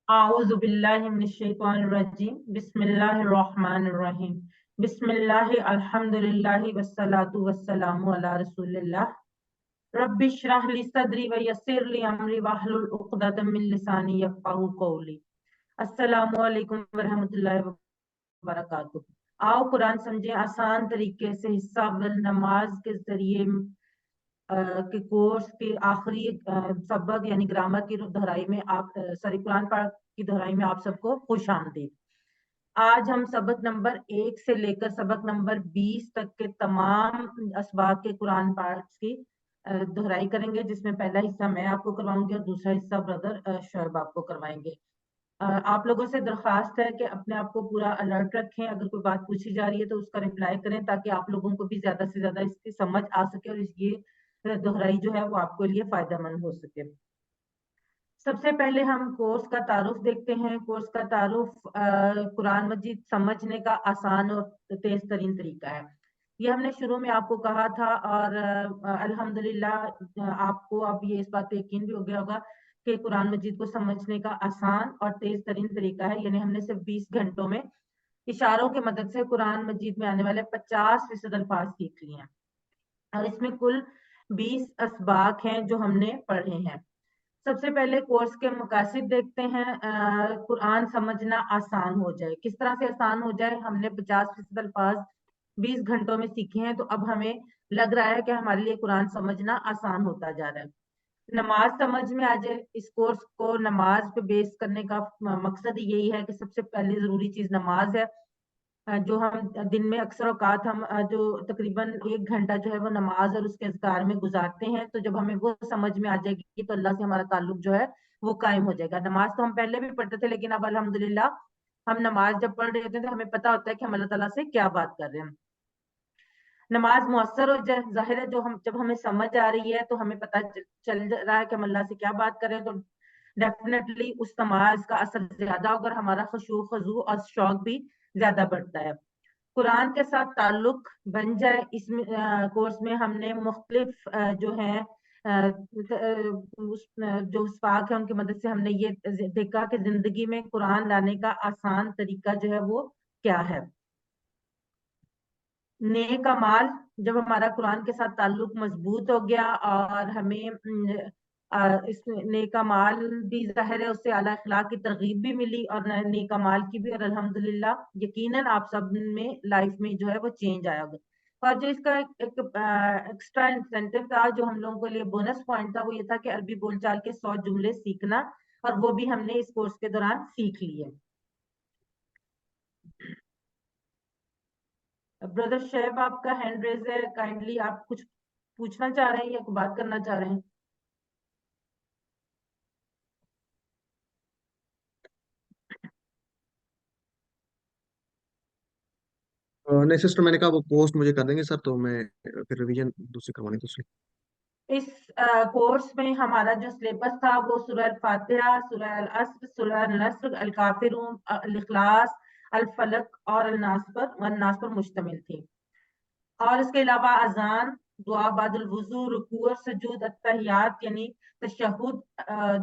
أعوذ بالله من الشيطان الرجيم بسم الله الرحمن الرحيم بسم الله الحمد لله والصلاة والسلام على رسول الله رب اشرح لي صدري ويسر لي أمري واحلل عقدة من لساني يفقهوا قولي السلام علیکم ورحمۃ اللہ وبرکاتہ۔ آؤ قرآن سمجھیں آسان طریقے سے حصہ اول نماز کے ذریعے کے کورس کے آخری سبق یعنی گرامر کی دہرائی میں آپ قرآن پاک کی دہرائی میں آپ سب کو خوش آمدید۔ آج ہم سبق نمبر 1 سے لے کر سبق نمبر 20 تک کے تمام اسباق کے قرآن پاک کی دہرائی کریں گے، جس میں پہلا حصہ میں آپ کو کرواؤں گی اور دوسرا حصہ برادر شعیب آپ کو کروائیں گے۔ آپ لوگوں سے درخواست ہے کہ اپنے آپ کو پورا الرٹ رکھیں، اگر کوئی بات پوچھی جا رہی ہے تو اس کا رپلائی کریں تاکہ آپ لوگوں کو بھی زیادہ سے زیادہ اس کی سمجھ آ سکے اور یہ دہرائی جو ہے وہ آپ کے لیے فائدہ مند ہو سکے۔ سب سے پہلے ہم کورس کا تعارف دیکھتے ہیں۔ کورس کا تعارف قرآن مجید سمجھنے کا آسان اور تیز ترین طریقہ ہے، یہ ہم نے شروع میں آپ کو کہا تھا، اور الحمدللہ آپ کو اب یہ اس بات پہ یقین بھی ہو گیا ہوگا کہ قرآن مجید کو سمجھنے کا آسان اور تیز ترین طریقہ ہے، یعنی ہم نے صرف 20 گھنٹوں میں اشاروں کی مدد سے قرآن مجید میں آنے والے 50% الفاظ سیکھ لیے ہیں، اور اس میں کل 20 اسباق ہیں جو ہم نے پڑھے ہیں۔ سب سے پہلے کورس کے مقاصد دیکھتے ہیں۔ قرآن سمجھنا آسان ہو جائے، کس طرح سے آسان ہو جائے؟ ہم نے 50% الفاظ 20 گھنٹوں میں سیکھے ہیں، تو اب ہمیں لگ رہا ہے کہ ہمارے لیے قرآن سمجھنا آسان ہوتا جا رہا ہے۔ نماز سمجھ میں آ جائے، اس کورس کو نماز پہ بیس کرنے کا مقصد یہی ہے کہ سب سے پہلی ضروری چیز نماز ہے، جو ہم دن میں اکثر اوقات ہم جو تقریباً 1 گھنٹہ جو ہے وہ نماز اور اس کے اذکار میں گزارتے ہیں، تو جب ہمیں وہ سمجھ میں آ جائے گی تو اللہ سے ہمارا تعلق جو ہے وہ قائم ہو جائے گا۔ نماز تو ہم پہلے بھی پڑھتے تھے، لیکن اب الحمدللہ ہم نماز جب پڑھ رہے ہوتے ہیں تو ہمیں پتہ ہوتا ہے کہ ہم اللہ تعالیٰ سے کیا بات کر رہے ہیں۔ نماز مؤثر ہو جائے، ظاہر ہے جب ہمیں سمجھ آ رہی ہے تو ہمیں پتہ چل رہا ہے کہ ہم اللہ سے کیا بات کر رہے ہیں، تو ڈیفینیٹلی اس نماز کا اثر زیادہ ہوگا اور ہمارا خشوع خضوع اور شوق بھی زیادہ بڑھتا ہے۔ قرآن کے ساتھ تعلق بن جائے، اس میں کورس میں ہم نے مختلف جو ہیں جو اسباق ہیں ان کی مدد سے ہم نے یہ دیکھا کہ زندگی میں قرآن لانے کا آسان طریقہ جو ہے وہ کیا ہے۔ نیک اعمال، جب ہمارا قرآن کے ساتھ تعلق مضبوط ہو گیا اور ہمیں اس نیک اعمال بھی ظاہر ہے اس سے اعلیٰ اخلاق کی ترغیب بھی ملی اور نیک اعمال کی بھی، اور الحمدللہ یقیناً آپ سب میں لائف میں جو ہے وہ چینج آیا ہوگا۔ اور جو اس کا ایک ایکسٹرا انسینٹو تھا، جو ہم لوگوں کے لیے بونس پوائنٹ تھا، وہ یہ تھا کہ عربی بول چال کے 100 جملے سیکھنا، اور وہ بھی ہم نے اس کورس کے دوران سیکھ لیے۔ بردر شیب آپ کا ہینڈ ریز ہے، کائنڈلی آپ کچھ پوچھنا چاہ رہے ہیں یا کوئی بات کرنا چاہ رہے ہیں؟ نہیں سسٹر، میں نے کہا وہ پوسٹ مجھے کر دیں گے سر، تو میں پھر ریویژن دوسری کروانی دوسری۔ اس کورس میں ہمارا جو سلیبس تھا وہ سورہ الفاتحہ، سورہ العصر، سورہ النصر، الکافرون، الاخلاص، الفلق اور الناس پر مشتمل تھی، اور اس کے علاوہ اذان، دعا بعد الوضو، رکوع اور سجود، التحیات یعنی تشہد،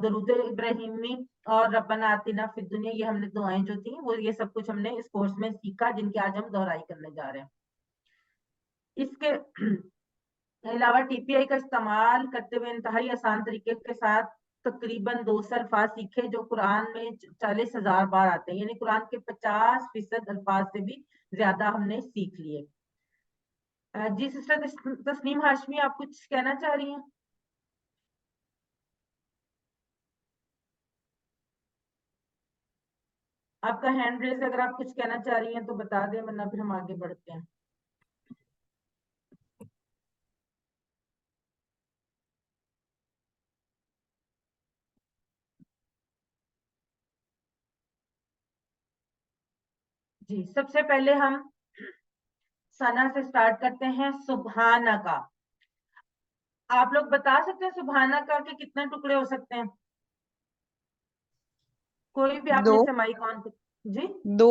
درود ابراہیمی اور ربنا آتنا فی الدنیا، یہ ہم نے دعائیں جو تھیں وہ یہ سب کچھ ہم نے اس کورس میں سیکھا، جن کی آج ہم دہرائی کرنے جا رہے ہیں۔ اس کے علاوہ ٹی پی آئی کا استعمال کرتے ہوئے انتہائی آسان طریقے کے ساتھ تقریباً 200 الفاظ سیکھے، جو قرآن میں 40,000 بار آتے ہیں، یعنی قرآن کے 50% الفاظ سے بھی زیادہ ہم نے سیکھ لیے۔ جی سسٹر تسنیم ہاشمی، آپ کچھ کہنا چاہ رہی ہیں؟ آپ کا ہینڈ ریز، اگر آپ کچھ کہنا چاہ رہی ہیں تو بتا دیں، ورنہ پھر ہم آگے بڑھتے ہیں۔ جی سب سے پہلے ہم ثنا سے سٹارٹ کرتے ہیں۔ سبحانہ کا، آپ لوگ بتا سکتے ہیں سبحانہ کا کہ کتنے ٹکڑے ہو سکتے ہیں؟ کوئی بھی آپ دو میں سے مائک آن کر، جی دو دو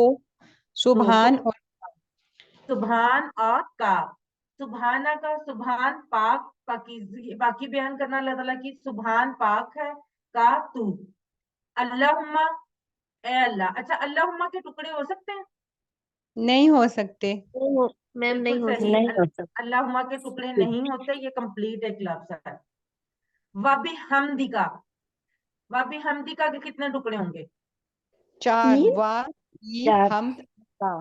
سبحان اور سبحان اور کا۔ سبحانہ کا، سبحان پاک، باقی بیان کرنا اللہ تعالیٰ کی، سبحان پاک ہے، کا تو، اللہم اے اللہ. اچھا اللہم کے ٹکڑے ہو سکتے ہیں؟ نہیں ہو سکتے. میم نہیں بالکل ہو صحیح. نہیں ہو سکتا. اللہم کے ٹکڑے نہیں ہوتے. یہ کمپلیٹ ایک لفظ ہے. وَبِحَمْدِکَ. وَبِحَمْدِکَ کے کتنے ٹکڑے ہوں گے؟ 4. تین. وا بی چار. حمد کا.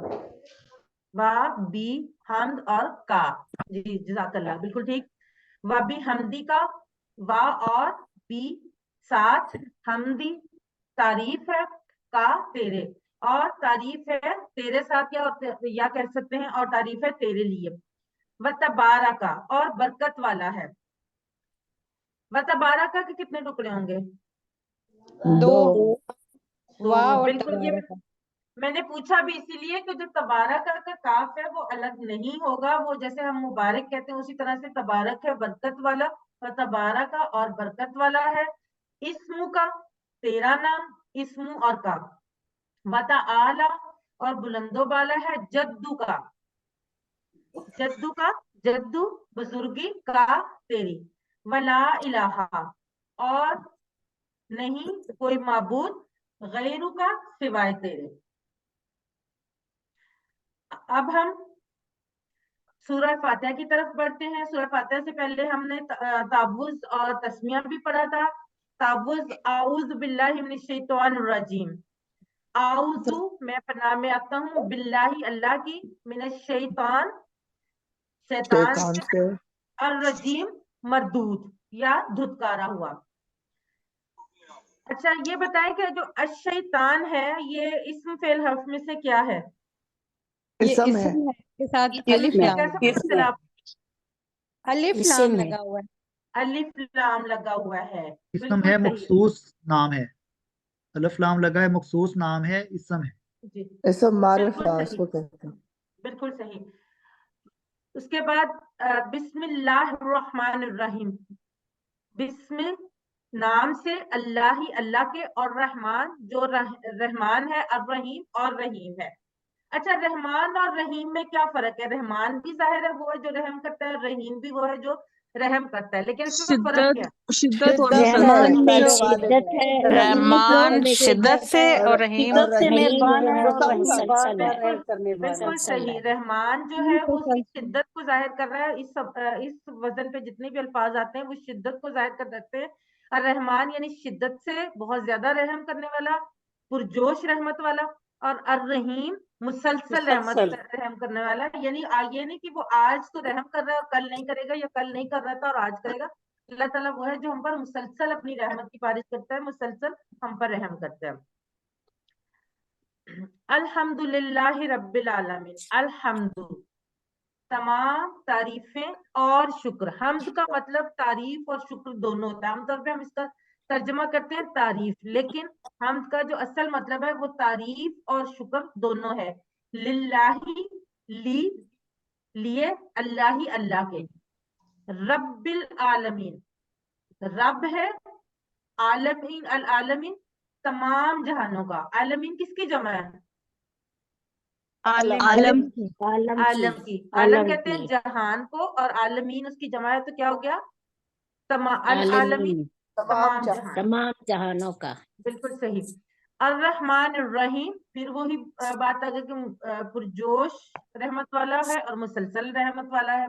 وا بی حمد اور کا. جی جزاک اللہ, بالکل ٹھیک. وبی حمدی کا, وا اور بی ساتھ, حمدی تعریف ہے, کا تیرے, اور تعریف ہے تیرے ساتھ, یا کہہ سکتے ہیں اور تعریف ہے تیرے لیے. وتبارک اور برکت والا ہے. وتبارک کے کتنے ٹکڑے ہوں گے؟ 2. تو وا اور بالکل یہ تبارک. میں نے پوچھا بھی اسی لیے کہ جو تبارک کا کاف ہے وہ الگ نہیں ہوگا. وہ جیسے ہم مبارک کہتے ہیں اسی طرح سے تبارک ہے برکت والا, اور تبارک اور برکت والا ہے. اسم کا تیرا نام, اسم اور کا. وتعالی اور بلند و بالا ہے. جدو کا, جدو کا, جدو بزرگی, کا تیری. ولا الہ اور نہیں کوئی معبود, غیرو کا سوائے تیرے. اب ہم سورہ فاتحہ کی طرف بڑھتے ہیں. سورہ فاتحہ سے پہلے ہم نے تعوذ اور تسمیہ بھی پڑھا تھا. تعوذ, اعوذ باللہ من الشیطان الرجیم. اعوذ میں پناہ میں آتا ہوں, باللہ اللہ کی, من الشیطان شیطان سے, الرجیم مردود یا دھتکارا ہوا. اچھا یہ بتائیں کہ جو الشیطان ہے یہ اسم فعل حرف میں سے کیا ہے؟ یہ اسم ہے, اس کے ساتھ الف میں لام, کیسا مطلب الف اسم لام ہے. لگا ہوا ہے. الف لام لگا ہوا ہے. اسم بالکل ہے, صحیح. مخصوص نام ہے. الف لام لگا ہے, مخصوص نام ہے, اسم ہے. جی اسم معرفہ بالکل اس صحیح, کو کہتے ہیں. بالکل صحیح. اس کے بعد بسم اللہ الرحمن الرحیم. بسم نام سے, اللہ ہی اللہ کے, اور رحمان جو رحمان ہے, الرحیم اور رحیم ہے. اچھا رحمان اور رحیم میں کیا فرق ہے؟ رحمان بھی ظاہر ہے وہ ہے جو رحم کرتا ہے, رحیم بھی وہ ہے جو رحم کرتا ہے, لیکن اس میں فرق کیا ہے؟ شدت اور رحمان میں پہلے والے شدت میں, ہے, رحیم رحمان میں شدت سے ہے, اور رحیم اور رحیم رحیم جو ہے جو وہ سب پر بار مسلسل بار ہے. رحم کرنے والا. بالکل مسلسل صحیح. ہے. رحمان جو ہے وہ اس کی شدت کو ظاہر کر رہا ہے. اس وزن پہ جتنے بھی الفاظ آتے ہیں وہ شدت کو ظاہر کر سکتے ہیں. الرحمان یعنی شدت سے بہت زیادہ رحم کرنے والا, پرجوش رحمت والا. اور الرحیم مسلسل مسلسل. رحم کرنے والا. یعنی یہ نہیں کہ وہ آج تو رحم کر رہا ہے اور کل نہیں کرے گا, یا کل نہیں کر رہا تھا اور آج کرے گا. اللہ تعالیٰ وہ ہے جو ہم پر مسلسل اپنی رحمت کی بارش کرتا ہے, مسلسل ہم پر رحم کرتا ہے. الحمد للہ رب العالمین. الحمد تمام تعریفیں اور شکر. حمد کا مطلب تعریف اور شکر دونوں ہوتا ہے. عام طور پہ ہم اس کا ترجمہ کرتے ہیں تعریف, لیکن حمد کا جو اصل مطلب ہے وہ تعریف اور شکر دونوں ہے. للہ لی لیے, اللہ ہی اللہ کے. رب العالمین, رب ہے, عالمین العالمین تمام جہانوں کا. عالمین کس کی جمع ہے؟ عالم عالم عالم کی. عالم کہتے ہیں جہان کو, اور عالمین اس کی جمع ہے, تو کیا ہو گیا؟ العالمین عالمین تمام جہان. تمام جہانوں کا. بالکل صحیح. الرحمن الرحیم, پھر وہی بات آ گئی کہ پرجوش رحمت والا ہے اور مسلسل رحمت والا ہے.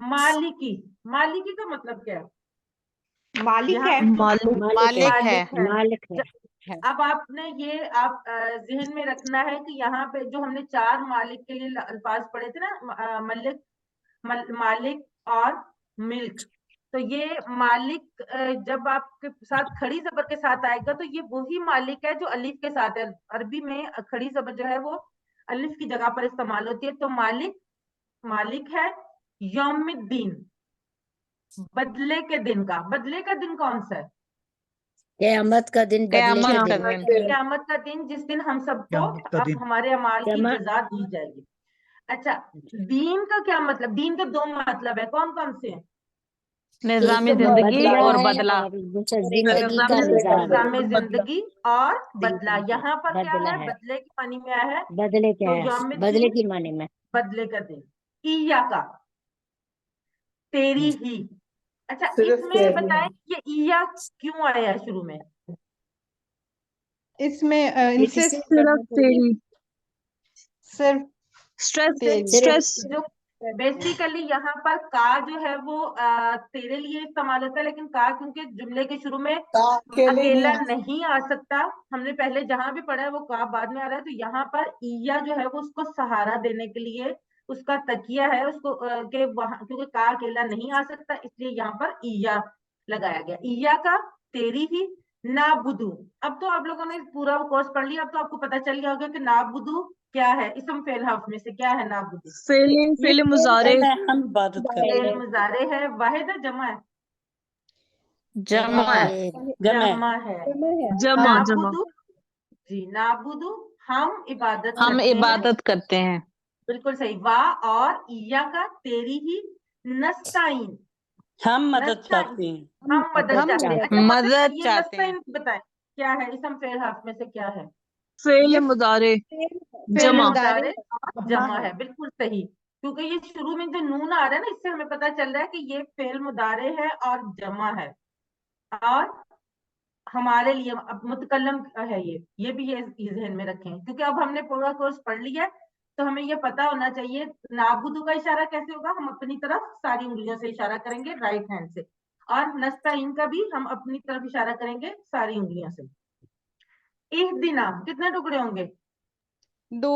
مالکی, مالکی کا مطلب کیا ہے؟ مالک ہے. مالک ہے. مالک ہے. اب آپ نے یہ آپ ذہن میں رکھنا ہے کہ یہاں پہ جو ہم نے 4 مالک کے لیے الفاظ پڑھے تھے نا, مالک اور ملک, تو یہ مالک جب آپ کے ساتھ کھڑی زبر کے ساتھ آئے گا تو یہ وہی مالک ہے جو الف کے ساتھ ہے. عربی میں کھڑی زبر جو ہے وہ الف کی جگہ پر استعمال ہوتی ہے. تو مالک ہے. یوم الدین, بدلے کے دن کا. بدلے کا دن کون سا ہے؟ قیامت کا دن, بدلے قیامت کا کا دن. دن. قیامت کا دن, جس دن ہم سب کو قیامت کا دن. ہمارے اعمال کی جمع. جزا دی جائے گی. اچھا دین کا کیا مطلب؟ دین کے 2 مطلب ہے, کون کون سے ہیں؟ نظام ایک زندگی بدلہ اور ہے بدلہ. اور دوسرا زندگی کا نظام نظام. زندگی اور بدلہ. زندگی یہاں پر کیا بدلہ ہے؟ ہے. بدلے کی معنی میں آیا ہے بدلے تو کیا ہے؟ یوم بدلے الدین کی معنی میں. بدلے کا دن. اییا کا تیری ہی. اچھا اس صرف میں تیری. بتائیں یہ اییا کیوں آیا ہے شروع میں؟ इसमें इंसिस्ट सिर्फ करना चाहिए सिर्फ स्ट्रेस तेरी स्ट्रेस जो बेसिकली यहाँ पर का जो है वो तेरे लिए इस्तेमाल होता है, लेकिन का क्योंकि जुमले के शुरू में अकेला नहीं आ सकता, हमने पहले जहां भी पढ़ा है वो का बाद में आ रहा है, तो यहाँ पर ईया जो है वो उसको सहारा देने के लिए उसका तकिया है उसको के वहां, क्योंकि का अकेला नहीं आ सकता इसलिए यहाँ पर ईया लगाया गया। ईया का तेरी ही नाबुदू। अब तो आप लोगों ने पूरा कोर्स पढ़ लिया, अब तो आपको पता चल गया होगा कि नाबुदू क्या है। इसम फेल हर्फ में से क्या है नाबुदू? फेले मुजारे हम इबादत फेल करते मुजारे है, वाहिद है, जमा है? जमा है जमा है। जमा नाबुदू, जी नाबुदू हम इबादत हम करते हैं, इबादत करते हैं। बिल्कुल सही। वाह और ईया का तेरी ही नस्ताइन, हम मदद नस्ताइन चाहते हैं। हम मदद हम चाहते हैं। मदद अच्छा मदद ये चाहते हैं। नस्ताइन बताएं क्या है, इसम फेल हर्फ में से क्या है? फेले मुजारे फेल जमा मुजारे और जमा है, बिल्कुल सही। क्योंकि ये शुरू में जो नून आ रहा है ना, इससे हमें पता चल रहा है कि ये फेल मुदारे है और जमा है, और हमारे लिए अब मुतकल्लम है ये भी ये जहन में रखें, क्योंकि अब हमने पूरा कोर्स पढ़ लिया है तो हमें ये पता होना चाहिए नाबुदू का इशारा कैसे होगा। हम अपनी तरफ सारी उंगलियों से इशारा करेंगे राइट हैंड से, और नस्ताइन का भी हम अपनी तरफ इशारा करेंगे सारी उंगलियों से। इहदिना कितने टुकड़े होंगे? 2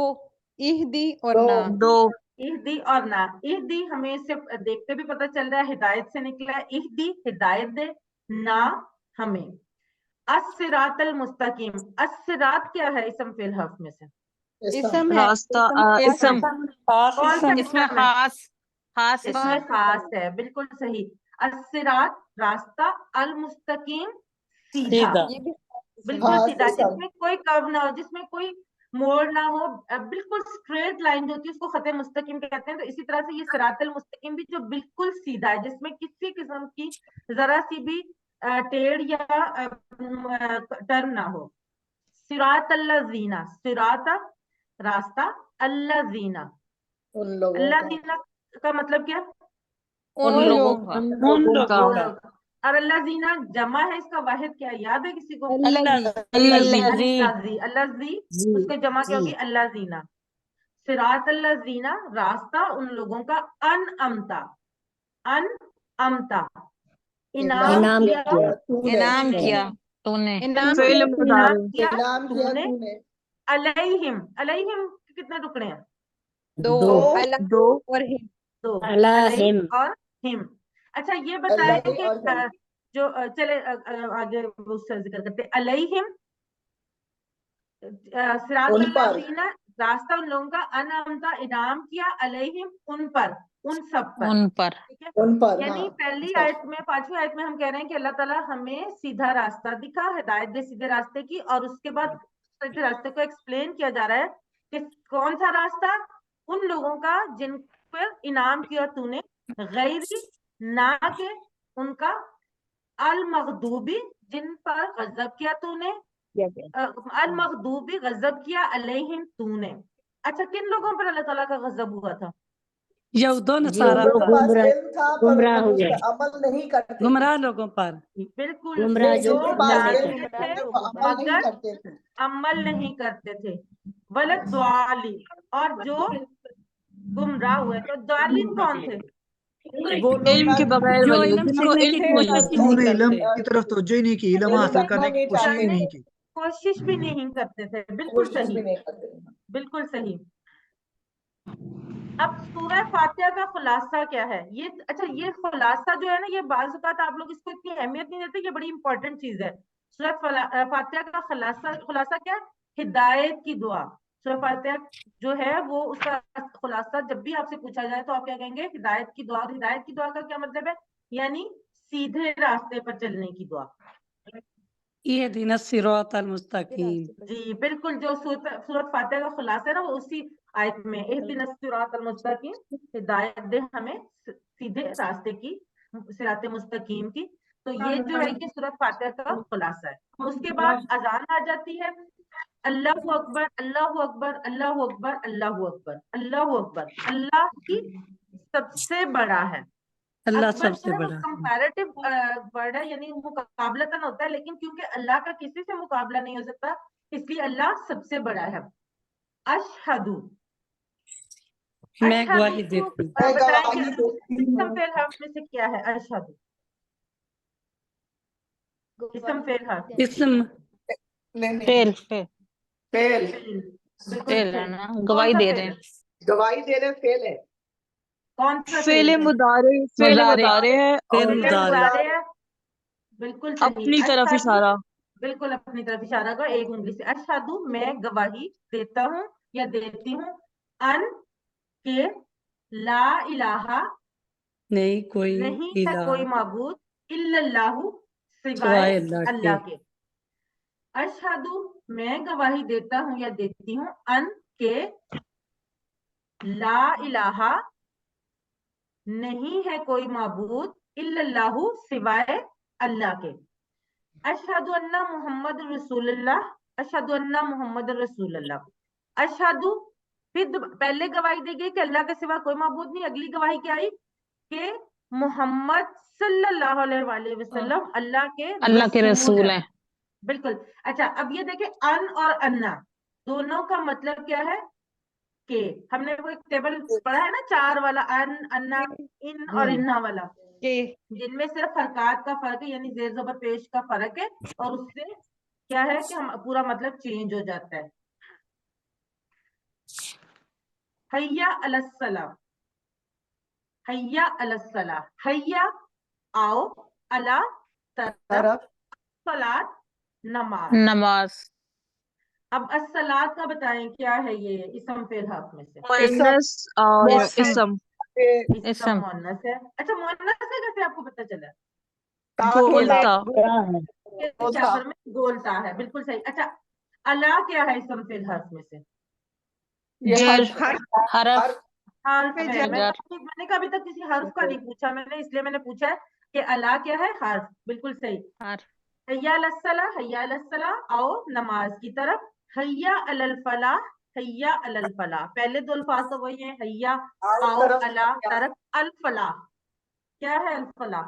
इहदी और ना 2 इहदी और ना। इहदी हमें इससे देख के भी पता चल रहा है हिदायत से निकला है। इहदी हिदायत दे, ना हमें। अस्सिरातल मुस्तकीम, अस्सिरात क्या है इसम फेल हर्फ में से? इसम है रास्ता इसम कौन सा इसमें इसम है? खास इसमें इसम खास है, बिल्कुल सही। अस्सिरात रास्ता, अल मुस्तकीम सीधा, सीधा। ये भी बिल्कुल सीधा, जिसमें कोई कर्व ना हो, जिसमें कोई मोड़ ना हो, बिल्कुल स्ट्रेट लाइन जो होती है उसको खते मुस्तकीम कहते हैं। तो इसी तरह से ये सिरातल मुस्तकीम भी जो बिल्कुल सीधा है, जिसमें किसी किस्म की जरा सी भी टेढ़ या टर्न ना हो। सिरात अल्लाजीना, सिरात रास्ता, अल्लाजीना, अल्लाजीना का मतलब क्या? उन वो लोगों लोग का उन वो लोगों का। लोग। और अल्लाजीना जमा है, इसका वाहिद क्या है, याद है किसी को? अल्लाजी अल्लाजी, अल्लाजी उसको जमा क्या होगी? अल्लाजीना। सिरात अल्लाजीना रास्ता उन लोगों का, अन अमता, अन अमता इनाम इनाम किया किया इनाम तूने, किया तूने इनाम फेले इनाम मुजारे किया तूने। अलैहिम, अलैहिम के कितने टुकड़े हैं? 2 अला 2 और हिम दो, अला अलैहिम हिम और हिम। अच्छा ये बताएं कि जो चले आगे उससे जिक्र करते, अलैहिम सिरात अल्लाजीना रास्ता उन लोगों का, अनअमता इनाम किया, अलैहिम उन पर, उन सब पर, उन पर ठीक है। यानी पहली आयत में, 5वीं आयत में हम कह रहे हैं कि अल्लाह ताला हमें सीधा रास्ता दिखा, हिदायत दे सीधे रास्ते की, और उसके बाद सीधे रास्ते को एक्सप्लेन किया जा रहा है कि कौन सा रास्ता? उन लोगों का जिन पर इनाम किया तूने, गैरी ना के उनका, अल मगदूबी जिन पर गजब किया तूने, अल मगदूबी गजब किया, अलैहिम तूने। अच्छा किन लोगों पर अल्लाह ताला का गजब हुआ था? यहूदों जो नसारा जो पर, गुमराह हुए गुमराह लोगों पर। बिल्कुल, गुमराह जो जो गुमराह जानते थे मगर अमल नहीं करते थे। वलद द्वाली, और जो गुमराह हुए। तो द्वालिन कौन थे? इल्म के बगैर जो वाले इल्म जिनको सीखने इल्म की नहीं कोशिश है। उन्होंने नहीं इल्म करते। की तरफ तवज्जो ही नहीं की, इल्म हासिल करने की कोशिश ही नहीं की। कोशिश भी नहीं करते थे, बिल्कुल सही, बिल्कुल सही। अब सूरह फातिहा का खुलासा क्या है? ये अच्छा ये खुलासा जो है ना, ये बाज़ औक़ात आप लोग इसको इतनी अहमियत नहीं देते, ये बड़ी इंपॉर्टेंट चीज है। सूरह फातिहा का खुलासा क्या है? हिदायत की दुआ। सूरह फातिहा जो है वो उसका खुलासा, जब भी आपसे पूछा जाए तो आप क्या कहेंगे? हिदायत की दुआ। और हिदायत की दुआ का क्या मतलब है? यानी सीधे रास्ते पर चलने की दुआ। ये दिन सिरातल मुस्तकीम। जी बिल्कुल, जो सूरत फातिहा का खुलासा है ना, वो उसी आयत में, इहदिना सिरातल मुस्तकीम, हिदायत दे हमें सीधे रास्ते की, सिराते मुस्तकीम की। तो ये जो है ये सूरत फातिहा का खुलासा है। उसके बाद अजान आ जाती है, अल्लाहु अकबर, अल्लाहु अकबर, अल्लाहु अकबर, अल्लाहु अकबर, अल्लाहु अकबर। अल्लाह ही सबसे बड़ा है, اللہ اکبر सबसे جو ہے वो बड़ा है। कंपैरेटिव वर्ड है, यानी मुकाबलतन होता है, लेकिन क्योंकि अल्लाह का किसी से मुकाबला नहीं हो सकता, इसलिए अल्लाह सबसे बड़ा है। अशहदु, मैं अशहदु गवाही को देती हूँ। बताएं कि इस्म फेल हर्फ में से क्या है? अशहदु इस्म फेल हर्फ, इसम फेल फेल फेल, बिल्कुल फेल है फेल। ना, कौन गवाही सा दे फेल रहे है? हैं। गवाही दे रहे फेल है। कौन सा फेल फेल है? मुदारे मुजारे है फिर और फेल मुजारे मुजारे है, बिल्कुल सही। अपनी तरफ अशहदु, इशारा। बिल्कुल अपनी तरफ इशारा करो एक उंगली से। अशहदु, मैं गवाही देता हूँ या देती हूँ, अन के ला इलाहा, नहीं कोई नहीं है इलाह कोई माबूद, इल्लल्लाहु, सिवाय सिवाय अल्लाह के। अल्लाह के। अशहदु, मैं गवाही देता हूँ या देती हूँ, अन के ला इलाहा, नहीं है कोई माबूद, इल्लल्लाहु, सिवाय अल्लाह के। अशहदु अन्ना मुहम्मद रसूलुल्लाह, अशहदु अन्ना मुहम्मद रसूलुल्लाह। अशहदु, फिर पहले गवाही दी गई कि अल्लाह के सिवा कोई माबूद नहीं, अगली गवाही क्या आई कि मोहम्मद सल्लल्लाहु अलैहि वसल्लम अल्लाह के रसूल है। हैं। बिल्कुल। अच्छा, अब ये देखें, अन और अन्ना दोनों का मतलब क्या है? के हमने वो एक टेबल पढ़ा है ना, 4 वाला, अन, अन्ना, इन और इन्ना वाला, जिनमें सिर्फ हरकत का फर्क है, यानी जेर ज़बर पेश का फर्क है, और उससे क्या है कि हम पूरा मतलब चेंज हो जाता है। हैया अलस्सलाह, हैया अलस्सलाह, हैया आओ, अला तरफ, सलात नमाज। नमाज अब अस्सलात का बताएं क्या है? ये इस्म फेल हर्फ में से मुअन्नस और इस्म। इसम। इस्म इस्म मुअन्नस है। अच्छा, मुअन्नस है कैसे आपको पता चला? गोलता के जाबर में गोलता है, बिल्कुल सही। अच्छा, अला क्या है इस्म फेल हर्फ में से? जर हरफ हर्फ है। जर मैंने कहा अभी तक किसी हर्फ का नहीं पूछा मैंने, इसलिए मैंने पूछा है कि अला क्या है? हर्फ, बिल्कुल सही। हरफ हैया अलस्सलाह, हैया अलस्सलाह, आओ नमाज की तरफ। हैया अलल फलाह, हैया अलल फलाह, पहले दो अल्फाज तो वही है, हैया आओ, अला तरफ, अल फलाह। क्या है अल फलाह?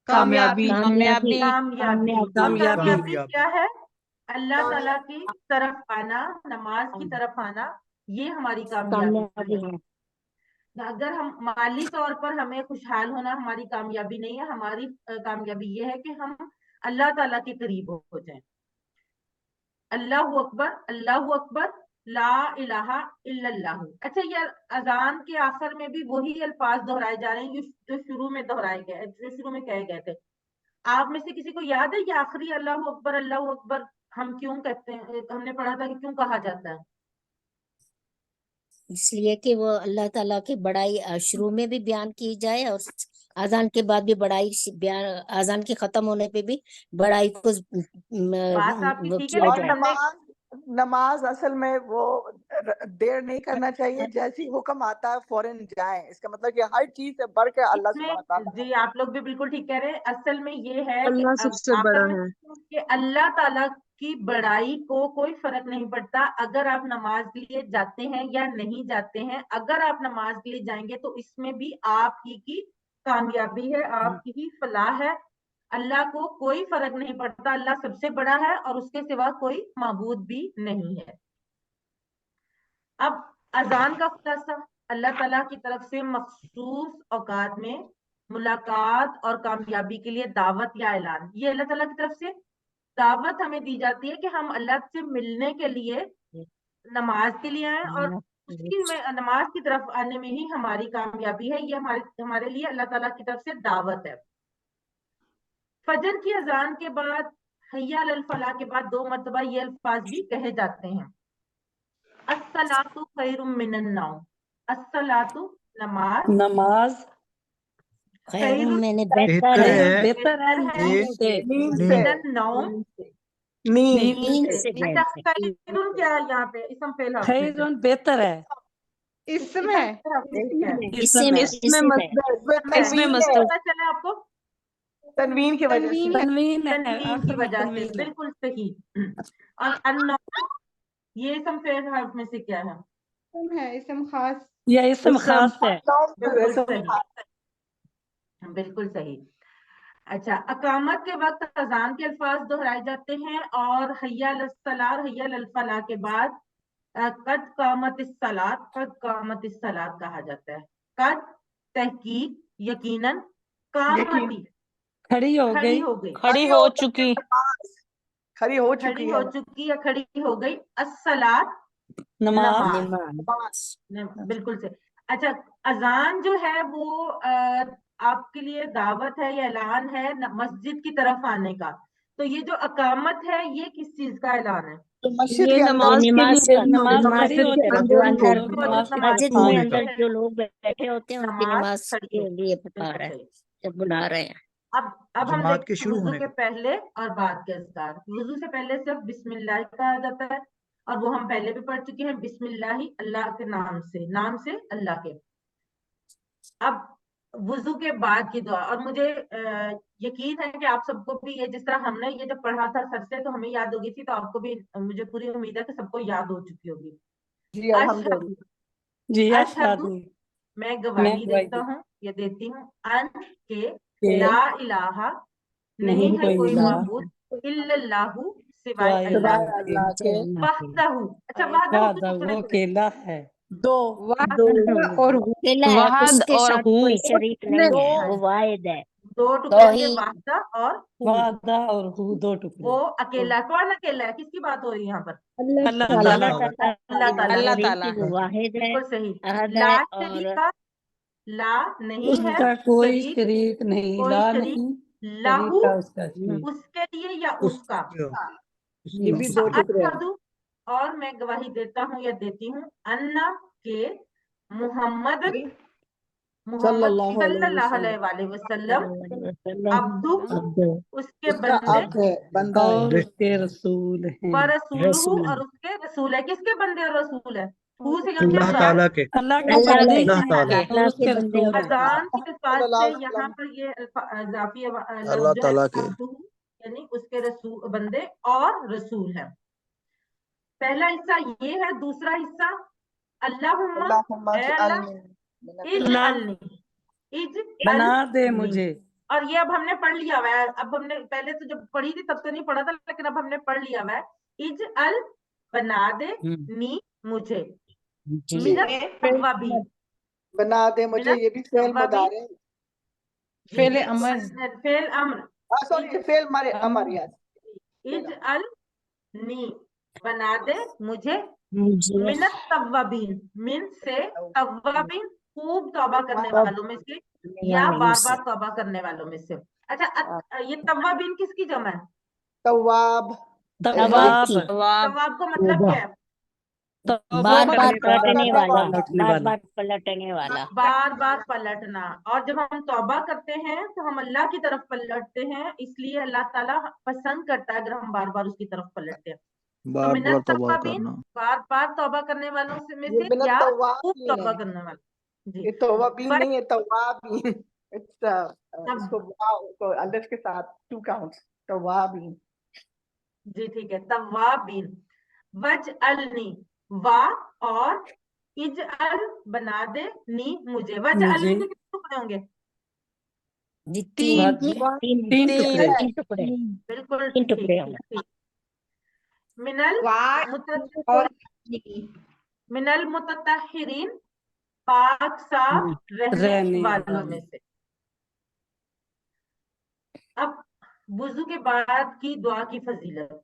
कामयाबी। कामयाबी कामयाबी। कामयाबी। कामयाबी क्या है? अल्लाह ताला की तरफ आना, नमाज की तरफ आना, ये हमारी कामयाबी है। अगर हम माली तौर पर हमें खुशहाल होना हमारी कामयाबी नहीं है, हमारी कामयाबी ये है कि हम अल्लाह ताला के करीब हो जाएं। अल्लाहु अकबर, अल्लाहु अकबर, ला इलाहा इल्लल्लाह। अच्छा, ये अजान के आखिर में भी वही अल्फाज दोहराए जा रहे हैं जो शुरू में दोहराए गए, जो शुरू में कहे गए थे। आप में से किसी को याद है कि आखिरी अल्लाहु अकबर हम क्यों कहते हैं? हमने पढ़ा था कि क्यों कहा जाता है? इसलिए कि वो अल्लाह ताला की बड़ाई शुरू में भी बयान की जाए और आजान के बाद भी बड़ाई बयान, आजान के खत्म होने पे भी बड़ाई को बात आपकी वो ठीक है, किया लेकिन जाए। हमने नमाज असल में वो देर नहीं करना चाहिए, जैसे ही हुक्म आता है फौरन जाएं। इसका मतलब कि हर चीज से बढ़ के अल्लाह सुब्हान इसमें जी आप लोग भी बिल्कुल ठीक कह रहे हैं। असल में ये है कि अल्लाह सबसे आखिर बड़ा में है। कि अल्लाह ताला की बड़ाई को कोई फर्क नहीं पड़ता अगर आप नमाज के लिए जाते हैं या नहीं जाते हैं। अगर आप नमाज के लिए जाएंगे तो इसमें भी आप ही की कामयाबी है, आपकी ही फलाह है। अल्लाह को कोई फर्क नहीं पड़ता, अल्लाह सबसे बड़ा है और उसके सिवा कोई माबूद भी नहीं है। अब अजान का खुलासा, अल्लाह ताला की तरफ से मखसूस औकात में मुलाकात और कामयाबी के लिए दावत या ऐलान, ये अल्लाह ताला की तरफ से दावत हमें दी जाती है कि हम अल्लाह से मिलने के लिए नमाज के लिए आए और उसकी नमाज की तरफ आने में ही हमारी कामयाबी है। ये हमारे लिए अल्लाह ताला की तरफ से दावत है। फजर की अजान के बाद हैया अलल फलाह के बाद 2 मरतबा ये अल्फाज भी कहे जाते हैं, अस्सलातु खैरुम मिनन नौम। अस्सलातु नमाज, नमाज खैरुम मैंने बेहतर बेहतर है, है बेहतर है नींद से। नींद से मिनन नौम, नींद नींद से। से अच्छा, बेहतर। खैरुन क्या है यहाँ पे? इसम फेल हर्फ में से खैरुन बेहतर है। इसम फेल हर्फ में से क्या है? इसमें तनवीन है, पता चला आपको? तनवीन की वजह से। तनवीन है, तनवीन की आखिर में वजह से, तनवीन है। बिल्कुल सही। और अन्नौम, ये इसम फेल हर्फ में से क्या है? है इसम खास। यह इसम खास है। बिल्कुल सही। बिल्कुल सही। अच्छा, अकामत के वक्त अजान के अल्फाज दोहराए जाते हैं और हय्या अलस सलाह और हय्या अल फलाह के बाद कद कामत इस सलात कहा जाता है। कद तहकीक, यकीनन, कामती खड़ी हो खड़ी गई, हो गई, खड़ी हो चुकी, खड़ी हो खड़ी चुकी हो है चुकी या खड़ी हो गई। अस्सलात नमाज, नमाज। बिल्कुल से। अच्छा, अजान जो है वो आपके लिए दावत है या ऐलान है मस्जिद की तरफ आने का। तो ये जो अकामत है ये किस चीज का ऐलान है? तो मस्जिद ये के अंदर नमाज के नमाज लिए का, नमाज नमाज खड़ी की हो तरफ चुकी जो है, अंदर लोग जो नमाज की नमाज तरफ मस्जिद आ में रहे पढ़ने हैं। अंदर है, जो लोग बैठे होते हैं उनकी नमाज नमाज खड़ी के हो, लिए बता बिल्कुल रहे हैं, सही। जब बुला रहे हैं। अब हम जमात देखते के हैं शुरू वुजू होने के का। पहले और बाद के अज़कार। वुजू से पहले सिर्फ बिस्मिल्लाह कहा जाता है और वो हम पहले भी पढ़ चुके हैं, बिस्मिल्लाह, अल्लाह के नाम से अल्लाह के। अब वुजू के बाद की दुआ, और मुझे यकीन है कि आप सबको भी ये, जिस तरह हमने ये जब पढ़ा था सर से तो हमें याद हो गई थी, तो आपको भी, मुझे पूरी उम्मीद है कि सबको याद हो चुकी होगी। जी अल्हम्दुलिल्लाह। अशहदु, जी अशहदु, अशहदु, मैं मैं गवाही गवाही देता हूँ या देती हूँ, अन के के ला इलाहा, नहीं नहीं है कोई कोई इलाह माबूद इल्लल्लाहु, सिवाय सिवाय अल्लाह सिवाय अल्लाह के, के, अल्लाह के वहदहु। अच्छा, वहदहु वादा किसको वो कहते हैं? अकेला है। दो वाहिद और अकेला है, वहद उसके और साथ हु, कोई शरीक नहीं दो है, वो वाहिद है। दो तो टुकड़े होंगे, ही वाहदा और हु। वादा और हु, दो टुकड़े। वो अकेला, कौन अकेला है? किसकी बात हो रही है यहाँ पर? अल्लाह अल्लाह ताला, ताला अल्लाह की ताला अल्लाह की। शरीक ताला, वो वाहिद है, बिल्कुल सही। अहद ला है, और शरीका, ला नहीं है उसका कोई शरीक, शरीक नहीं, कोई ला शरीक, नहीं लाहू, शरीक का उसका शरीक। उसके लिए या उसका। ये भी दो टुकड़े हैं। अशहदु, और मैं गवाही देता हूँ या देती हूँ, अन्ना के मोहम्मद सल्लल्लाहु अलैहि सल्लल्लाहु वसल्लम अलैहि वसल्लम वसल्लम अब्दु, अब्दु उसके उसका बंदे, अब्द है, बंदा है। और उसके रसूल हैं। व रसूलहू, रसूल और उसके रसूल है। किसके बंदे और रसूल है? हु से क्यों अल्लाह किया? ताला के, अल्लाह के अल्लाह बंदे के, हैं अल्लाह ताला, और अल्लाह के उसके बंदे और रसूल हैं। रसूल। अजान के अल्फाज सल्लल्लाहु से अलैहि यहाँ वसल्लम पर ये इजाफी लफ्ज अल्लाह जो है ताला के, अब्दुहु, यानी उसके रसूल, बंदे और रसूल है। पहला हिस्सा ये है। दूसरा हिस्सा, अल्लाहुम्मा, अल्लाहुम्मा ए अल्लाह, इज अल्लाह अलनी, इज बना दे अलनी। मुझे। और ये अब हमने पढ़ लिया हुआ है। अब हमने पहले तो जब पढ़ी थी तब तो नहीं पढ़ा था, लेकिन अब हमने पढ़ लिया हुआ है। इज अल, बना दे, नी, मुझे, जी मिनत तव्वाबीन, बना दे मुझे, मिनत ये भी फेल तव्वाबीन, मुदारे। फेल अम्र, सॉरी फेल मारे अमर, यस। इज अल नी, बना दे मुझे, मुझे मिनत तव्वाबीन, मिन से तव्वाबीन, खूब तौबा करने वालों में से, या वालों बार से। बार तौबा करने वालों में से। अच्छा, ये तव्वाबीन किसकी जमा है? तवाब, तवाब, की वाह, तवाब का मतलब क्या है? तौबा बार बार करने वाला, पलटने वाला, लौटने बार वाला। बार पलटने वाला। बार बार पलटना। और जब हम तौबा करते हैं तो हम अल्लाह की तरफ पलटते हैं, इसलिए अल्लाह ताला पसंद करता है अगर हम बार बार उसकी तरफ पलटते हैं। तो बार बार मिनत तौबा तव्वाबीन, करना। बार बार तौबा करने वालों से में ये से, मिनत या खूब तवाबीन तौबा है, करने वाले। जी, ये तवाबीन पर नहीं है, तवाबीन। तब, इसको वाव को अलिफ के साथ 2 काउंट्स, तवाबीन। जी ठीक है, तव्वाबीन। वज अलनी, वा और इज अल, बना दे, नी, मुझे। वज अलनी मुझे के कितने टुकड़े होंगे? जी तीन, तीन तीन टुकड़े। तीन टुकड़े, बिल्कुल तीन ठीक टुकड़े ठीक होंगे। ठीक। मिनल और मिनल मुतत्तहिरीन, पाक साफ रहने रहने वालों में वाले। से। अब वुजू के बाद की दुआ की फजीलत।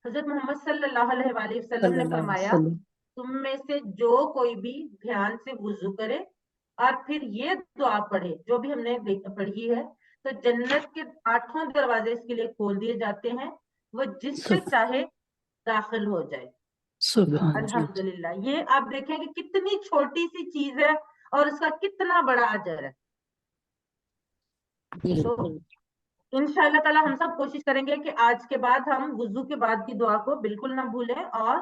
हजरत मोहम्मद सल्लल्लाहु अलैहि वसल्लम ने सल्लल्लाहु अलैहि फरमाया, वसल्लम। तुम में से जो कोई भी ध्यान से वुजू करे और फिर ये दुआ पढ़े जो भी हमने पढ़ी है, तो जन्नत के 8 दरवाजे इसके लिए खोल दिए जाते हैं, वो जिससे चाहे दाखिल हो जाए। सुभान अल्लाह। अल्हम्दुलिल्लाह। ये आप देखें कि कितनी छोटी सी चीज है और उसका कितना बड़ा अजर है। तो बिल्कुल। इंशाअल्लाह ताला हम सब कोशिश करेंगे कि आज के बाद हम वुजू के बाद की दुआ को बिल्कुल ना भूलें और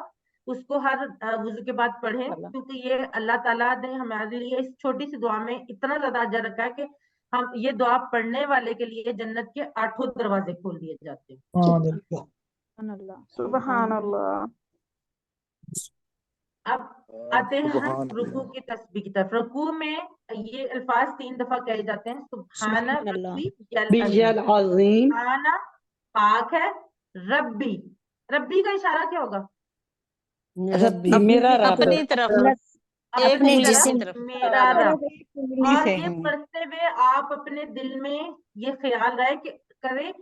उसको हर वुजू के बाद पढ़ें, क्योंकि ये अल्लाह ताला ने हमारे लिए इस छोटी सी दुआ में इतना ज्यादा अजर रखा है कि हम ये दुआ पढ़ने वाले के लिए जन्नत के 8 दरवाजे खोल दिए जाते हैं। सुभान अल्लाह। सुभान अल्लाह। अब आते हैं हम रुकू की तस्बीह की तरफ। रुकू में ये अल्फाज 3 दफा कहे जाते हैं, सुब्हाना रब्बी बिजल अजीम सुब्हाना पाक है, रब्बी, रब्बी का इशारा क्या होगा? रब्बी मेरा रब अपनी तरफ एक अपने उंगली जिस्म अपनी तरफ मेरा रब। उंगली और से ये पढ़ते हुए आप अपने दिल में ये ख्याल रहे कि करें,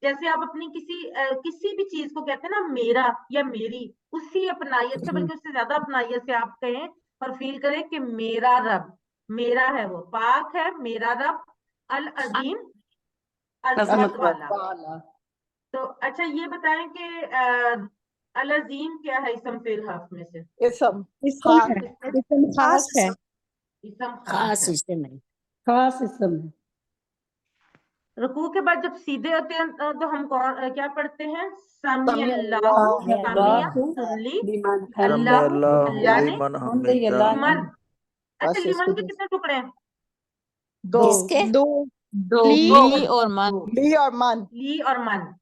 जैसे आप अपनी किसी भी चीज को कहते हैं ना मेरा या मेरी, उसी अपनाइयत से बल्कि उससे ज्यादा अपनाइयत से आप कहें और फील करें कि मेरा रब, मेरा है वो, पाक है मेरा रब, अल अजीम अजमत वाला। तो अच्छा ये बताएं कि अल अजीम क्या है इसम फिल हर्फ में से? इसम इसम खास है। इसम खास खास है। सिस्टम है। खास इसम है। रुकू के बाद जब सीधे होते हैं तो हम क्या पढ़ते हैं? समी समी अल्लाह, अल्लाह समिया सुन ली, लिमन अल्लाह अल्लाह ने, अल्लाह ने लिमन। अच्छा बस लिमन इसको के कितने टुकड़े हैं? दो किसके? दो दो ली ली और मन ली और मन ली और मन।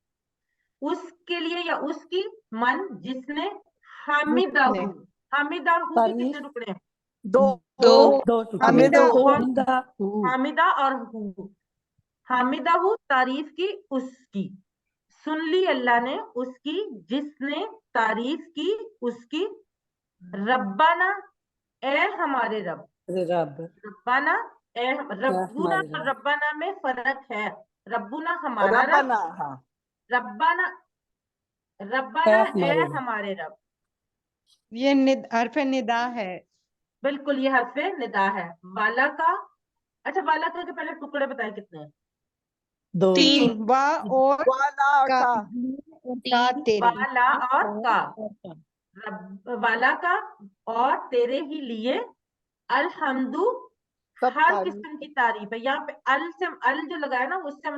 उसके लिए या उसकी, मन जिसने, हामिदाहू, हामिदाहू के कितने टुकड़े हैं? दो दो टुकड़े हमिदा हमिदा हामिदा और हू। हामिदाहू तारीफ की उसकी, सुन ली अल्लाह ने उसकी जिसने तारीफ की उसकी, रब्बाना ए हमारे रब, रब रब्बाना ए, रब्बुना हमारे और रब। रब्बाना में फर्क है। रब्बुना हमारा रब, रब्बना हाँ रब्बाना रब्बाना ए हमारे रब। हमारे रब। ये हर्फ निदा है। बिल्कुल ये हर्फे निदा है। वाला का, अच्छा वाला का के पहले टुकड़े बताए कितने हैं? दो तीन वा और वाला और का, का तेरे वाला और का, वाला का और तेरे ही लिए, अल्हम्दु सब हर तारीफ किस्म की तारीफ है। यहाँ पे अल से अल जो लगाया ना उससे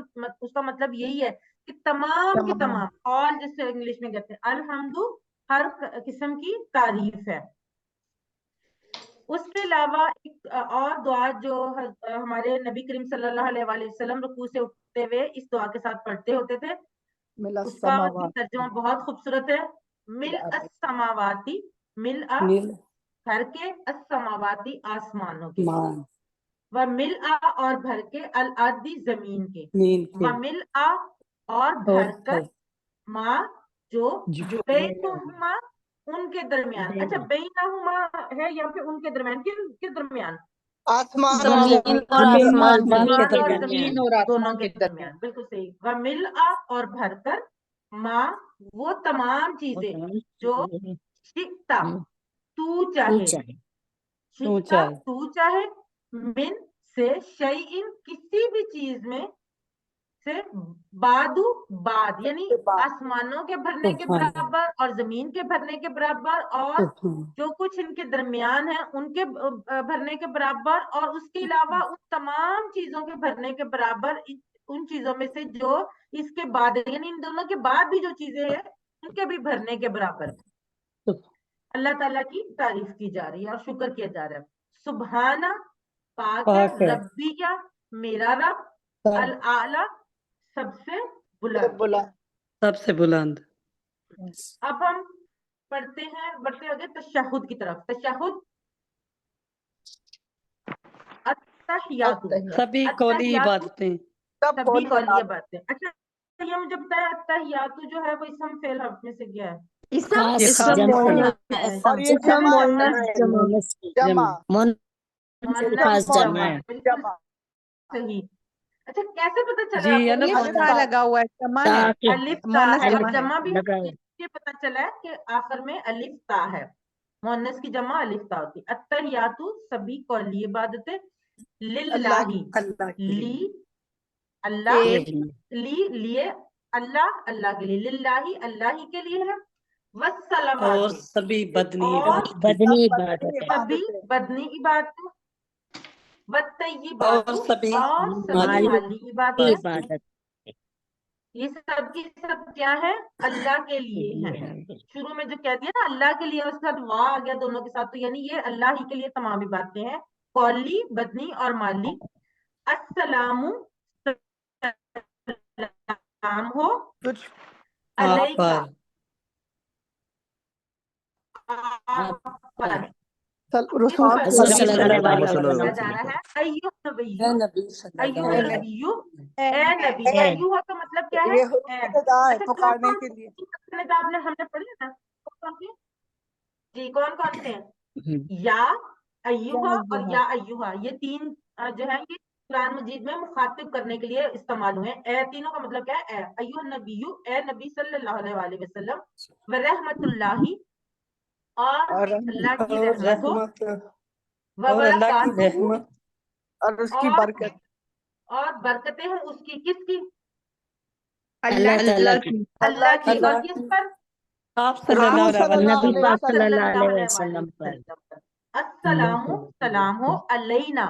उसका मतलब यही है कि तमाम की तमाम, ऑल जिससे इंग्लिश में कहते हैं, अल्हम्दु हर किस्म की तारीफ है। उसके अलावा एक और दुआ जो हमारे नबी करीम सल्लल्लाहु अलैहि वसल्लम रुकू से उठते हुए इस दुआ के साथ पढ़ते होते थे, मिला उसका समावात तर्जुमा बहुत खूबसूरत है। मिल अस्समावाती, मिल अ नील भर के, अस्समावाती आसमानों के, मान व मिल आ और भर के, अल अर्दी जमीन के, नील के व मिल आ और भर कर, माँ जो जो बैनुहुमा उनके दरमियान। अच्छा बैनुहुमा है यहाँ पे उनके दरमियान, किस दरमियान? आसमान जमीन और आसमान जमीन के आसमान और दरमियान। जमीन दोनों के दरमियान, बिल्कुल सही। व मिल आ और भरकर, माँ वो तमाम चीजें जो शिकता तू चाहे, चाहे शिकता तू चाहे, मिन से, शैइन किसी भी चीज में से, बादू बाद यानी आसमानों के भरने के बराबर और जमीन के भरने के बराबर और जो कुछ इनके दरमियान है उनके भरने के बराबर, और उसके अलावा उन तमाम चीजों के भरने के बराबर, उन चीजों में से जो इसके बाद यानी इन दोनों के बाद भी जो चीजें हैं उनके भी भरने के बराबर अल्लाह ताला की तारीफ की जा रही है और शुक्र किया जा रहा है। सुबहाना पाक है, रब्बिया मेरा रब, अल आला सबसे बुलंद, सबसे बुलंद। अब हम पढ़ते हैं, बढ़ते आगे तशहुद की तरफ। तशहुद, अत्तहियातु, सभी कौली इबादतें सभी कौली बातें। अच्छा ये मुझे बताया अत्तहियातु जो है वो इसम फेल हर्फ में से क्या है? खास इसम जमा और ये जमा जमा मुअन्नस जमा बिल्कुल सही। अच्छा कैसे पता चला जी आपको? अलिफ अलिफ ता लगा हुआ है, समा है, अलिफ ता मोनस है, जमा है। जमा भी लगा है। ये पता चला है कि आखिर में अलिफ ता है, मुअन्नस की जमा अलिफ ता होती। अत्तहियातु सभी कौली इबादतें, लिल्लाही ली अल्लाह, लिए अल्लाह अल्लाह के लिए, लिल्लाही अल्लाह ही के लिए है, और वस्सलावातु सभी बदनी और बदनी इबादत है सभी बदनी इबादतें, और वत्तय्यिबातु सभी और सभी माली माली इबादतें, इबादत ये सब की सब क्या है? अल्लाह के लिए है। शुरू में जो कह दिया ना अल्लाह के लिए, उसके साथ वाह आ गया दोनों के साथ, तो यानी ये अल्लाह ही के लिए तमाम बातें हैं, कौली बदनी और माली। अस्सलामु सलाम हो आप अलैका पर पर रसूल पर रसूल सल्लल्लाहु सल्लल्लाहु अलैहि अलैहि मोहम्मद वसल्लम सल्लल्लाहु जा अलैहि रहा है अय्युह नबिय्यु, है नबी सल्लल्लाहु अय्युह अलैहि वसल्लम। नबिय्यु, ए ए नबी, है अय्युह का मतलब क्या है? ये ए। हुरूफ निदा है अच्छा, पुकारने कौन के लिए। कौन से हमने पढ़े ना, कौन सी? जी, कौन कौन से हैं? या अय्युहा और या अय्युहा, ये तीन जो है ये कुरान मजीद में मुखातिब करने के लिए इस्तेमाल हुए हैं। ए तीनों का मतलब क्या है? ए अय्युहन नबिय्यु, ए नबी सल्लल्लाहु अलैहि वसल्लम, व रहमतुल्लाहि, और और अल्लाह की और रहमत हो, रहमत व और अल्लाह की बरकातुहु, रहमत और उसकी और बरकत और बरकतें हैं उसकी, किसकी? अल्लाह ताला अल्लाह की, की अल्लाह की। अल्लाह और किस की पर? आप रसूल सल्लल्लाहु अलैहि सल्लल्लाहु नबी वसल्लम अलैहि पाक वसल्लम सल्लल्लाहु अलैहि सल्लल्लाहु वसल्लम पर। अलैहि वसल्लम पर। अस्सलामु, सलाम हो, अलैना,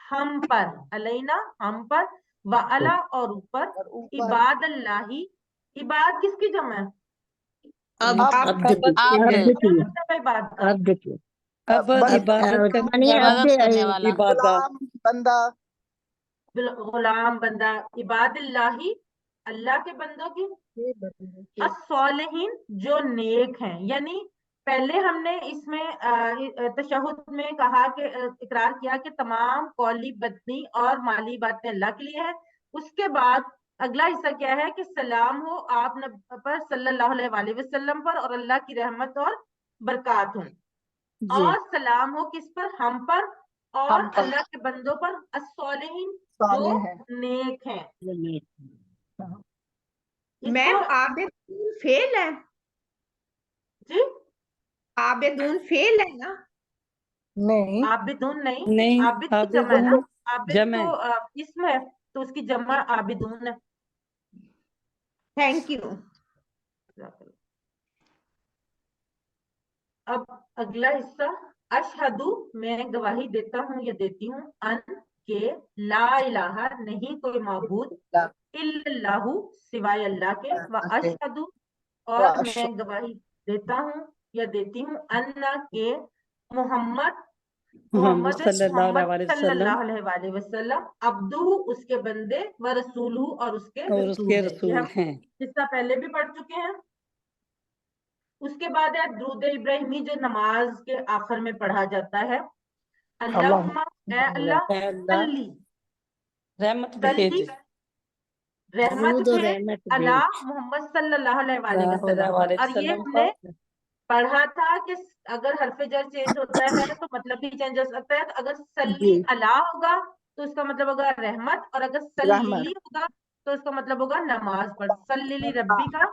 हम पर, अलैना हम पर, व अला और ऊपर, और ऊपर इबाद अल्लाही, इबाद किसकी जमा है? अब अब्द की, अब अब्द क्या की, मतलब है इबाद का? अब्द की, अबद बस इबादत का मानी अब्द, इबादत करने वाला। इबादत गुलाम बंदा गुलाम बंदा, इबाद अल्लाही, अल्लाह के बंदों की, अस्सॉलिहीन, जो नेक हैं। यानी पहले हमने इसमें तशहुद में कहा कि इकरार किया कि तमाम कौली, बदनी और माली बातें अल्लाह के लिए है। उसके बाद अगला हिस्सा क्या है कि सलाम हो आप पर सल्लल्लाहु अलैहि वसल्लम पर, और अल्लाह की रहमत और बरकात हो। जी, और सलाम हो किस पर? हम पर और हम पर अल्लाह के बंदों पर, अस्सॉलिहीन, जो साले हैं। नेक हैं। मैम इसको आबेदून फेल है, जी, आबेदून फेल है ना? नहीं आबिदून नहीं, नहीं, आबिद की जमा है ना। आबिदून आबिद जमा तो है। इसम है, तो उसकी जमा आबिदून है। Thank you. अब अगला हिस्सा, अशहदु, मैं गवाही देता हूँ या देती हूँ, अन, के, ला इलाहा, नहीं कोई माबूद, इल्लल्लाहु, सिवाय अल्लाह के, व अशहदु, और मैं गवाही देता हूँ या देती हूँ, अन्ना, के, मोहम्मद मोहम्मद सल्लल्लाहु अलैहि वसल्लम सल्लल्लाहु अलैहि वसल्लम, अब्दू, उसके बंदे, व रसूलहु, और उसके और उसके रसूल है। ये रसूल हम हैं। हिस्सा पहले भी पढ़ चुके हैं। उसके बाद है दुरूद इब्राहिमी, जो नमाज के आखिर में पढ़ा जाता है। अल्लाहुम्मा, ए अल्लाह, ऐ अल्लाह सल्ली, रहमत सल्ली, भेज रहमत दरूद और भेज, रहमत अला भेज मोहम्मद सल्लल्लाहु अलैहि सल्लल्लाहु वसल्लम पर। अलैहि और ये वसल्लम हमने पर। पढ़ा था कि अगर हर्फ जर चेंज होता है तो मतलब भी चेंज हो सकता है। तो अगर सल्ली जी अला होगा तो उसका मतलब होगा रहमत, और अगर रहमत सल्ली होगा तो उसका मतलब होगा नमाज पढ़। सल्ली रब्बी का,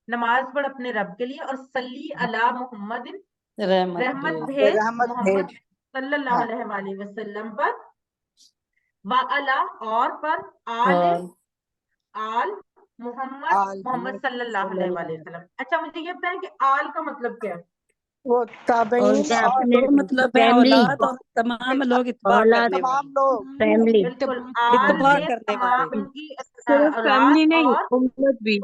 नमाज पढ़ अपने रब के लिए, और सल्ली अला मोहम्मद, रहमत रहमत भेज भेज रहमत मोहम्मद भेज सल्लल्लाहु हाँ अलैहि वसल्लम पर, व अला, और पर, आल, और आल मोहम्मद, आल मोहम्मद सल्लल्लाहु अलैहि वसल्लम। अच्छा, मुझे ये बताएं कि आल का मतलब क्या है? वो और ताबईन उनका और अपने तो मतलब है फैमिली, औलाद और तमाम लोग इत्तबा औलाद, करने तमाम वाले, लोग फैमिली, बिल्कुल, आल इत्तबा में करने तमाम वाले, उनकी सिर्फ औलाद फैमिली नहीं, और उम्मत भी।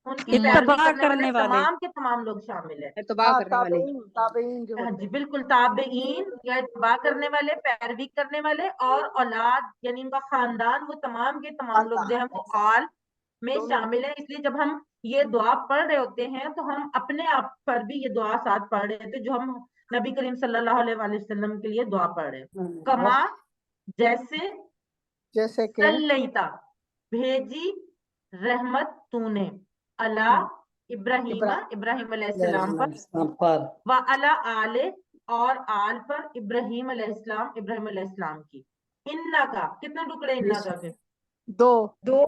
उनकी पैरवी इत्तबा करने वाले करने वाले। तमाम के तमाम लोग शामिल है। इत्तबा हाँ करने वाले। ताबईन जो हाँ होते जी, हैं बिल्कुल, ताबईन या इत्तबा करने वाले, पैरवी करने वाले, और औलाद यानी उनका खानदान, वो तमाम के तमाम लोग जो है वो आल में दोनों शामिल है। इसलिए जब हम ये दुआ पढ़ रहे होते हैं तो हम अपने आप पर भी ये दुआ साथ पढ़ रहे थे, जो हम नबी करीम सल्लल्लाहु अलैहि वसल्लम के लिए दुआ पढ़ रहे हैं। कमा, जैसे, जैसे कि सल्लैता, भेजी रहमत तूने, अला इब्राहिमा, इब्राहिम अलैहिस्सलाम पर, पर व अला आले, और आल पर, इब्राहिम अलैहिस्सलाम, इब्राहिम अलैहिस्सलाम की। इन्ना का कितने टुकड़े इन्ना का के? दो दो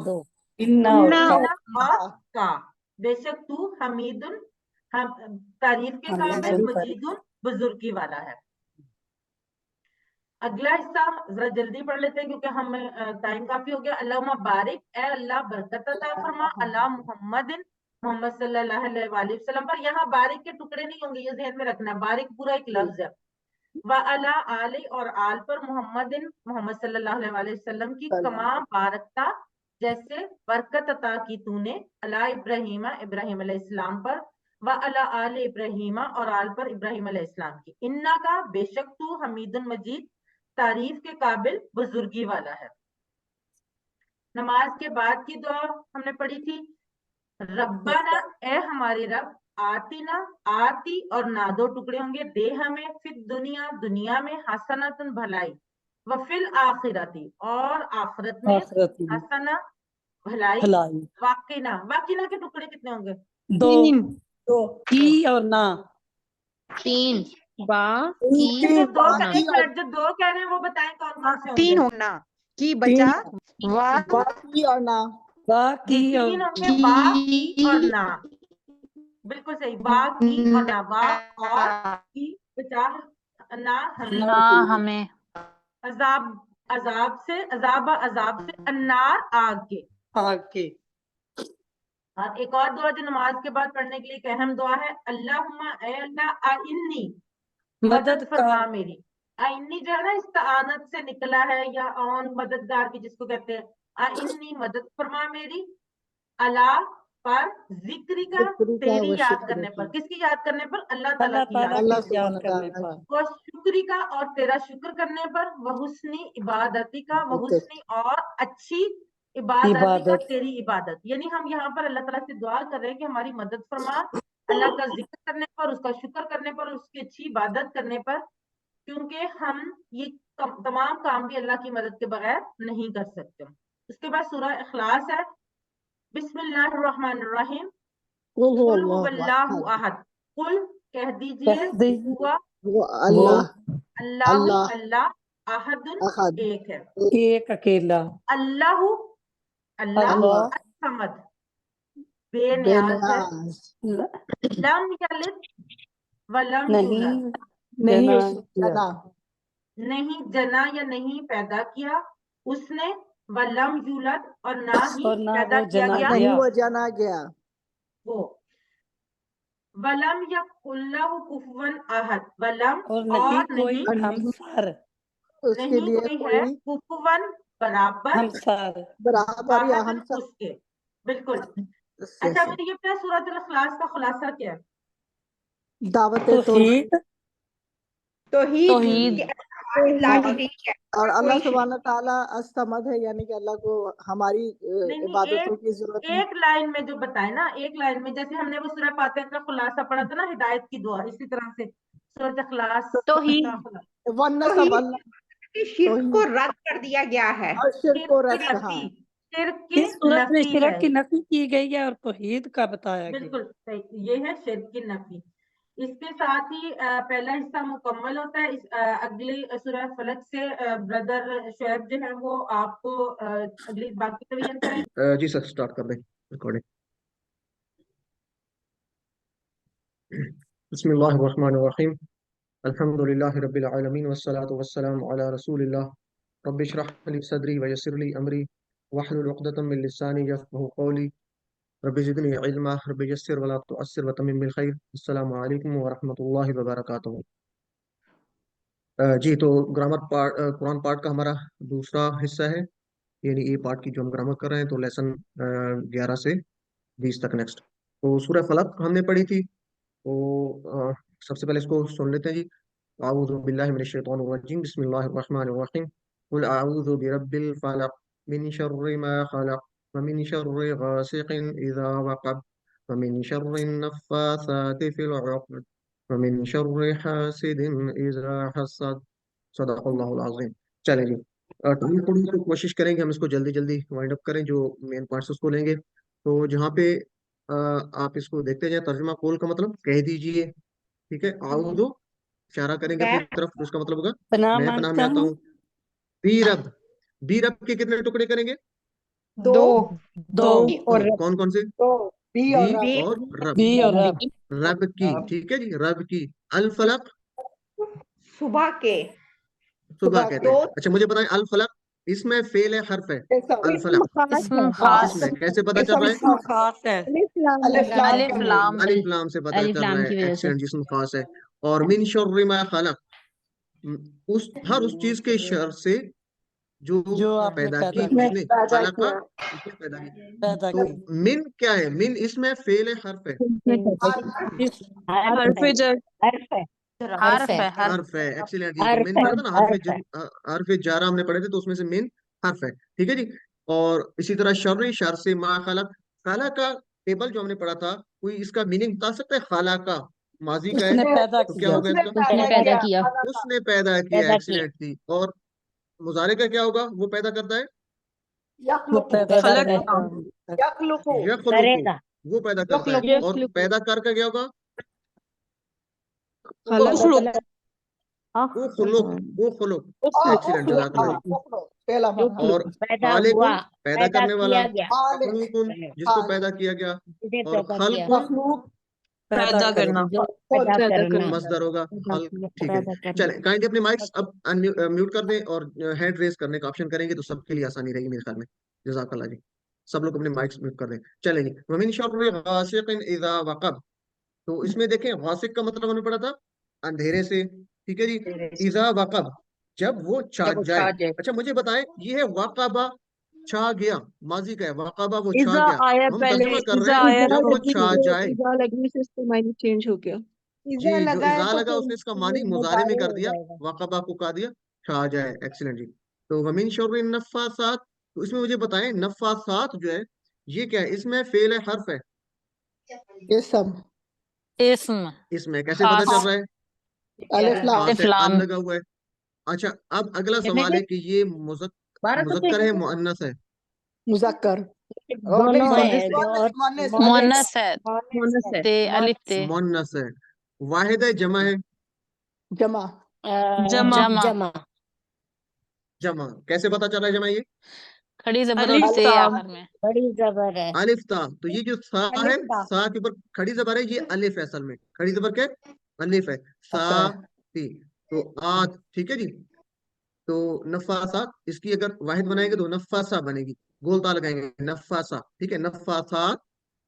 दो, इन्ना और का इन्ना और का, बेशक तू हमीदुन, हम तारीफ के काबिल, हमीदुन मजीदुन, बुजुर्गी वाला है। अगला हिस्सा जरा जल्दी पढ़ लेते हैं क्योंकि हमें टाइम काफी हो गया। अल्लाहुम्मा बारिक, ए अल्लाह बरकत अता फरमा, अला मुहम्मदिन, मोहम्मद सल्लल्लाहु अलैहि वसल्लम पर। यहाँ बारिक के टुकड़े नहीं होंगे, ये ध्यान में रखना। बारिक पूरा एक लफ्ज है। व अला आले, और आल पर, मोहम्मदिन, मोहम्मद सल्लल्लाहु अलैहि वसल्लम की, कमा बारकता, जैसे बरकत अता की तूने, अला इब्राहिमा, इब्राहिम अलैहिस्सलाम पर, व अला आले इब्राहिमा, और आल पर इब्राहिम अलैहिस्सलाम की। इन्ना का, बेशक तू हमीदुन मजीद, तारीफ के काबिल, बुजुर्गी वाला है। नमाज के बाद की दुआ हमने पढ़ी थी, रब्बाना ए हमारे रब, आतीना आती और ना दो टुकड़े होंगे, दे हमें फिर दुनिया दुनिया में हसनतन भलाई, वफिल आखिरती और आखिरत में आखिरत में हसना भलाई, भलाई। वाकिना वाकिना के टुकड़े कितने होंगे? दो तो की और ना। 3 बा की जो दो ना। एक मिनट, जो दो कह रहे हैं वो बताएं कौन कौन से होंगे? 3 होना की बचा वाह की और ना बा जी की और 3 होंगे, बा की और ना, बिल्कुल सही, बा की और ना, बा और की बचा, ना हमें, ना हमें, अजाब अजाब से, अजाब से, अन्नार आग के। आगे। और एक और दुआ जो नमाज के बाद पढ़ने के लिए एक अहम दुआ है, अल्लाहुम्मा ए अल्लाह आइन्नी, मदद मदद फरमा कर। मेरी। आइन्नी जो है ना इस्ताअनत से निकला है, या ऑन मददगार भी जिसको कहते हैं, आइन्नी मदद फरमा मेरी, अला पर, जिक्री का जिक्री का तेरी व याद शुक्र करने पर, का किसकी याद करने पर? अल्लाह ताला अल्लाह की ताला याद, अल्लाह की याद सुब्हान करने ताला पर। व शुक्री का और तेरा शुक्र करने पर, व हुस्नी इबादती का, व हुस्नी और अच्छी इबादती का, इबादत। तेरी इबादत। यानी हम यहाँ पर अल्लाह ताला से दुआ कर रहे हैं कि हमारी मदद फरमा, अल्लाह का जिक्र करने पर, उसका शुक्र करने पर, उसकी अच्छी इबादत करने पर, क्योंकि हम ये तमाम काम भी अल्लाह की मदद के बगैर नहीं कर सकते। उसके बाद सूरह इखलास है, बिस्मिल्लाहिर्रहमानिर्रहीम, कुल हु कुल अल्लाहु हुवल्लाहु अहद अहद, कुल कह दीजिए, कह दीजिए हुआ वो वो अल्लाह अल्लाहु अल्लाह अल्लाह, अहदुन अहद एक है, एक अकेला। अल्लाहु अल्लाह, अल्लाह असमद बेनियाज है, बेनियाज लम यलिद व लम नहीं यूलद, नहीं जना उसने किया। जना नहीं जना या नहीं पैदा किया उसने, व लम यूलद और ना ही और ना पैदा वो किया जना गया नहीं गया। वो जना गया वो, वलम यकुल्लहु कुफुवन अहद, वलम और नहीं और कोई नहीं, और नहीं हमसर। उसके नहीं लिए कोई है, कोई कुफुवन बराबर, हमसर। बराबर या अहद हम सब उसके, बिल्कुल। से अच्छा मुझे ये पता, सूरह अल-इखलास का खुलासा क्या है? दावत तौहीद तौहीद तौहीद अल्लाह की है और अल्लाह कोई सुब्हान ताला असमद है, यानी कि अल्लाह को हमारी नहीं इबादतों एक की जरूरत नहीं। एक लाइन में जो बताए ना, एक लाइन में, जैसे हमने वो सूरह फातिहा का खुलासा पढ़ा था ना, हिदायत की दुआ, इसी तरह से सूरह इखलास तौहीद का खुलासा, वन्न सब तौहीद अल्लाह की शिर्क को तौहीद रद्द कर दिया गया है। और शिर्क को शिर्क की रद्द हाँ नफी, शिर्क की इस सूरत में नफी शिरक है, की नफी की गई है और तौहीद का बताया गया। बिल्कुल सही, ये है शिर्क की नफी। इसके साथ ही पहला हिस्सा मुकम्मल होता है। अगली सूरह फलक से ब्रदर शुएब जो है वो आपको अगली बाकी रिवीजन करेंगे। जी सर स्टार्ट कर दें रिकॉर्डिंग। बिस्मिल्लाहिर्रहमानिर्रहीम, अल्हम्दुलिल्लाहि रब्बिल आलमीन वस्सलातु वस्सलामु अला रसूलिल्लाह, रब्बि इश्रह ली सदरी व यस्सिर ली अमरी वहलुल उक़दतम मिन लिसानी यफ़क़हू क़ौली, रब्बि ज़िदनी इल्मा, रब्बि यस्सिर वला तुअस्सिर व तम्मिम बिल खैर। अस्सलामु अलैकुम व रहमतुल्लाहि व बरकातुहू। जी तो ग्रामर पार्ट, कुरान पार्ट का हमारा दूसरा हिस्सा है, यानी ए पार्ट की जो हम ग्रामर कर रहे हैं, तो लेसन 11 से 20 तक नेक्स्ट। तो सूरह फलक हमने पढ़ी थी, तो सबसे पहले इसको सुन लेते हैं जी। अऊज़ु बिल्लाहि मिनश शैतानिर रजीम, बिस्मिल्लाहिर रहमानिर रहीम, कुल अऊज़ु बिरब्बिल फलक, मिन शर्रि मा खलक, व मिन शर्रि गासिकिन इज़ा वक़ब, व मिन शर्रि नफ़्फ़ासाति फिल उक़द, व मिन शर्रि हासिदिन इज़ा हसद। सदक़ल्लाहुल अज़ीम। चलें जी, थोड़ी सी कोशिश करेंगे हम इसको जल्दी जल्दी वाइंड अप करें, जो मेन पॉइंट्स उसको लेंगे। तो जहाँ पे आप इसको देखते जाए, तर्जुमा कौल का मतलब कह दीजिए, ठीक है। आऊदो इशारा करेंगे अपनी मैं तरफ, तो इसका मतलब होगा पनाह मैं पनाह मांगता में आता हूँ। हूँ। बी रब, बी रब के कितने टुकड़े करेंगे? दो दो तो कौन कौन से? तो बी और बी रब बी और रब। बी और रब। रब की, ठीक है जी, रब की। अल फलक, सुबह के सुबह सुबह कहते दो हैं। अच्छा मुझे बताएं, अल फलक इसमें फेल है, हर्फ है? अल फलक इसम खास, इसमें कैसे पता चल रहा है? इसम खास है। अलिफ लाम अलिफ की लाम से, अलिफ लाम से पता अलिफ चल रहा लाम है, की वजह से। एक्सीडेंट जिस्म खास है। और मिन शर्रि मा खलक, उस हर उस चीज के शर से जो जो आपने पैदा की पैदा की, उसने, पैदा खलका किया उसने पैदा की। पैदा तो की। मिन क्या है? मिन इसमें फेल है, हर्फ है? इस हर्फ है, हर्फ। हर्फ है, एक्सीलेंट जी। तो मिन पढ़ा था ना, हर्फ जारा हमने पढ़े थे, तो उसमें से मिन हर्फ है, ठीक है जी। और इसी तरह शर्रि, शर से मा खलक, खलका टेबल जो हमने पढ़ा था, कोई इसका मीनिंग बता सकता है? खाला का माजी का उसने है, पैदा तो क्या किया होगा इसका? उसने पैदा किया। उसने पैदा किया, पैदा किया। एक्सीलेंटली। और मुजारे का क्या होगा? वो पैदा करता है, वो यखलुकु पैदा पैदा करेगा। करता यखलुकु यखलुकु, करेगा। वो पैदा करता है। यखलुकु। और पैदा कर का क्या होगा? खलक वो खुलुक, एक्सीलेंट, जज़ाकल्लाह जी। पहला और पैदा खालिकुन, हुआ, पैदा करने वाला, किया गया, खालिकुन, जिसको पैदा किया गया, जिसे और पैदा किया, खलकुन, पैदा करना। जो पैदा करना, मस्दर होगा खल्क। ठीक है, पैदा करना। चले काइंडली अपने माइक्स अब म्यूट कर दें और हैंड रेज करने का ऑप्शन करेंगे तो सबके लिए आसानी रहेगी मेरे ख्याल में। जज़ाकल्लाह जी, सब लोग अपने माइक्स म्यूट कर दें। चलें जी, वमिन शर्रि गासिकिन इज़ा वक़ब। तो इसमें देखें, गासिक का मतलब हमने पढ़ा था अंधेरे से, ठीक है जी। इज़ा वक़ब, जब वो छा जाए। अच्छा मुझे बताएं, ये है वाक़बा, छा गया, माजी का है, वाक़बा वो छा इज़ा गया। आया हम पहले, तर्जुमा कर रहे इज़ा हैं आया जब वो लगी छा तो जाए। इज़ा लगने से इसका मायने चेंज हो गया। जी, इज़ा जो लगा है इज़ा तो लगा फिर उसने इसका ये मानी मुजारे में मुतारे कर हो दिया, जाएगा। वाक़बा को कहा दिया छा जाए। एक्सीलेंट जी। तो वमिन शर्रि नफ़्फ़ासात, तो इसमें मुझे बताएं नफ़्फ़ासात जो है ये क्या है? इसमें फेल है, हर्फ है? इसम इस्म इसमें कैसे पता खास चल रहा है? अलिफ लाम खास है, अल इफलाम लगा हुआ है। अच्छा, अब अगला सवाल है कि ये मुज़क्कर है, मुअन्नस है? मुज़क्कर दोनों है, और मुअन्नस है। मोनस है। ते अलिफ ते मुअन्नस है। वाहिद है, जमा है? जमा जमा जमा, जमा कैसे पता चल रहा है जमा? ये खड़ी जबर और अलिफ ते ताम। आखिर में। बड़ी जबर है, अलिफ ता, तो ये जो सा है, अलिफ ता। सा के ऊपर खड़ी जबर है, ये अलिफ है असल में। खड़ी जबर क्या है? अलिफ है। सा अच्छा ती, तो आत, ठीक है जी। तो नफासात, इसकी अगर वाहिद बनाएंगे तो नफासा बनेगी, गोलता लगाएंगे, नफासा, ठीक है, नफासात,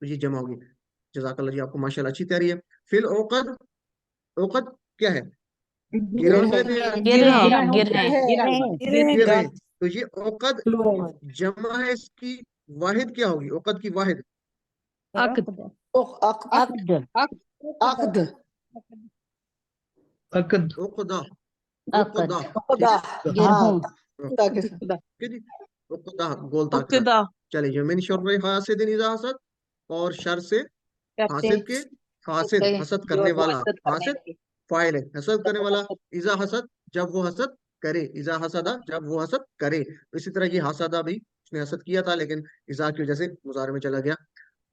तो ये जमा होगी। जज़ाकल्लाह जी, आपको माशाल्लाह अच्छी तैयारी है। फिर औकद, औकद क्या है? गिरोह है या गिरह गिरह? गिरह गिर है। तो ये औकद जमा है, इसकी वाहिद क्या होगी? औकद की वाहिद? अक्द। अक्द, अक्द अकद उक़दा, अक्द, उक़दा, ठीक है। हाँ ठीक है जी, उक़दा, गोल ताक रहा। उक्दा। चलिए, मिन शर्रि हासिदिन इज़ा हसद, और शर से हासिद के, हासिद हसद करने वाला, हासिद फाइल है, हसद करने वाला, इज़ा हसद जब वो हसद करे, इज़ा हसदा जब वो हसद करे। इसी तरह ये हासदा भी उसने हसद किया था, लेकिन इज़ा की वजह से मुज़ारे में चला गया।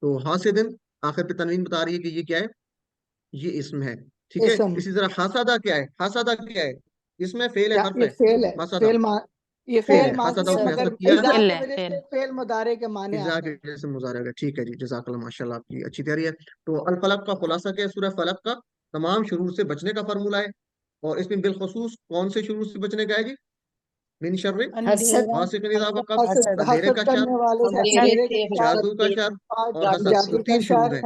तो हासिदिन आखिर पे तनवीन बता रही है कि ये क्या है? ये इसम है, ठीक है। इसम इसी तरह हासदा क्या है? हासदा क्या है? इसमें फेल है, क्या हर्फ ये है? फेल है हासदा फेल ये फेल फेल है, माजी हासदा है उसने मगर हसद किया, इज़ा फेल की है वजह फेल। से फेल मुदारे के माने आ इज़ा की गए। वजह से मुज़ारे हो गया। ठीक है जी, जज़ाकल्लाह, माशाल्लाह, आपकी अच्छी तैयारी है। तो अल फलक का खुलासा क्या है? सूरह फलक का तमाम शुरूर से बचने का फार्मूला है, और इसमें बिलखुसूस कौन से शुरूर से बचने का है जी? मिन शर्रि हसद, गासिकिन इज़ा वक़ब, हसद अंधेरे का शर, करने वाले से, अंधेरे के शर, जादू का शर, और हसद। तो जादू का तीन शुरूर शर। है,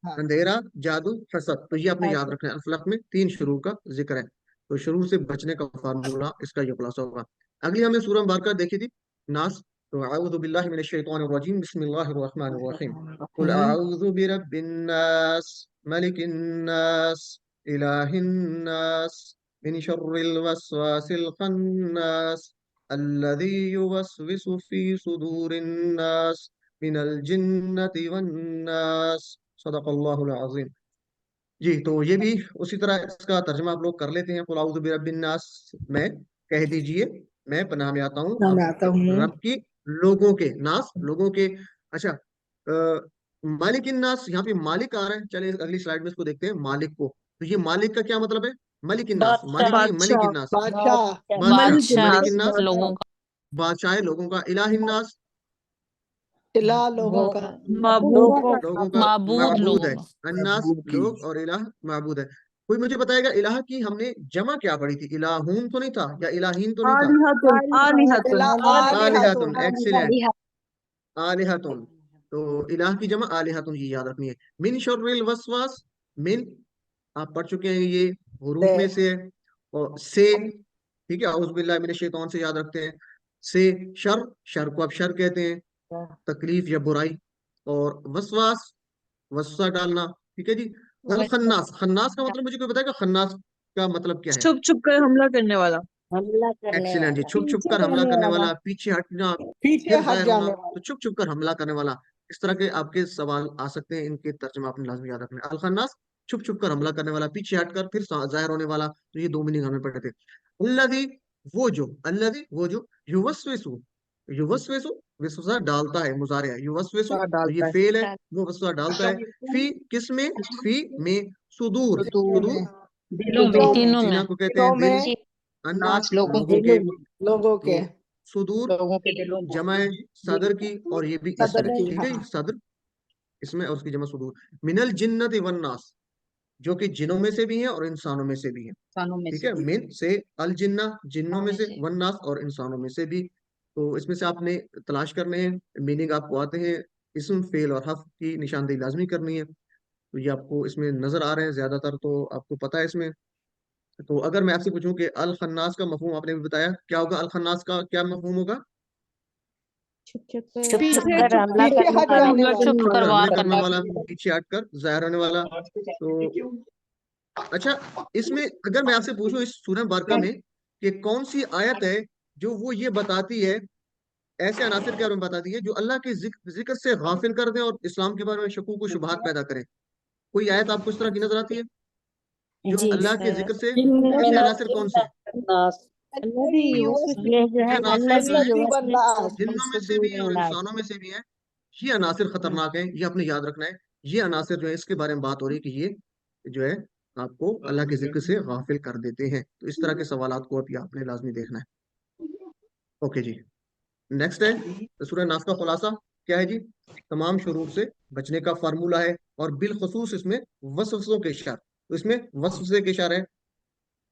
हाँ अंधेरा, जादू, हसद। तो ये आपने याद रखना है, अलफलक में 3 शुरू का जिक्र है। तो शुरू से बचने का फार्मूला इसका ये खुलासा होगा। अगली हमने सूरह मुबारका देखी थी, नास। तो अऊज़ु बिल्लाहि मिनश शैतानिर रजीम, बिस्मिल्लाहिर रहमानिर रहीम। कुल अऊज़ु बिरब्बिन नास, मलिकिन नास, इलाहिन नास, मिन शर्रिल वस्वासिल खन्नास, अल्लज़ी युवस्विसु फी सुदूरिन नास, मिनल जिन्नति वन नास। सदक़ल्लाहुल अज़ीम। जी, तो ये भी उसी तरह इसका तर्जुमा आप लोग कर लेते हैं। कुल औज़ु बिरब्बिन नास में कह दीजिए, मैं पनाह में आता हूँ मैं आता हूँ रब की लोगों के, नास लोगों के। अच्छा, मालिकिन नास, यहाँ पे मालिक आ रहा है। चलिए अगली स्लाइड में इसको देखते हैं, मालिक को। तो ये मालिक का क्या मतलब है? मलिकिन नास, मालिक नहीं, बादशाह। मलिकिन नास, बादशाह बादशाह, बादशाह मलिकिन नास, लोगों का। बादशाह लोगों का, इलाहिन नास इला लोगों का, माबूद। लोगों का, माबूद माबूद लोगों है, का। अन्नास लोग, और इलाह माबूद है। कोई मुझे बताएगा इलाह की हमने जमा क्या पढ़ी थी? इलाहून तो नहीं था, या इलाहीन तो नहीं था? आलिहतुन। आलिहतुन। इला आलिहतुन, आलिहतुन एक्सीलेंट, आलिहतुन। तो इलाह की जमा आलिहतुन, ये याद रखनी है। मिन शर्रिल वसवास, मिन आप पढ़ चुके हैं, ये हुरूफ में से है, और से, ठीक है, औज़ु बिल्लाहि मिनश शैतान से याद रखते हैं। से शर, शर को आप शर कहते हैं, तकलीफ या बुराई। और वसवास, वसवा डालना, ठीक है जी। अल खन्नास, खन्नास का मतलब मुझे कोई बताएगा? खन्नास का मतलब क्या है? छुप छुप कर हमला करने वाला। हमला करने एक्सीलेंट जी, वाला, छुप छुप कर हमला करने वाला, पीछे हटना, पीछे फिर हट जाहिर होना। जाने तो वाला। छुप छुप कर हमला करने वाला, اس طرح کے آپ کے سوال آ سکتے ہیں، ان کے ترجمہ آپ نے لازمی یاد رکھنا ہے۔ الخناس چھپ چھپ کر حملہ کرنے والا، پیچھے ہٹ کر پھر ظاہر ہونے والا، تو یہ دو میننگ ہمیں پڑھے تھے۔ الذی وہ جو یوسوسو وسوسہ ڈالتا ہے، مضارع ہے یوسوسو، تو یہ فعل ہے، وہ وسوسہ ڈالتا ہے، فی کس میں، فی میں، صدور دلوں میں تینوں سینہ میں کو کہتے ہیں دل، ناس الناس لوگوں لوگوں کے، لوگوں تو کے صدور لوگوں کے دلوں میں جمع ہے صدر کی، اور یہ بھی اسم صدر ہے، کی، ٹھیک ہے ہاں۔ جی، صدر اس میں، اور اس کی جمع صدور۔ من الجنت والناس، جو کہ جنوں میں سے بھی ہیں اور انسانوں میں سے بھی ہیں، انسانوں میں ٹھیک سے ہے، بھی من سے الجنہ جنوں میں میں سے، سے والناس اور انسانوں میں سے بھی، تو اس میں سے آپ نے تلاش کرنے ہیں، میننگ آپ کو آتے ہیں، اسم فعل اور حرف کی نشاندہی لازمی کرنی ہے، تو یہ آپ کو اس میں نظر آ رہے ہیں زیادہ تر، تو آپ کو پتہ ہے اس میں۔ تو اگر میں آپ سے پوچھوں کہ الخناس کا مفہوم آپ نے بھی بتایا، کیا ہوگا الخناس کا کیا مفہوم ہوگا؟ چھپ چھپ پیچھے کر حملہ پیچھے کرنے ہٹ والا، جانے حملہ چھپ چھپ کر کر حملے وار کرنے کرنا۔ والا، پیچھے ہٹ کر ظاہر ہونے والا۔ تو اچھا، اس میں اگر میں آپ سے پوچھوں اس سورہ مبارکہ میں کہ کون سی آیت ہے جو وہ یہ بتاتی ہے، ایسے عناصر کے بارے میں بتاتی ہے جو اللہ کے ذکر سے غافل کر دیں اور اسلام کے بارے میں شکوک و شبہات پیدا کریں، کوئی آیت آپ کو اس طرح کی نظر آتی ہے جو جی اللہ کے ذکر سے، ایسے عناصر کون سے ہیں؟ یہ جو ہے یہ عناصر جو الذی ہے یوسوس فی جنوں میں سے صدور بھی اور الناس۔ انسانوں میں سے بھی ہیں، یہ عناصر خطرناک ہیں، یہ آپ نے یاد رکھنا ہے۔ یہ عناصر جو ہے اس کے بارے میں بات ہو رہی ہے کہ یہ جو ہے آپ کو اللہ کے ذکر سے غافل کر دیتے ہیں، تو اس طرح کے سوالات کو ابھی آپ نے لازمی دیکھنا ہے۔ اوکے جی، نیکسٹ ہے سورہ ناس کا خلاصہ کیا ہے جی؟ تمام شرور سے بچنے کا فارمولہ ہے، اور بالخصوص اس میں وسوسوں کے شر، تو اس میں وسوسے کے شر ہے،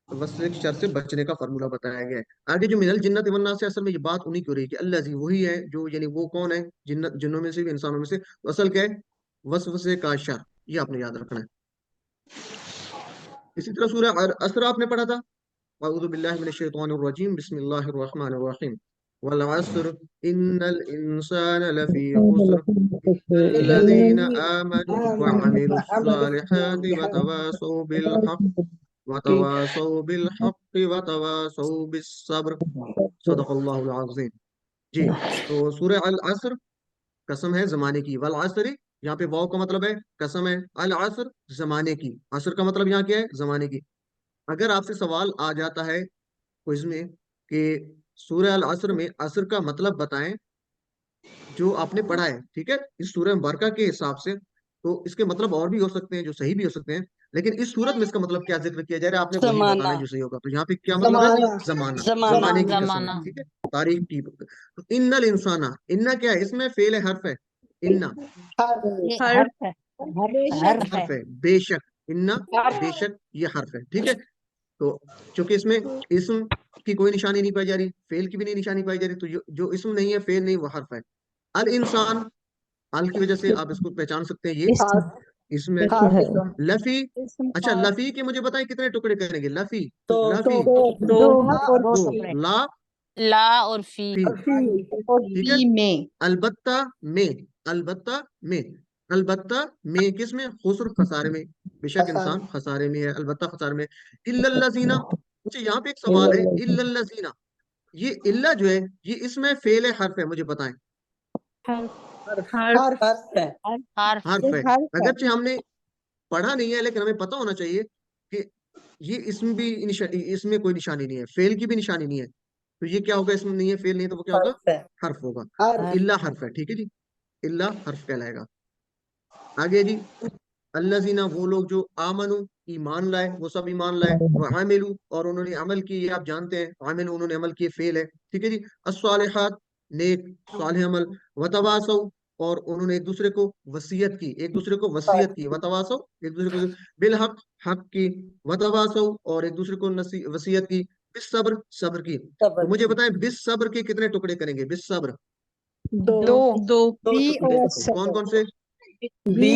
وسوسے کے شر سے بچنے کا فارمولہ بتایا گیا ہے۔ آگے جو من الجنت والناس سے، اصل میں یہ بات انہی کی ہو رہی ہے کہ اللہ جی وہی ہے جو، یعنی وہ کون ہے، جنوں میں سے بھی انسانوں میں سے، تو اصل کیا ہے؟ وسوسے کا شر، یہ آپ نے یاد رکھنا ہے۔ اسی طرح سورہ عصر آپ نے پڑھا تھا، اعوذ باللہ من الشیطان الرجیم، بسم اللہ الرحمن الرحیم، والعصر ان الانسان لفی خسر الا الذین آمنوا وعملوا الصالحات وتواصوا بالحق وتواصوا بالصبر، صدق اللہ العظیم۔ جی، تو سورہ العصر قسم ہے زمانے کی، والعصر یہاں پہ واو کا مطلب ہے قسم ہے، العصر زمانے کی، عصر کا مطلب یہاں کیا ہے؟ زمانے کی۔ اگر آپ سے سوال آ جاتا ہے کوئز میں کہ سورہ العصر میں عصر کا مطلب بتائیں جو آپ نے پڑھا ہے، ٹھیک ہے، اس سورہ مبارکہ کے حساب سے، تو اس کے مطلب اور بھی ہو سکتے ہیں جو صحیح بھی ہو سکتے ہیں، لیکن اس صورت میں اس کا مطلب کیا ذکر کیا جا رہا ہے آپ نے وہی بتانا ہے جو صحیح ہوگا۔ تو یہاں پہ کیا مطلب ہے؟ زمانہ، زمانے کی قسم ہے، ٹھیک ہے، تاریخ کی۔ تو ان الانسان، ان کیا ہے؟ اس میں فعل حرف ہے، ان یہ ہر حرف ہے، حرف ہے۔ حرف ہے، بے شک، ان بے شک یہ حرف ہے، ٹھیک ہے۔ تو چونکہ اس میں اسم کی کوئی نشانی نہیں پائی جا رہی، فعل کی بھی نہیں نشانی پائی جا رہی، تو جو اسم نہیں ہے، فعل نہیں، وہ حرف ہے۔ الانسان، ال کی وجہ سے آپ اس کو پہچان سکتے ہیں، یہ اس میں لفی، اچھا لفی کے مجھے بتائیں کتنے ٹکڑے کریں گے؟ لفی، لفی دو دو، ٹکڑے، لا لا اور فی، فی، ٹھیک ہے، میں البتہ میں، البتہ میں، البتہ میں کس میں؟ خسر، خسارے میں، بے شک انسان خسارے میں ہے، البتہ خسارے میں۔ الا الذین، مجھے یہاں پہ ایک سوال ہے، الا الذین، یہ الا جو ہے یہ اس میں فعل ہے حرف ہے؟ مجھے بتائیں، حرف حرف، حرف ہے، اگرچہ ہم نے پڑھا نہیں ہے لیکن ہمیں پتہ ہونا چاہیے کہ یہ اسم بھی اس میں کوئی نشانی نہیں ہے، فعل کی بھی نشانی نہیں ہے، تو یہ کیا ہوگا؟ اسم نہیں ہے، فعل نہیں ہے، تو وہ کیا ہوگا؟ حرف ہوگا، تو اللہ حرف ہے، ٹھیک ہے جی، اللہ حرف کہلائے گا۔ آگے جی، الذین، وہ لوگ جو آمنو، ایمان لائے، وہ سب ایمان لائے، وعملوا، اور انہوں نے عمل کی، یہ آپ جانتے ہیں، عملوا انہوں نے عمل کیے، فعل ہے، ٹھیک ہے جی، الصالحات نیک صالح عمل، وتواصوا، اور انہوں نے ایک دوسرے کو وصیت کی، ایک دوسرے کو وصیت کی، وتواصوا ایک دوسرے کو بالحق، حق کی، وتواصوا اور ایک دوسرے کو وصیت کی، بالصبر صبر کی۔ تو مجھے بتائیں بالصبر کے کتنے ٹکڑے کریں گے؟ بالصبر دو، ٹکڑے، تو کون کون سے؟ بی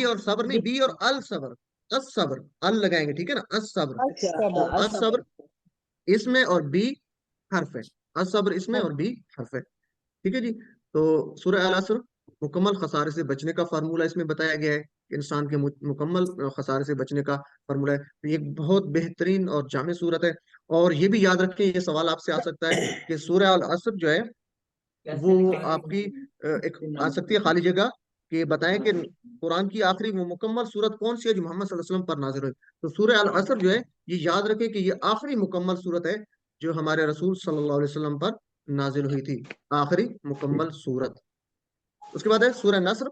اور صبر نہیں، بی اور الصبر، الصبر، ال لگائیں گے، ٹھیک ہے نا، الصبر، تو الصبر اس میں اور بی حرف ہے، الصبر اس میں اور بی حرف ہے، ٹھیک ہے جی۔ تو سورہ العصر مکمل خسارے سے بچنے کا فارمولہ اس میں بتایا گیا ہے، انسان کے مکمل خسارے سے بچنے کا فارمولہ ہے. تو یہ ایک بہت بہترین اور جامع صورت ہے. اور یہ بھی یاد رکھیں، یہ سوال آپ سے آ سکتا ہے کہ سورہ العصر جو ہے وہ آپ کی ایک آ سکتی ہے خالی جگہ کہ بتائیں کہ قرآن کی آخری وہ مکمل صورت کون سی ہے جو محمد صلی اللہ علیہ وسلم پر نازل ہوئی. تو سورہ العصر جو ہے یہ یاد رکھیں کہ یہ آخری مکمل صورت ہے جو ہمارے رسول صلی اللہ علیہ وسلم پر نازل ہوئی تھی، آخری مکمل صورت. اس کے بعد ہے سورہ نصر.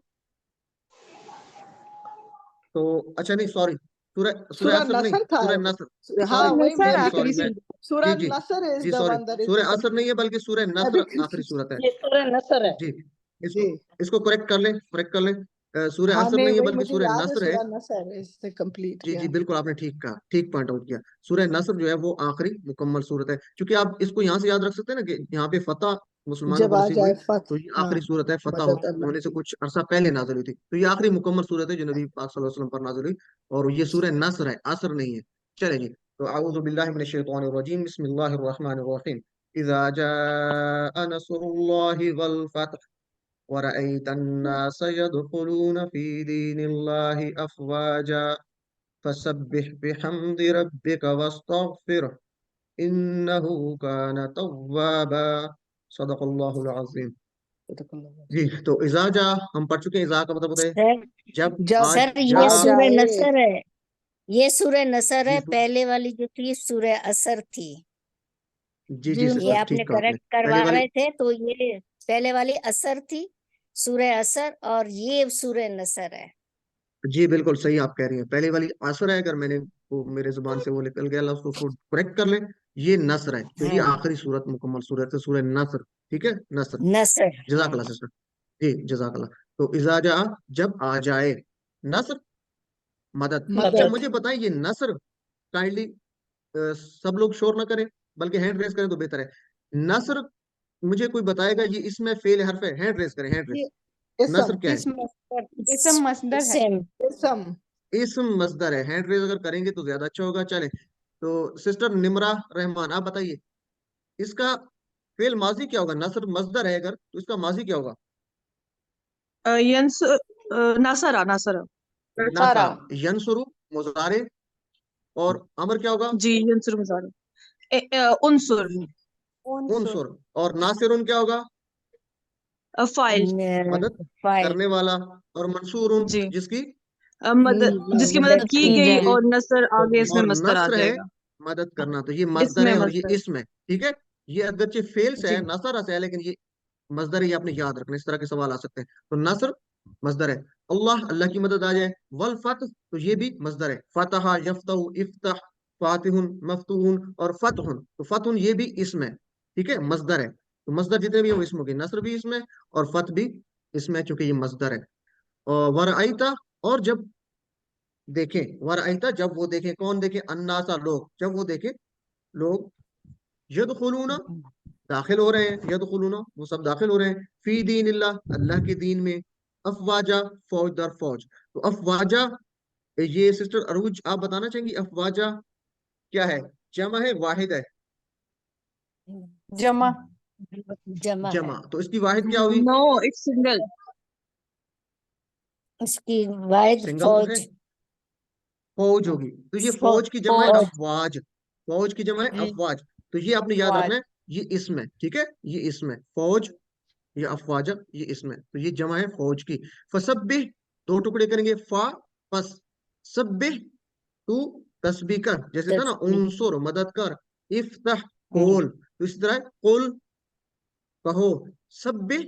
تو اچھا نہیں سوری، سورہ سورہ عصر نہیں، نصر تھا سورہ وہ. نصر. ہاں سوری وہی جی میں جی آخری سوری میں سورہ جی جی نصر از جی the sorry, one that is سورہ the عصر نہیں ہے بلکہ سورہ میں نصر بھی آخری confused. صورت ہے. یہ سورہ نصر ہے. جی جی اس کو کریکٹ کر لیں، کریکٹ کر لیں. سورہ ہاں عصر نہیں نہیں ہے وہی بلکہ مجھے سورہ یاد ہے نصر ہے. سورہ نصر از the complete. G G yeah. بالکل آپ نے ٹھیک کہا، ٹھیک پوائنٹ آؤٹ کیا. سورہ نصر جو ہے وہ آخری مکمل صورت ہے. چونکہ آپ اس کو یہاں سے یاد رکھ سکتے ہیں نا کہ یہاں پہ فتح مسلمانوں جب کو آ نصیب ہوئی، جائے فتح، تو یہ ہاں آخری صورت ہے. فتح مدد اللہ ہونے سے کی. کچھ عرصہ پہلے نازل ہوئی تھی، تو یہ آخری مکمل صورت ہے جو نبی پاک صلی اللہ علیہ وسلم پر نازل ہوئی. اور یہ سورہ نصر ہے، عصر نہیں ہے. چلے جی. تو اعوذ باللہ من الشیطان الرجیم، بسم اللہ الرحمن الرحیم. اذا جاء نصر اللہ والفتح ورأيت الناس يدخلون في دين الله أفواجا فسبح بحمد ربك واستغفره إنه كان توابا صدق اللہ العظیم. جی تو اذا جا ہم پڑھ چکے ہیں. اذا کا مطلب ہوتا ہے سر جب جب آج سر جا. یہ آ سورہ جائے. نصر ہے، یہ سورہ نصر جی ہے. پہلے والی جو تھی سورہ اثر تھی. جی جی جی ان کو یہ سسٹر آپ نے ٹھیک کہا آپ نے. کریکٹ پہلے کروا والی رہے تھے تو یہ پہلے والی اثر تھی، سورہ اثر، اور یہ سورہ نصر ہے. جی بالکل صحیح آپ کہہ رہی ہیں. پہلے والی عصر ہے، اگر میں نے وہ میرے زبان سے وہ نکل گیا لفظ تو اس کو کریکٹ کر لیں. یہ نصر ہے تو یہ ہاں آخری صورت مکمل صورت ہے سورہ نصر. ٹھیک ہے نصر. نصر. جزاک ہاں اللہ سسٹر. جی جزاک اللہ. تو اذا جاء جب آ جائے، نصر مدد. اچھا مدد. مجھے بتائیں یہ نصر کائنڈلی سب لوگ شور نہ کریں بلکہ ہینڈ ریز کریں تو بہتر ہے. نصر مجھے کوئی بتائے گا یہ اس میں فعل حرف ہے؟ ہینڈ ریز کریں، ہینڈ ریز. یہ اسم نصر کیا ہے؟ اسم مصدر ہے. سیم. اسم اسم مصدر ہے. ہینڈ ریز اگر کریں گے تو زیادہ اچھا ہوگا. چلیں تو سسٹر نمرہ رحمان آپ بتائیے اس کا فعل ماضی کیا ہوگا؟ نصر مصدر ہے اگر تو اس کا ماضی کیا ہوگا؟ نصرہ نصرہ. نصرہ. ینصرو مضارع، اور امر کیا ہوگا؟ جی ینصر مضارع. انصر انصر. اور ناصرون کیا ہوگا؟ فاعل. مدد فائل. کرنے والا. اور منصورون جی جس کی جس کی مدد کی کی گئی، جائے. اور نصر آگے اس میں اور مصدر آ نصر جائے ہے گا. مدد کرنا. تو یہ اس مصدر میں ہے اور یہ مصدر. اسم ہے. ٹھیک ہے. یہ اگرچہ فعل سے جی ہے، نصر سے ہے، لیکن یہ مصدر ہے. یہ آپ نے یاد رکھنا، اس طرح کے سوال آ سکتے ہیں. تو نصر مصدر ہے. اللہ کی مدد آ جائے. والفتح تو یہ بھی مصدر ہے. فتح یفتح افتح فاتح مفتوح اور فتح. تو فتح یہ بھی اسم ہے. ٹھیک ہے مصدر ہے. تو مصدر جتنے بھی ہیں وہ اسم ہو گئے. نصر بھی اسم ہے اور فتح بھی اسم ہے چونکہ یہ مصدر ہے. اور ورأیتا اور جب دیکھیں، ورأیتا جب وہ دیکھیں. کون دیکھیں؟ الناسا لوگ. جب وہ دیکھیں لوگ یدخلون داخل ہو رہے ہیں، یدخلون وہ سب داخل ہو رہے ہیں، فی دین اللہ اللہ کے دین میں، افواجا فوج در فوج. تو افواجا یہ سسٹر عروج آپ بتانا چاہیں گی افواجا کیا ہے؟ جمع ہے واحد ہے؟ جمع. جمع ہے. جمع. تو اس کی واحد کیا ہوگی؟ نو اٹس سنگل. اس کی واحد سنگل تو ہے، فوج. فوج ہوگی. تو یہ فوج کی جمع ہے فوج. افواج. فوج کی جمع ہے افواج. تو یہ آپ نے یاد رکھنا ہے، یہ اسم ہے. ٹھیک ہے یہ اسم ہے. فوج یہ افواجہ یہ اسم ہے. تو یہ جمع ہے فوج کی. فسبح دو ٹکڑے کریں گے. فا پس سبح تو تسبیح کر. جیسے تھا نا انصر مدد کر، افتح کھول. تو اسی طرح قل کہو، سبح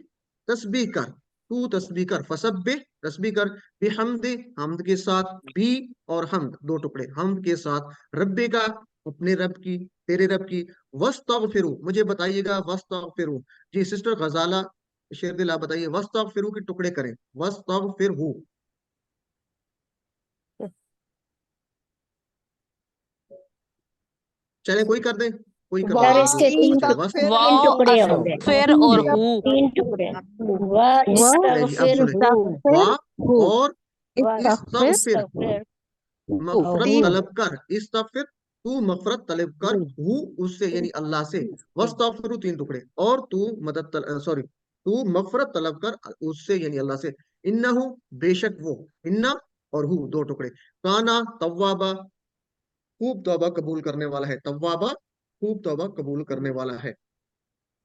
تسبیح کر، تو تسبیح کر. فسبح تسبیح کر، بحمد حمد کے ساتھ، بھی اور حمد دو ٹکڑے، حمد کے ساتھ، رب کا اپنے رب کی، تیرے رب کی. وستغفروا مجھے بتائیے گا وستغفروا. جی سسٹر غزالہ شیر دل آپ بتائیے وستغفروا کے ٹکڑے کریں. وستغفروا. چلیں کوئی کر دیں، کوئی کر سر دیں اس کے تین واو ٹکڑے ہوں گے. پھر اور ہو. تین ٹکڑے. وا نہیں جی اب استغفر سنیں، وا اور استغفر استغفر مغفرت ہو. طلب کر. استغفر تو مغفرت طلب کر، ہو اس سے یعنی اللہ سے. وستغفر تین ٹکڑے. اور تو مدد سوری تو مغفرت طلب کر اس سے یعنی اللہ سے. انہو بے شک وہ، انہ اور हु दो टुकड़े। काना तव्वाबा, खूब तौबा कबूल करने वाला है। तव्वाबा खूब तौबा कबूल करने वाला है।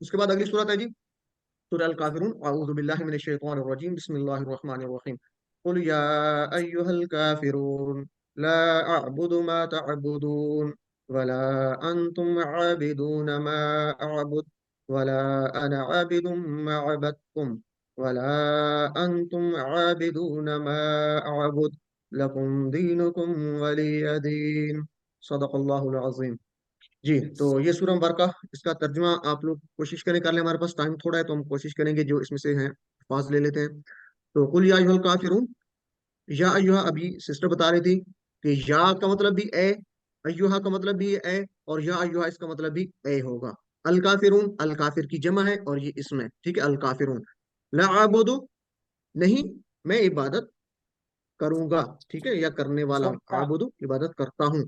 उसके बाद अगली सूरत है जी सूरह अल काफिरून। अऊज़ु बिल्लाहि मिनश शैतानिर रजीम, बिस्मिल्लाहिर रहमानिर रहीम। कुल या अय्युहल काफिरून ला अअबुदु मा तअबुदून वला अंतुम आबिदून मा अअबुद वला अना आबिदुम मा अबदतुम वला अंतुम आबिदून मा अअबुद लकुम दीनुकुम वलिय दीन। सदक़ल्लाहुल अज़ीम। जी, तो ये सूरह मुबारका, इसका तर्जुमा आप लोग कोशिश करें कर लें। हमारे पास टाइम थोड़ा है तो हम कोशिश करेंगे जो इसमें से हैं अल्फाज ले लेते हैं। तो कुल या अय्युहल काफिरून, या अय्युहा अभी सिस्टर बता रही थी कि या का मतलब भी ए, अय्युहा का मतलब भी ए, और या अय्युहा इसका मतलब भी ए होगा। अल काफिरून अल काफिर की जमा है और ये इसमें, ठीक है। अल काफिरून ला आबुदु, नहीं मैं इबादत करूंगा, ठीक है, या करने वाला हूँ। आबुदु इबादत करता हूँ,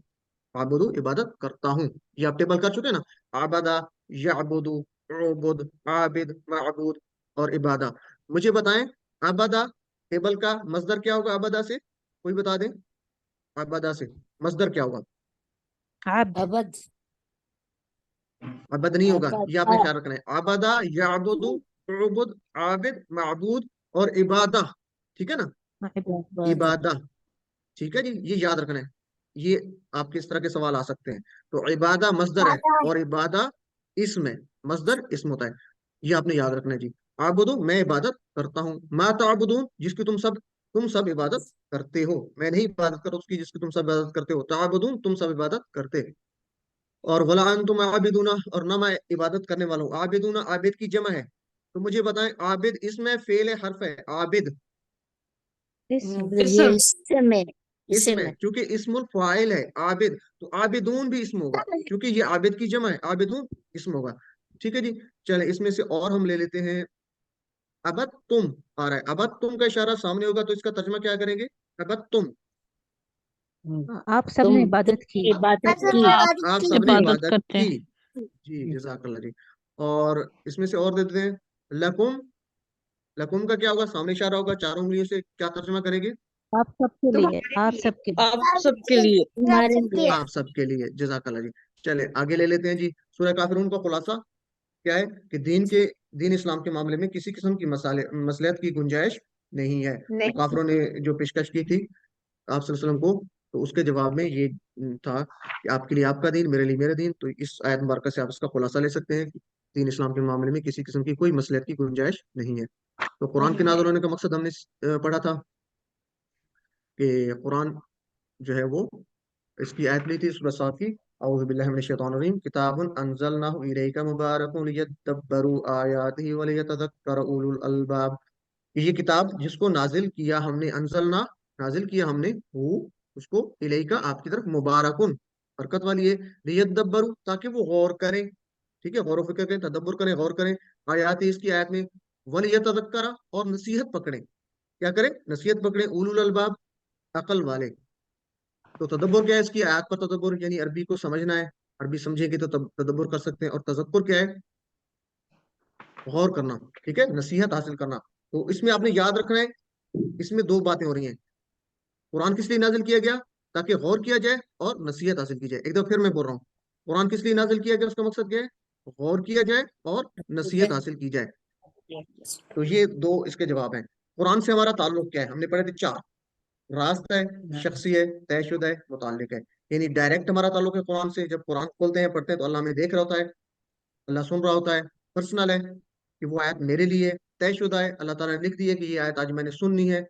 आबुदु इबादत करता हूँ। ये आप टेबल कर चुके हैं ना, आबदा, याबुदु, उबुद, आबिद, माबूद और इबादा। मुझे बताएं आबदा टेबल का मस्दर क्या होगा? आबदा से कोई बता दें, आबदा से मस्दर क्या होगा? अबद अबद नहीं होगा, अबद ये आपने ख्याल रखना है। आबदा, याबुदु, उबुद, आबिद, माबूद और इबादा, ठीक है ना, इबादा, ठीक है जी, ये याद रखना है। ये आपके इस तरह के सवाल आ सकते हैं। तो इबादा मस्दर है और इबादा इसम है, मस्दर इसम होता है, ये आपने याद रखना है जी। आबुदु मैं इबादत करता हूँ, मा ताबुदून जिसकी तुम सब इबादत करते हो। मैं नहीं इबादत करता उसकी जिसकी तुम सब इबादत करते हो। ताबुदून तुम सब इबादत करते। और वला अंतुम आबिदूना, और ना मैं इबादत करने वाला हूँ। आबिदूना आबिद की जमा है। तो मुझे बताएं आबिद इसमें फेल है, हर्फ है आबिद, ये इसम इसमें इसमें, इसमें क्योंकि इसमुल फाइल है आबिद, तो आबिदून भी इसम होगा, क्योंकि ये आबिद की जमा है, आबिदून इसम होगा, ठीक है जी। चले इसमें से और हम ले लेते हैं। अबद तुम आ रहा है, अबद तुम का इशारा सामने होगा तो इसका तर्जुमा क्या करेंगे? अबद तुम, आप सबने तुम इबादत की। इबादत की। आप सबने इबादत इबादत करते की। हैं। जी जज़ाकल्लाह जी। और इसमें से और दे देते हैं। लकुम, लकुम का क्या होगा? सामने इशारा होगा, चारों उंगलियों से क्या तर्जुमा करेंगे? आप सबके लिए, आप सबके लिए। आप सबके लिए। तुम्हारे लिए। आप सबके लिए, जज़ाकल्लाह जी। चले आगे ले लेते हैं जी। सूरह काफिरून का खुलासा क्या है कि दीन इस्लाम के मामले में किसी किस्म की मसलहत की गुंजाइश नहीं है। तो काफिरों ने जो पेशकश की थी आप सल्लल्लाहु अलैहि वसल्लम को, तो उसके जवाब में ये था कि आपके लिए आपका दीन, मेरे लिए मेरा दीन। तो इस आयत मुबारक से आप इसका खुलासा ले सकते हैं कि दीन इस्लाम के मामले में किसी किस्म की कोई मसलहत की गुंजाइश नहीं है। तो कुरान के नाज़िल होने का मकसद हमने पढ़ा था कि कुरान जो है वो, इसकी आयत ली थी सूरह साद की। औज़ु बिल्लाहि मिनश शैतानिर रजीम। किताबुन अंज़लनाहु इलैका मुबारकुन लियद्दब्बरू आयातिही व लियतज़क्कर उलुल अलबाब। ये किताब जिसको नाजिल किया हमने, अंज़लना नाजिल किया हमने, वो उसको इलैका आपकी तरफ, मुबारकुन बरकत वाली है, लियद्दब्बरू ताकि वो गौर करें, ठीक है, गौर व फिक्र करें, तदब्बर करें, गौर करें। आयाती इसकी आयत में, व लियतज़क्करा और नसीहत पकड़ें, क्या करें? नसीहत पकड़ें, उलुल अलबाब अकल वाले। तो तदब्बर क्या है? इसकी आयत पर तदब्बर यानी अरबी को समझना है, अरबी समझेंगे तो तदब्बर कर सकते हैं। और तज़क्कुर क्या है? गौर करना, ठीक है, नसीहत हासिल करना। तो इसमें आपने याद रखना है, इसमें दो बातें हो रही हैं। कुरान किस लिए नाजिल किया गया? ताकि गौर किया जाए और नसीहत हासिल की जाए। एक दफा फिर मैं बोल रहा हूँ, कुरान किस लिए नाजिल किया गया? उसका मकसद क्या है? गौर किया जाए और नसीहत हासिल की जाए। तो ये दो इसके जवाब हैं। कुरान से हमारा ताल्लुक क्या है? हमने पढ़े थे चार, रास्ता है, शख्सी है, तयशुदा है, मुताल्लिक है। यानी डायरेक्ट हमारा ताल्लुक है कुरान से। जब कुरान खोलते हैं, पढ़ते हैं, तो अल्लाह हमें देख रहा होता है, अल्लाह सुन रहा होता है। पर्सनल है कि वो आयत मेरे लिए है। तयशुदा है, अल्लाह ताला ने लिख दी है कि ये आयत आज मैंने सुननी है,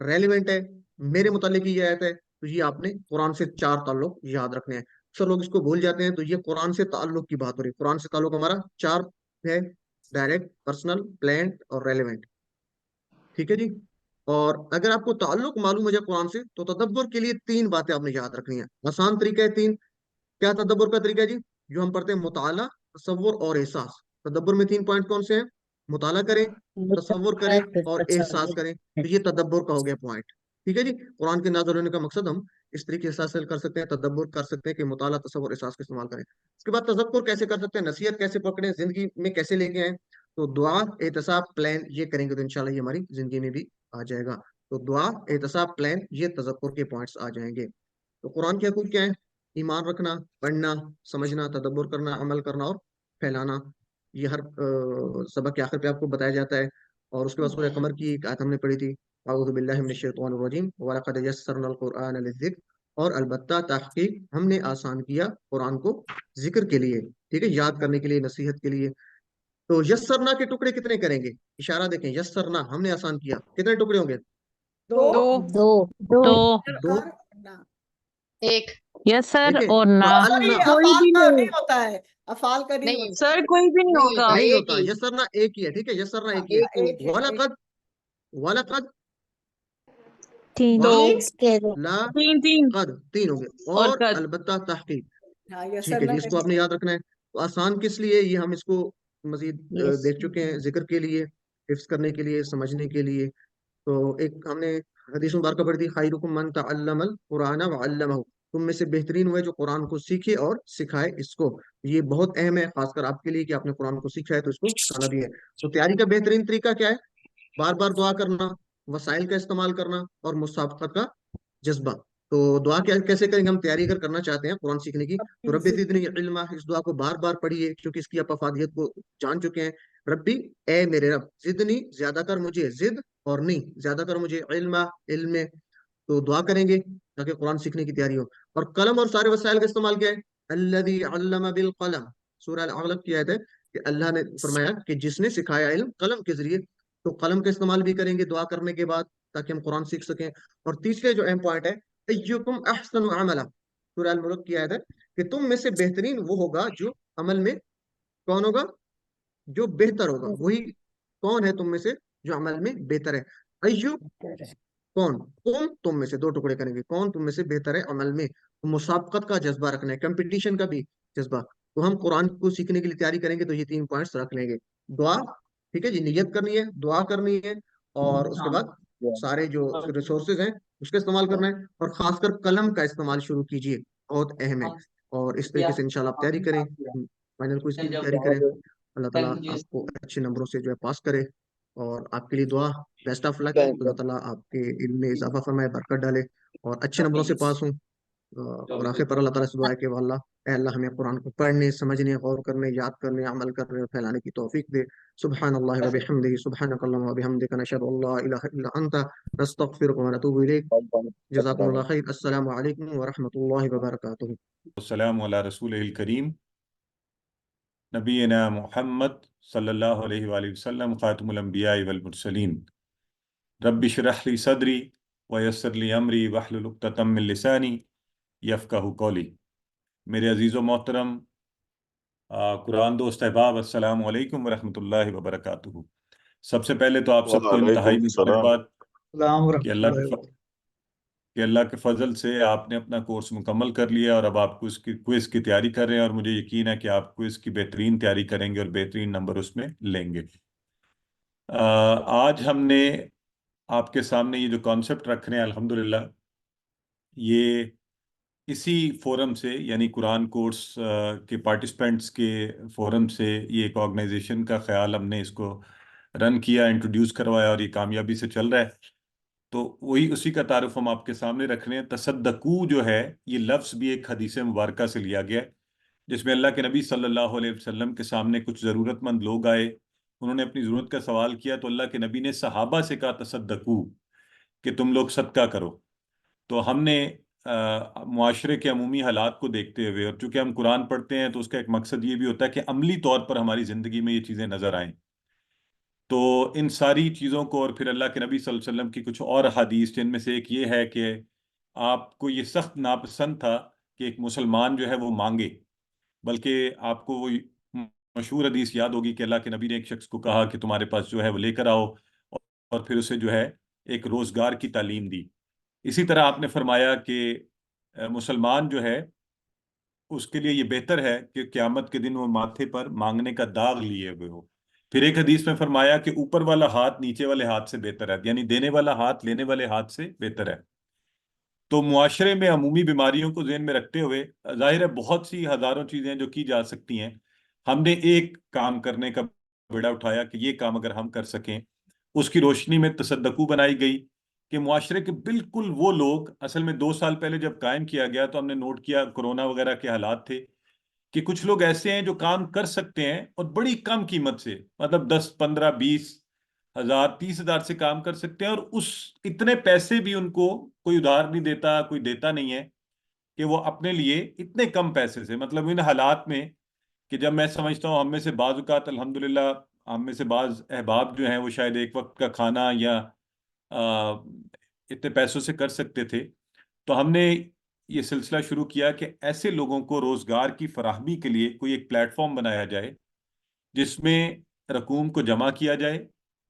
रेलिवेंट है, मेरे मुतालिक ये आयत है। तो ये आपने कुरान से चार ताल्लुक याद रखने हैं। अक्सर लोग इसको भूल जाते हैं। तो ये कुरान से ताल्लुक की बात हो रही है। कुरान से ताल्लुक हमारा चार है, डायरेक्ट, पर्सनल, प्लान्ड और रेलिवेंट, ठीक है जी। और अगर आपको ताल्लुक मालूम हो जाए कुरान से, तो तदब्बर के लिए तीन बातें आपने याद रखनी है। आसान तरीका है तीन। क्या तदब्बर का तरीका है जी? जो हम पढ़ते हैं, मुताला, तसव्वुर और एहसास। तदब्बर में तीन पॉइंट कौन से हैं? मुताला करें, तसव्वुर करें और एहसास करें। तो ये तदब्बर का हो गया पॉइंट, ठीक है जी। कुरान के नाज़िल होने का मकसद हम इस तरीके से हासिल कर सकते हैं, तदब्बर कर सकते हैं कि मुताला, तसव्वुर, एहसास का इस्तेमाल करें। उसके बाद तज़क्कुर कैसे कर सकते हैं, नसीहत कैसे पकड़ें, जिंदगी में कैसे लेके आए? तो दुआ, एहतिसाब, प्लान ये करेंगे तो इंशाल्लाह ये हमारी जिंदगी में भी आ जाएगा। तो दुआ, एहतसाब, प्लान, ये तज़क्कुर के पॉइंट्स आ जाएंगे। तो कुरान के हकूक़ क्या है? ईमान रखना, पढ़ना, समझना, तदब्बर करना, अमल करना और फैलाना। ये हर सबक के आखिर पे आपको बताया जाता है। और उसके बाद सूरह कमर की एक आयत हमने पढ़ी थी, अऊज़ु बिल्लाहि मिनश शैतानिर रजीम वलक़द यस्सरनल कुरआन लिज़िक्र, और अलबत्ता तहक़ीक़ हमने आसान किया कुरान को जिक्र के लिए, ठीक है, याद करने के लिए, नसीहत के लिए। तो यस्सरना के टुकड़े कितने करेंगे? इशारा देखें, यस्सरना हमने आसान किया, कितने टुकड़े होंगे? दो। दो। दो। दो। दो। और ना। एक। यस सर ठीक है, और तो ना। सॉरी, अल्लाह कोई अफाल भी का नहीं। नहीं होता है, अफाल का नहीं नहीं, होता सर कोई भी नहीं नहीं होगा। होता, नहीं एक होता, ही। यस्सरना एक ही है, ठीक है, यस्सरना हाँ, एक ही है। एक है, एक। वलक़द, वलक़द, तीन। वा, दो। इसके ला, तीन तीन कद, तीन हो गए। और और कद। अलबत्ता तहक़ीक़, हाँ, ये ठीक है सरना जी, का इसको नहीं। आपने याद रखना है। तो आसान किस लिए? ये हम इसको मजीद यस। देख चुके हैं, जिक्र के लिए, हिफ्स करने के लिए, समझने के लिए। तो एक हमने हदीस मुबारक पढ़ी थी, खैरुकुम मन तअल्लमल कुरान व अल्लमहु, तुम में से बेहतरीन हुए जो कुरान को सीखे और सिखाए इसको। ये बहुत अहम है, खासकर आपके लिए, कि आपने कुरान को सीखा है तो इसको सिखाना भी है। तो तैयारी का बेहतरीन तरीका क्या है? बार बार दुआ करना, वसाइल का इस्तेमाल करना और मुसाबकत का जज्बा। तो दुआ क्या कैसे करेंगे? हम तैयारी अगर करना चाहते हैं कुरान सीखने की, तो रब्बी ज़िदनी इल्मा, इस दुआ को बार बार पढ़िए, क्योंकि इसकी आप अफादियत को जान चुके हैं। रब्बी, ए मेरे रब, जिदनी, ज्यादा कर मुझे, जिद और नी, ज्यादा कर मुझे, इल्मा, इल्म में। तो दुआ करेंगे ताकि कुरान सीखने की तैयारी हो। और कलम और सारे वसाइल का इस्तेमाल क्या है? अल्लज़ी अल्लम बिल कलम, सूरह अल-अलक़ की आयत है कि अल्लाह ने फरमाया कि जिसने सिखाया इल्म कलम के जरिए। तो कलम का इस्तेमाल भी करेंगे दुआ करने के बाद, ताकि हम कुरान सीख सकें। और तीसरे जो अहम पॉइंट है, अय्युकुम अहसनु अमला, सूरह अल-मुल्क की आयत है कि तुम में से बेहतरीन वो होगा जो अमल में, कौन होगा? जो बेहतर होगा। वही कौन है तुम में से जो अमल में बेहतर है? अय्यु, कौन? तुम में से, दो टुकड़े करेंगे, कौन तुम में से बेहतर है अमल में। तो मुसाबकत का जज्बा रखना है, कंपटीशन का भी जज्बा। तो हम कुरान को सीखने के लिए तैयारी करेंगे तो ये तीन पॉइंट्स रख लेंगे। दुआ, ठीक है जी, नियत करनी है, दुआ करनी है, और उसके बाद सारे जो रिसोर्सेज हैं उसका इस्तेमाल करना है। और खासकर कलम का इस्तेमाल शुरू कीजिए, बहुत अहम है। और इस तरीके से इंशाल्लाह आप तैयारी करें, फाइनल को इसकी भी तैयारी करें। अल्लाह ताला आपको अच्छे नंबरों से जो है पास करे। और आपके लिए दुआ, बेस्ट ऑफ लक, अल्लाह ताला आपके इल्म में इजाफा फरमाए, बरकत डाले और अच्छे नंबरों से पास हों। और आखिर पर अल्लाह ताला से दुआ है कि वह अल्लाह, ए अल्लाह, हमें कुरान को पढ़ने, समझने, गौर करने, याद करने, अमल करने और फैलाने की तौफीक दे। सुब्हानल्लाहि व बिहम्दिही, सुब्हानकल्लाहुम्मा व बिहम्दिका, नशहदु अल्ला इलाहा इल्ला अंता, नस्तगफिरुका व नतूबु इलैक। जज़ाकुमुल्लाहु खैर। अस्सलामु अलैकुम व रहमतुल्लाहि व बरकातुहू। वस्सलामु अला रसूलिहिल करीम नबीना मुहम्मद सल्लल्लाहु अलैहि वसल्लम, खातमुल अंबिया वल मुरसलीन। रब्बि इश्रह ली सदरी व यस्सिर ली अमरी वहलुल उक़्दतम मिन लिसानी यफ़क़हू क़ौली। मेरे अजीज़ व मोहतरम कुरान दोस्त अहबाब, अस्सलामु अलैकुम व रहमतुल्लाहि व बरकातुहू। सबसे पहले तो आप सबको इंतहाई मुबारकबाद कि अल्लाह के फजल से आपने अपना कोर्स मुकम्मल कर लिया और अब आप क्विज़ की तैयारी कर रहे हैं, और मुझे यकीन है कि आप क्विज़ की बेहतरीन तैयारी करेंगे और बेहतरीन नंबर उसमें लेंगे। आज हमने आपके सामने ये जो कॉन्सेप्ट रख रहे हैं, अल्हम्दुलिल्लाह, ये इसी फोरम से, यानी कुरान कोर्स के पार्टिसिपेंट्स के फोरम से, ये एक ऑर्गेनाइजेशन का ख्याल हमने इसको रन किया, इंट्रोड्यूस करवाया और ये कामयाबी से चल रहा है। तो वही उसी का तारुफ हम आपके सामने रख रहे हैं। तसद्दकू जो है, ये लफ्ज़ भी एक हदीस मुबारका से लिया गया है, जिसमें अल्लाह के नबी सल्लल्लाहु अलैहि वसल्लम के सामने कुछ ज़रूरतमंद लोग आए, उन्होंने अपनी ज़रूरत का सवाल किया, तो अल्लाह के नबी ने सहाबा से कहा तसद्दकू, कि तुम लोग सदका करो। तो हमने मुआशरे के अमूमी हालात को देखते हुए, और चूँकि हम कुरान पढ़ते हैं तो उसका एक मकसद ये भी होता है कि अमली तौर पर हमारी ज़िंदगी में ये चीज़ें नज़र आएँ। तो इन सारी चीज़ों को, और फिर अल्लाह के नबी सल्लल्लाहु अलैहि वसल्लम की कुछ और हदीस, जिनमें से एक ये है कि आपको ये सख्त नापसंद था कि एक मुसलमान जो है वो मांगे, बल्कि आपको वो मशहूर हदीस याद होगी कि अल्लाह के नबी ने एक शख्स को कहा कि तुम्हारे पास जो है वो लेकर आओ, और फिर उसे जो है एक रोज़गार की तालीम दी। इसी तरह आपने फरमाया कि मुसलमान जो है उसके लिए ये बेहतर है कि क़यामत के दिन वो माथे पर मांगने का दाग लिए हुए हो। फिर एक हदीस में फरमाया कि ऊपर वाला हाथ नीचे वाले हाथ से बेहतर है, यानी देने वाला हाथ लेने वाले हाथ से बेहतर है। तो मुआशरे में अमूमी बीमारियों को ज़हन में रखते हुए, जाहिर है बहुत सी हज़ारों चीज़ें जो की जा सकती हैं, हमने एक काम करने का बेड़ा उठाया कि ये काम अगर हम कर सकें, उसकी रोशनी में तसद्दकू बनाई गई کہ معاشرے کے بالکل وہ لوگ، اصل میں 2 سال پہلے جب قائم کیا گیا تو ہم نے نوٹ کیا کورونا وغیرہ کے حالات تھے کہ کچھ لوگ ایسے ہیں جو کام کر سکتے ہیں اور بڑی کم قیمت سے، مطلب 10 15 20 ہزار 30 ہزار سے کام کر سکتے ہیں، اور اس اتنے پیسے بھی ان کو کوئی ادھار نہیں دیتا، کوئی دیتا نہیں ہے کہ وہ اپنے لیے اتنے کم پیسے سے، مطلب ان حالات میں کہ جب میں سمجھتا ہوں ہم میں سے بعض اوقات الحمدللہ ہم میں سے بعض احباب جو ہیں وہ شاید ایک وقت کا کھانا یا اتنے پیسوں سے کر سکتے تھے، تو ہم نے یہ سلسلہ شروع کیا کہ ایسے لوگوں کو روزگار کی فراہمی کے لیے کوئی ایک پلیٹ فارم بنایا جائے جس میں رقوم کو جمع کیا جائے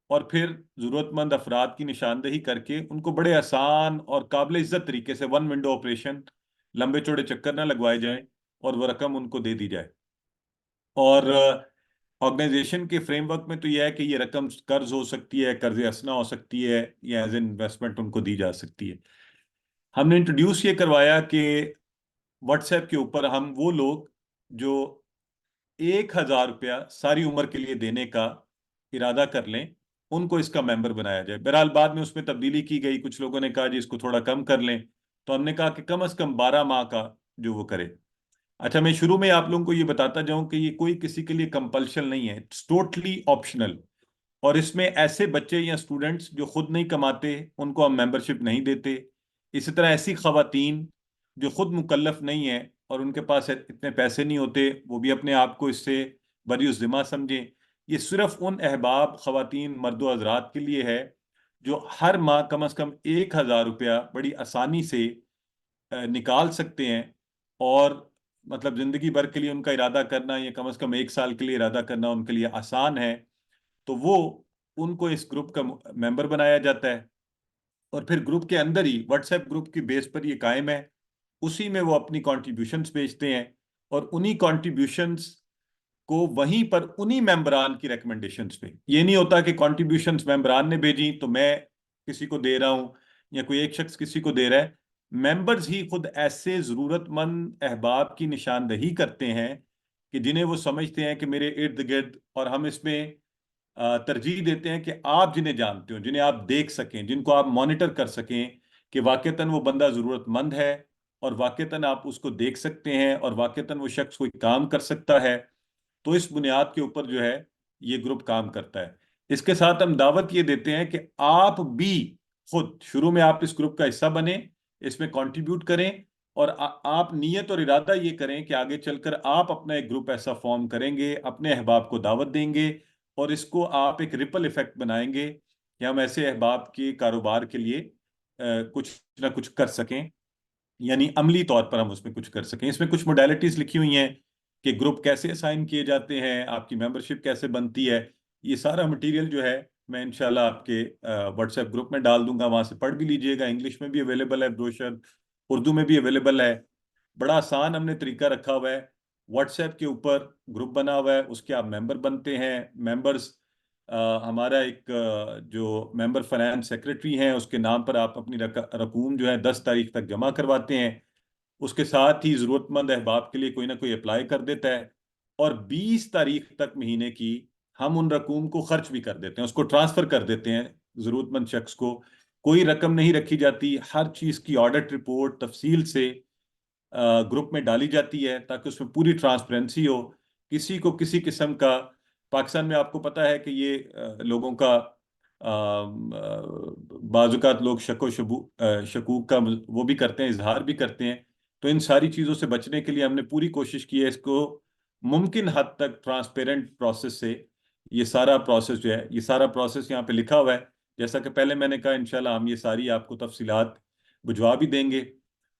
اور پھر ضرورت مند افراد کی نشاندہی کر کے ان کو بڑے آسان اور قابل عزت طریقے سے 1 ونڈو آپریشن، لمبے چوڑے چکر نہ لگوائے جائیں اور وہ رقم ان کو دے دی جائے۔ اور آرگنائزیشن کے فریم ورک میں تو یہ ہے کہ یہ رقم قرض ہو سکتی ہے، قرض حسنہ ہو سکتی ہے، یا ایز این انویسٹمنٹ ان کو دی جا سکتی ہے۔ ہم نے انٹروڈیوس یہ کروایا کہ واٹس ایپ کے اوپر ہم وہ لوگ جو 1000 روپیہ ساری عمر کے لیے دینے کا ارادہ کر لیں ان کو اس کا ممبر بنایا جائے۔ بہرحال بعد میں اس میں تبدیلی کی گئی، کچھ لوگوں نے کہا جی اس کو تھوڑا کم کر لیں، تو ہم نے کہا کہ کم از کم 12 ماہ کا جو وہ کرے۔ اچھا، میں شروع میں آپ لوگوں کو یہ بتاتا جاؤں کہ یہ کوئی کسی کے لیے کمپلشن نہیں ہے، اٹس ٹوٹلی آپشنل، اور اس میں ایسے بچے یا اسٹوڈنٹس جو خود نہیں کماتے ان کو ہم ممبرشپ نہیں دیتے، اسی طرح ایسی خواتین جو خود مکلف نہیں ہیں اور ان کے پاس اتنے پیسے نہیں ہوتے، وہ بھی اپنے آپ کو اس سے بری الذمہ سمجھیں۔ یہ صرف ان احباب، خواتین، مرد و حضرات کے لیے ہے جو ہر ماہ کم از کم 1000 روپیہ بڑی آسانی سے نکال سکتے ہیں، اور مطلب زندگی بھر کے لیے ان کا ارادہ کرنا یا کم از کم 1 سال کے لیے ارادہ کرنا ان کے لیے آسان ہے، تو وہ ان کو اس گروپ کا ممبر بنایا جاتا ہے، اور پھر گروپ کے اندر ہی واٹس ایپ گروپ کی بیس پر یہ قائم ہے، اسی میں وہ اپنی کنٹریبیوشنز بھیجتے ہیں، اور انہی کنٹریبیوشنز کو وہیں پر انہی ممبران کی ریکمنڈیشنز پہ، یہ نہیں ہوتا کہ کنٹریبیوشنز ممبران نے بھیجی تو میں کسی کو دے رہا ہوں یا کوئی ایک شخص کسی کو دے رہا ہے، ممبرز ہی خود ایسے ضرورت مند احباب کی نشاندہی کرتے ہیں کہ جنہیں وہ سمجھتے ہیں کہ میرے ارد گرد، اور ہم اس میں ترجیح دیتے ہیں کہ آپ جنہیں جانتے ہو، جنہیں آپ دیکھ سکیں، جن کو آپ مانیٹر کر سکیں کہ واقعتاً وہ بندہ ضرورت مند ہے اور واقعتاً آپ اس کو دیکھ سکتے ہیں اور واقعتاً وہ شخص کوئی کام کر سکتا ہے، تو اس بنیاد کے اوپر جو ہے یہ گروپ کام کرتا ہے۔ اس کے ساتھ ہم دعوت یہ دیتے ہیں کہ آپ بھی خود شروع میں آپ اس گروپ کا حصہ بنیں، اس میں کنٹریبیوٹ کریں، اور آپ نیت اور ارادہ یہ کریں کہ آگے چل کر آپ اپنا ایک گروپ ایسا فارم کریں گے، اپنے احباب کو دعوت دیں گے، اور اس کو آپ ایک ریپل ایفیکٹ بنائیں گے کہ ہم ایسے احباب کے کاروبار کے لیے کچھ نہ کچھ کر سکیں، یعنی عملی طور پر ہم اس میں کچھ کر سکیں۔ اس میں کچھ موڈیلٹیز لکھی ہوئی ہیں کہ گروپ کیسے اسائن کیے جاتے ہیں، آپ کی ممبرشپ کیسے بنتی ہے، یہ سارا مٹیریل جو ہے میں انشاءاللہ آپ کے واٹس ایپ گروپ میں ڈال دوں گا، وہاں سے پڑھ بھی لیجئے گا۔ انگلش میں بھی اویلیبل ہے بروشر، اردو میں بھی اویلیبل ہے، بڑا آسان ہم نے طریقہ رکھا ہوا ہے۔ واٹس ایپ کے اوپر گروپ بنا ہوا ہے، اس کے آپ ممبر بنتے ہیں، ممبرز ہمارا ایک جو ممبر فائنانس سیکرٹری ہیں اس کے نام پر آپ اپنی رقوم جو ہے 10 تاریخ تک جمع کرواتے ہیں، اس کے ساتھ ہی ضرورت مند احباب کے لیے کوئی نہ کوئی اپلائی کر دیتا ہے، اور 20 تاریخ تک مہینے کی ہم ان رقوم کو خرچ بھی کر دیتے ہیں، اس کو ٹرانسفر کر دیتے ہیں ضرورت مند شخص کو۔ کوئی رقم نہیں رکھی جاتی، ہر چیز کی آڈٹ رپورٹ تفصیل سے گروپ میں ڈالی جاتی ہے تاکہ اس میں پوری ٹرانسپیرنسی ہو، کسی کو کسی قسم کا، پاکستان میں آپ کو پتہ ہے کہ یہ لوگوں کا بعض اوقات لوگ شکوک کا وہ بھی کرتے ہیں، اظہار بھی کرتے ہیں، تو ان ساری چیزوں سے بچنے کے لیے ہم نے پوری کوشش کی ہے اس کو ممکن حد تک ٹرانسپیرنٹ پروسیس سے، یہ سارا پروسیس جو ہے، یہ سارا پروسیس یہاں پہ لکھا ہوا ہے، جیسا کہ پہلے میں نے کہا انشاءاللہ ہم یہ ساری آپ کو تفصیلات بھجوا بھی دیں گے،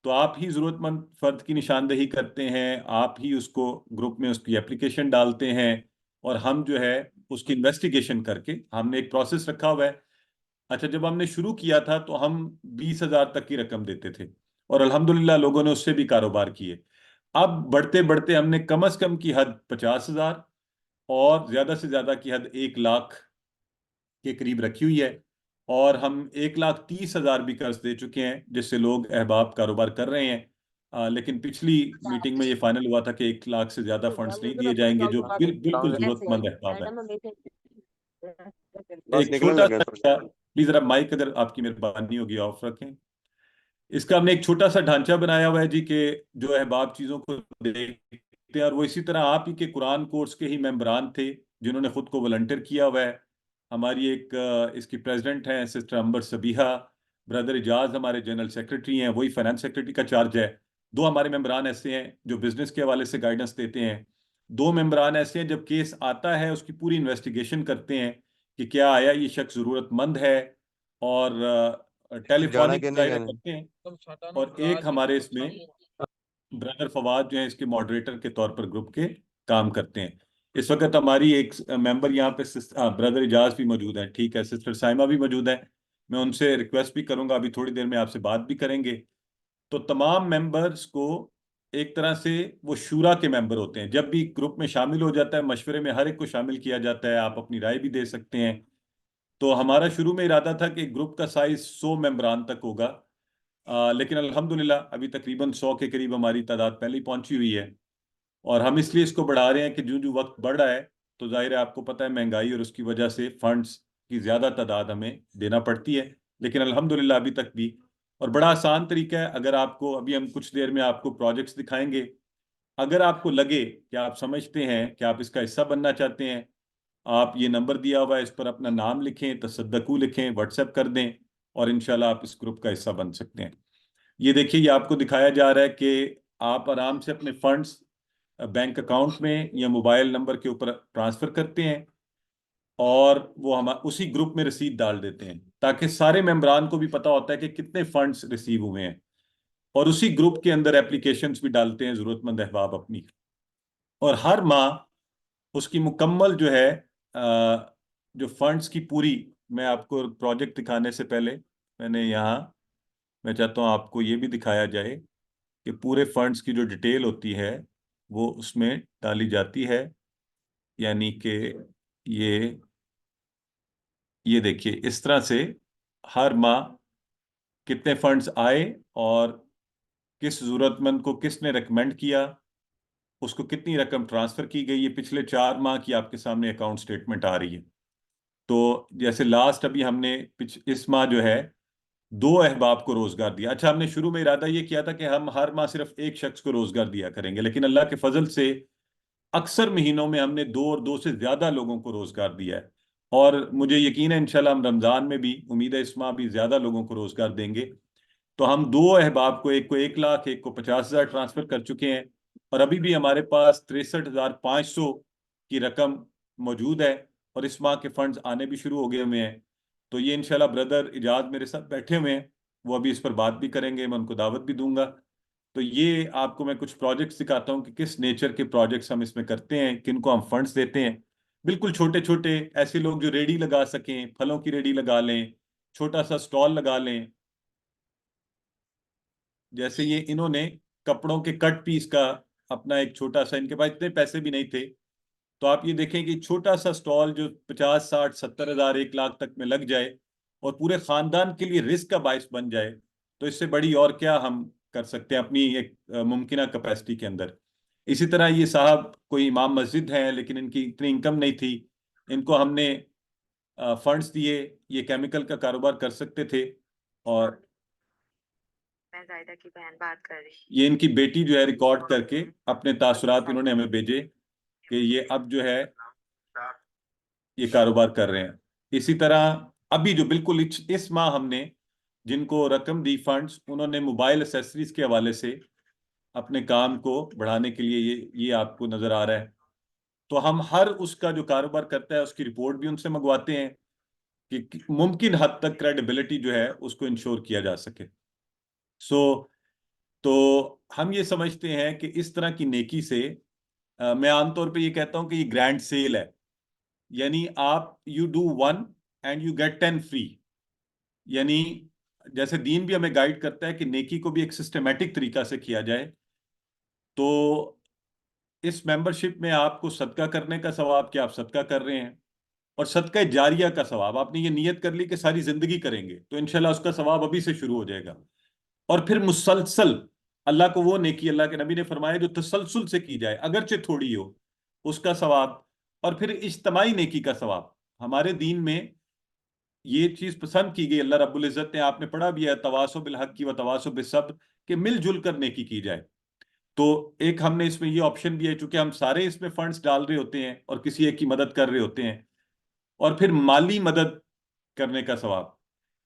تو آپ ہی ضرورت مند فرد کی نشاندہی کرتے ہیں، آپ ہی اس کو گروپ میں اس کی اپلیکیشن ڈالتے ہیں، اور ہم جو ہے اس کی انویسٹیگیشن کر کے ہم نے ایک پروسیس رکھا ہوا ہے۔ اچھا، جب ہم نے شروع کیا تھا تو ہم 20,000 تک کی رقم دیتے تھے، اور الحمدللہ لوگوں نے اس سے بھی کاروبار کیے۔ اب بڑھتے بڑھتے ہم نے کم از کم کی حد 50,000 اور زیادہ سے زیادہ کی حد 1 لاکھ کے قریب رکھی ہوئی ہے، اور ہم 1,30,000 بھی قرض دے چکے ہیں جس سے لوگ احباب کاروبار کر رہے ہیں، لیکن پچھلی میٹنگ میں یہ فائنل ہوا تھا کہ 1 لاکھ سے زیادہ فنڈز نہیں دیے جائیں گے جو بالکل ضرورت مند احباب ہے۔ ایک چھوٹا سا پلیز ذرا مائک اگر آپ کی مہربانی ہوگی آف رکھیں. اس کا ہم نے ایک چھوٹا سا ڈھانچہ بنایا ہوا ہے جی کہ جو احباب چیزوں کو دیکھتے ہیں، اور وہ اسی طرح آپ ہی کے قرآن کورس کے ہی ممبران تھے جنہوں نے خود کو والنٹیئر کیا ہوا ہے. ہماری ایک اس کی پریزیڈنٹ ہیں سسٹر امبر صبیحہ، بردر اجاز ہمارے جنرل سیکرٹری ہیں، وہی فائنانس سیکرٹری کا چارج ہے. 2 ہمارے ممبران ایسے ہیں جو بزنس کے حوالے سے گائیڈنس دیتے ہیں. 2 ممبران ایسے ہیں جب کیس آتا ہے اس کی پوری انویسٹیگیشن کرتے ہیں کہ کیا آیا یہ شخص ضرورت مند ہے، اور ٹیلی فونک مظاہرہ کرتے ہیں. اور ایک ہمارے اس میں برادر فواد جو ہیں اس کے ماڈریٹر کے طور پر گروپ کے کام کرتے ہیں. اس وقت ہماری ایک ممبر یہاں پہ برادر اجاز بھی موجود ہیں، ٹھیک ہے، سسٹر سائمہ بھی موجود ہیں. میں ان سے ریکویسٹ بھی کروں گا، ابھی تھوڑی دیر میں آپ سے بات بھی کریں گے. تو تمام ممبرز کو ایک طرح سے وہ شورا کے ممبر ہوتے ہیں. جب بھی گروپ میں شامل ہو جاتا ہے، مشورے میں ہر ایک کو شامل کیا جاتا ہے، آپ اپنی رائے بھی دے سکتے ہیں. تو ہمارا شروع میں ارادہ تھا کہ گروپ کا سائز 100 ممبران تک ہوگا، لیکن الحمدللہ ابھی تقریباً 100 کے قریب ہماری تعداد پہلے ہی پہنچی ہوئی ہے. اور ہم اس لیے اس کو بڑھا رہے ہیں کہ جو وقت بڑھ رہا ہے تو ظاہر ہے آپ کو پتہ ہے مہنگائی اور اس کی وجہ سے فنڈز کی زیادہ تعداد ہمیں دینا پڑتی ہے. لیکن الحمدللہ ابھی تک بھی، اور بڑا آسان طریقہ ہے، اگر آپ کو ابھی ہم کچھ دیر میں آپ کو پروجیکٹس دکھائیں گے، اگر آپ کو لگے کہ آپ سمجھتے ہیں کہ آپ اس کا حصہ بننا چاہتے ہیں، آپ یہ نمبر دیا ہوا ہے اس پر اپنا نام لکھیں، تصدقو لکھیں، واٹس ایپ کر دیں، اور انشاءاللہ آپ اس گروپ کا حصہ بن سکتے ہیں. یہ دیکھیے، یہ آپ کو دکھایا جا رہا ہے کہ آپ آرام سے اپنے فنڈز بینک اکاؤنٹ میں یا موبائل نمبر کے اوپر ٹرانسفر کرتے ہیں، اور وہ ہم اسی گروپ میں رسید ڈال دیتے ہیں تاکہ سارے ممبران کو بھی پتہ ہوتا ہے کہ کتنے فنڈز ریسیو ہوئے ہیں. اور اسی گروپ کے اندر اپلیکیشنز بھی ڈالتے ہیں ضرورت مند احباب اپنی. اور ہر ماہ اس کی مکمل جو ہے جو فنڈز کی پوری، میں آپ کو پروجیکٹ دکھانے سے پہلے میں چاہتا ہوں آپ کو یہ بھی دکھایا جائے کہ پورے فنڈز کی جو ڈیٹیل ہوتی ہے وہ اس میں ڈالی جاتی ہے. یعنی کہ یہ دیکھیے اس طرح سے ہر ماہ کتنے فنڈز آئے اور کس ضرورت مند کو کس نے ریکمینڈ کیا، اس کو کتنی رقم ٹرانسفر کی گئی. یہ پچھلے 4 ماہ کی آپ کے سامنے اکاؤنٹ سٹیٹمنٹ آ رہی ہے. تو جیسے لاسٹ ابھی ہم نے اس ماہ جو ہے 2 احباب کو روزگار دیا. اچھا، ہم نے شروع میں ارادہ یہ کیا تھا کہ ہم ہر ماہ صرف ایک شخص کو روزگار دیا کریں گے، لیکن اللہ کے فضل سے اکثر مہینوں میں ہم نے 2 اور 2 سے زیادہ لوگوں کو روزگار دیا ہے. اور مجھے یقین ہے انشاءاللہ ہم رمضان میں بھی، امید ہے اس ماہ بھی زیادہ لوگوں کو روزگار دیں گے. تو ہم 2 احباب کو، ایک کو 1 لاکھ، ایک کو 50,000 ٹرانسفر کر چکے ہیں، اور ابھی بھی ہمارے پاس 63,500 کی رقم موجود ہے، اور اس ماہ کے فنڈز آنے بھی شروع ہو گئے ہوئے ہیں. تو یہ انشاءاللہ برادر اجاز میرے ساتھ بیٹھے ہوئے ہیں، وہ ابھی اس پر بات بھی کریں گے، میں ان کو دعوت بھی دوں گا. تو یہ آپ کو میں کچھ پروجیکٹس دکھاتا ہوں کہ کس نیچر کے پروجیکٹس ہم اس میں کرتے ہیں، کن کو ہم فنڈز دیتے ہیں. بالکل چھوٹے چھوٹے ایسے لوگ جو ریڈی لگا سکیں، پھلوں کی ریڈی لگا لیں، چھوٹا سا سٹال لگا لیں. جیسے یہ انہوں نے کپڑوں کے کٹ پیس کا اپنا ایک چھوٹا سا، ان کے پاس اتنے پیسے بھی نہیں تھے، تو آپ یہ دیکھیں کہ چھوٹا سا سٹال جو 50, 60, 70 ہزار 1 لاکھ تک میں لگ جائے اور پورے خاندان کے لیے رزق کا باعث بن جائے، تو اس سے بڑی اور کیا ہم کر سکتے ہیں اپنی ایک ممکنہ کیپیسٹی کے اندر. اسی طرح یہ صاحب کوئی امام مسجد ہیں لیکن ان کی اتنی انکم نہیں تھی، ان کو ہم نے فنڈز دیے، یہ کیمیکل کا کاروبار کر سکتے تھے. اور میں زائدہ کی بہن بات کر رہی ہوں. یہ ان کی بیٹی جو ہے ریکارڈ کر کے اپنے تاثرات انہوں نے ہمیں بھیجے کہ یہ اب جو ہے یہ کاروبار کر رہے ہیں. اسی طرح ابھی جو بالکل اس ماہ ہم نے جن کو رقم دی فنڈز، انہوں نے موبائل ایسیسریز کے حوالے سے اپنے کام کو بڑھانے کے لیے یہ آپ کو نظر آ رہا ہے. تو ہم ہر اس کا جو کاروبار کرتا ہے اس کی رپورٹ بھی ان سے منگواتے ہیں کہ ممکن حد تک کریڈیبلٹی جو ہے اس کو انشور کیا جا سکے. تو ہم یہ سمجھتے ہیں کہ اس طرح کی نیکی سے میں عام طور پہ یہ کہتا ہوں کہ یہ گرینڈ سیل ہے، یعنی آپ you do 1 and you get 10 free. یعنی جیسے دین بھی ہمیں گائیڈ کرتا ہے کہ نیکی کو بھی ایک سسٹمیٹک طریقہ سے کیا جائے. تو اس ممبرشپ میں آپ کو صدقہ کرنے کا ثواب کہ آپ صدقہ کر رہے ہیں، اور صدقہ جاریہ کا ثواب. آپ نے یہ نیت کر لی کہ ساری زندگی کریں گے، تو انشاءاللہ اس کا ثواب ابھی سے شروع ہو جائے گا. اور پھر مسلسل اللہ کو وہ نیکی، اللہ کے نبی نے فرمایا جو تسلسل سے کی جائے اگرچہ تھوڑی ہو، اس کا ثواب. اور پھر اجتماعی نیکی کا ثواب. ہمارے دین میں یہ چیز پسند کی گئی. اللہ رب العزت نے, آپ نے پڑھا بھی ہے, تواصوا بالحق کی و تواصوا بالصبر, کہ مل جل کر نیکی کی جائے. تو ایک ہم نے اس میں یہ آپشن بھی ہے, چونکہ ہم سارے اس میں فنڈز ڈال رہے ہوتے ہیں اور کسی ایک کی مدد کر رہے ہوتے ہیں. اور پھر مالی مدد کرنے کا ثواب.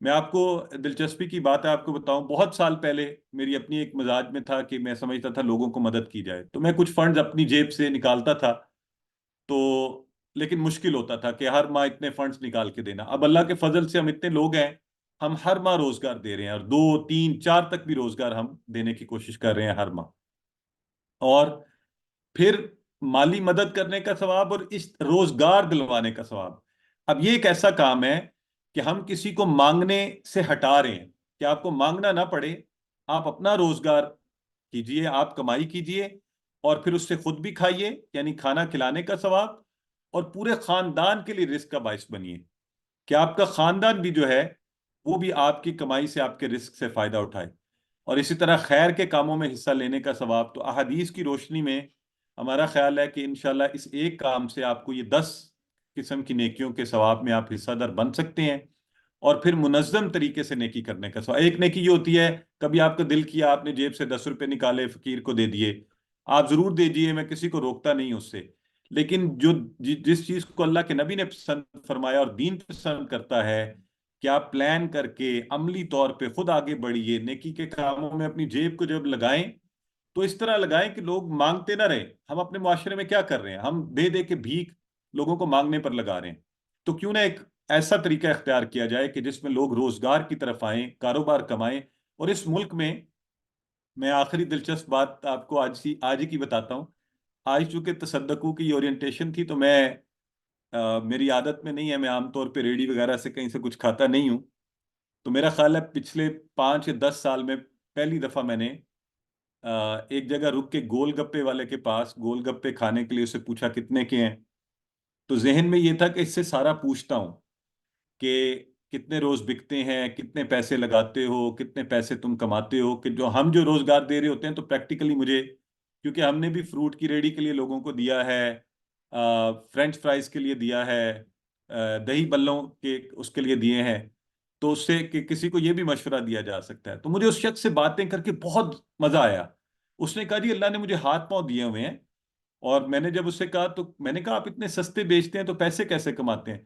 میں آپ کو دلچسپی کی بات ہے آپ کو بتاؤں, بہت سال پہلے میری اپنی ایک مزاج میں تھا کہ میں سمجھتا تھا لوگوں کو مدد کی جائے, تو میں کچھ فنڈز اپنی جیب سے نکالتا تھا, تو لیکن مشکل ہوتا تھا کہ ہر ماہ اتنے فنڈز نکال کے دینا. اب اللہ کے فضل سے ہم اتنے لوگ ہیں, ہم ہر ماہ روزگار دے رہے ہیں, اور 2 3 4 تک بھی روزگار ہم دینے کی کوشش کر رہے ہیں ہر ماہ. اور پھر مالی مدد کرنے کا ثواب اور اس روزگار دلوانے کا ثواب. اب یہ ایک ایسا کام ہے کہ ہم کسی کو مانگنے سے ہٹا رہے ہیں, کہ آپ کو مانگنا نہ پڑے, آپ اپنا روزگار کیجئے, آپ کمائی کیجئے, اور پھر اس سے خود بھی کھائیے, یعنی کھانا کھلانے کا ثواب, اور پورے خاندان کے لیے رزق کا باعث بنیے, کہ آپ کا خاندان بھی جو ہے وہ بھی آپ کی کمائی سے, آپ کے رزق سے فائدہ اٹھائے. اور اسی طرح خیر کے کاموں میں حصہ لینے کا ثواب. تو احادیث کی روشنی میں ہمارا خیال ہے کہ انشاءاللہ اس ایک کام سے آپ کو یہ 10 قسم کی نیکیوں کے ثواب میں آپ حصہ در بن سکتے ہیں. اور پھر منظم طریقے سے نیکی کرنے کا ثواب. ایک نیکی یہ ہوتی ہے, کبھی آپ کا دل کیا, آپ نے جیب سے 10 روپے نکالے, فقیر کو دے دیے, آپ ضرور دے دیجیے, میں کسی کو روکتا نہیں اس سے. لیکن جس چیز کو اللہ کے نبی نے پسند فرمایا اور دین پسند کرتا ہے, کہ آپ پلان کر کے عملی طور پہ خود آگے بڑھیے, نیکی کے کاموں میں اپنی جیب کو جب لگائیں تو اس طرح لگائیں کہ لوگ مانگتے نہ رہیں. ہم اپنے معاشرے میں کیا کر رہے ہیں, ہم دے دے کے بھیک لوگوں کو مانگنے پر لگا رہے ہیں. تو کیوں نہ ایک ایسا طریقہ اختیار کیا جائے کہ جس میں لوگ روزگار کی طرف آئیں, کاروبار کمائیں. اور اس ملک میں آخری دلچسپ بات آپ کو آج ہی کی بتاتا ہوں. آج چونکہ تصدقو کی اورینٹیشن تھی, تو میری عادت میں نہیں ہے, میں عام طور پہ ریڈی وغیرہ سے کہیں سے کچھ کھاتا نہیں ہوں. تو میرا خیال ہے پچھلے 5 یا 10 سال میں پہلی دفعہ میں نے ایک جگہ رک کے گول گپے والے کے پاس گول گپے کھانے کے لیے اسے پوچھا کتنے کے ہیں. تو ذہن میں یہ تھا کہ اس سے سارا پوچھتا ہوں کہ کتنے روز بکتے ہیں, کتنے پیسے لگاتے ہو, کتنے پیسے تم کماتے ہو, کہ جو روزگار دے رہے ہوتے ہیں تو پریکٹیکلی مجھے, کیونکہ ہم نے بھی فروٹ کی ریڑھی کے لیے لوگوں کو دیا ہے, فرینچ فرائز کے لیے دیا ہے, دہی بلوں کے اس کے لیے دیے ہیں, تو اس سے کہ کسی کو یہ بھی مشورہ دیا جا سکتا ہے. تو مجھے اس شخص سے باتیں کر کے بہت مزہ آیا. اس نے کہا جی اللہ نے مجھے ہاتھ پاؤں دیے ہوئے ہیں, اور میں نے جب اس سے کہا تو میں نے کہا آپ اتنے سستے بیچتے ہیں تو پیسے کیسے کماتے ہیں؟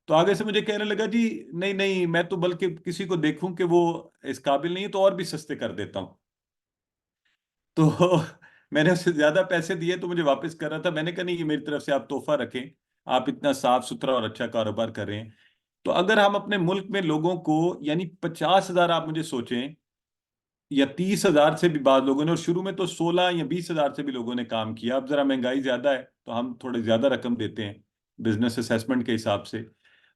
تو آگے سے مجھے کہنے لگا جی نہیں میں تو بلکہ کسی کو دیکھوں کہ وہ اس قابل نہیں ہے تو اور بھی سستے کر دیتا ہوں. تو میں نے اسے زیادہ پیسے دیے تو مجھے واپس کر رہا تھا. میں نے کہا نہیں, یہ میری طرف سے آپ تحفہ رکھیں, آپ اتنا صاف ستھرا اور اچھا کاروبار کر رہے ہیں. تو اگر ہم اپنے ملک میں لوگوں کو, یعنی 50,000 آپ مجھے سوچیں, یا 30,000 سے بھی بعض لوگوں نے, اور شروع میں تو 16 یا 20,000 سے بھی لوگوں نے کام کیا, اب ذرا مہنگائی زیادہ ہے تو ہم تھوڑے زیادہ رقم دیتے ہیں بزنس اسیسمنٹ کے حساب سے.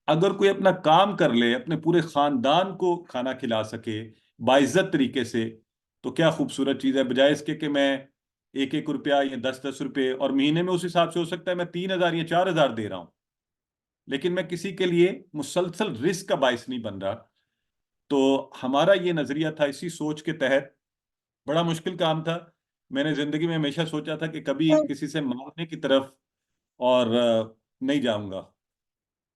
اگر کوئی اپنا کام کر لے, اپنے پورے خاندان کو کھانا کھلا سکے باعزت طریقے سے, تو کیا خوبصورت چیز ہے. بجائے اس کے کہ میں 1 روپیہ یا 10 روپے, اور مہینے میں اس حساب سے ہو سکتا ہے میں 3,000 یا 4,000 دے رہا ہوں, لیکن میں کسی کے لیے مسلسل رزق کا باعث نہیں بن رہا. تو ہمارا یہ نظریہ تھا, اسی سوچ کے تحت. بڑا مشکل کام تھا. میں نے زندگی میں ہمیشہ سوچا تھا کہ کبھی کسی سے مانگنے کی طرف اور نہیں جاؤں گا.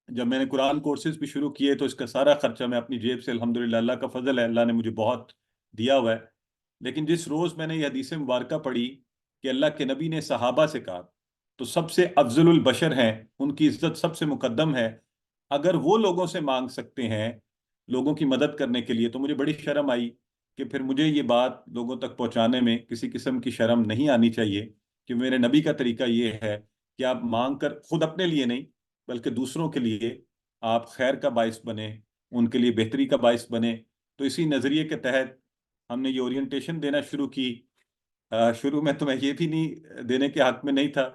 جب میں نے قرآن کورسز بھی شروع کیے تو اس کا سارا خرچہ میں اپنی جیب سے, الحمدللہ اللہ کا فضل ہے, اللہ نے مجھے بہت دیا ہوا ہے. لیکن جس روز میں نے یہ حدیث مبارکہ پڑھی کہ اللہ کے نبی نے صحابہ سے کہا, تو سب سے افضل البشر ہیں, ان کی عزت سب سے مقدم ہے, اگر وہ لوگوں سے مانگ سکتے ہیں لوگوں کی مدد کرنے کے لیے, تو مجھے بڑی شرم آئی کہ پھر مجھے یہ بات لوگوں تک پہنچانے میں کسی قسم کی شرم نہیں آنی چاہیے. کہ میرے نبی کا طریقہ یہ ہے کہ آپ مانگ کر خود اپنے لیے نہیں بلکہ دوسروں کے لیے آپ خیر کا باعث بنے, ان کے لیے بہتری کا باعث بنے. تو اسی نظریے کے تحت ہم نے یہ اورینٹیشن دینا شروع کی. شروع میں تو میں یہ بھی نہیں دینے کے حق میں نہیں تھا,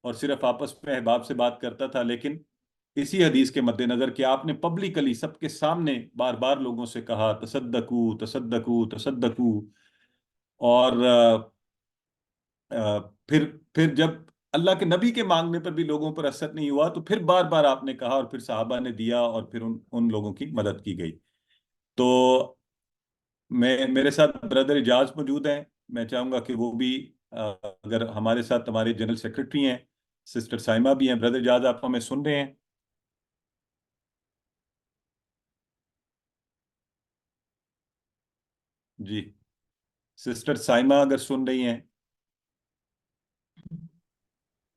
اور صرف آپس میں احباب سے بات کرتا تھا, لیکن اسی حدیث کے مد نظر کہ آپ نے پبلکلی سب کے سامنے بار بار لوگوں سے کہا تصدقو تصدقو تصدقو. اور پھر جب اللہ کے نبی کے مانگنے پر بھی لوگوں پر اثر نہیں ہوا تو پھر بار بار آپ نے کہا, اور پھر صحابہ نے دیا, اور پھر ان لوگوں کی مدد کی گئی. تو میرے ساتھ بردر اجاز موجود ہیں, میں چاہوں گا کہ وہ بھی اگر ہمارے ساتھ ہمارے جنرل سیکرٹری ہیں سسٹر سائمہ بھی ہیں. بردر اجاز آپ ہمیں سن رہے ہیں؟ जी सिस्टर साइमा अगर सुन रही हैं।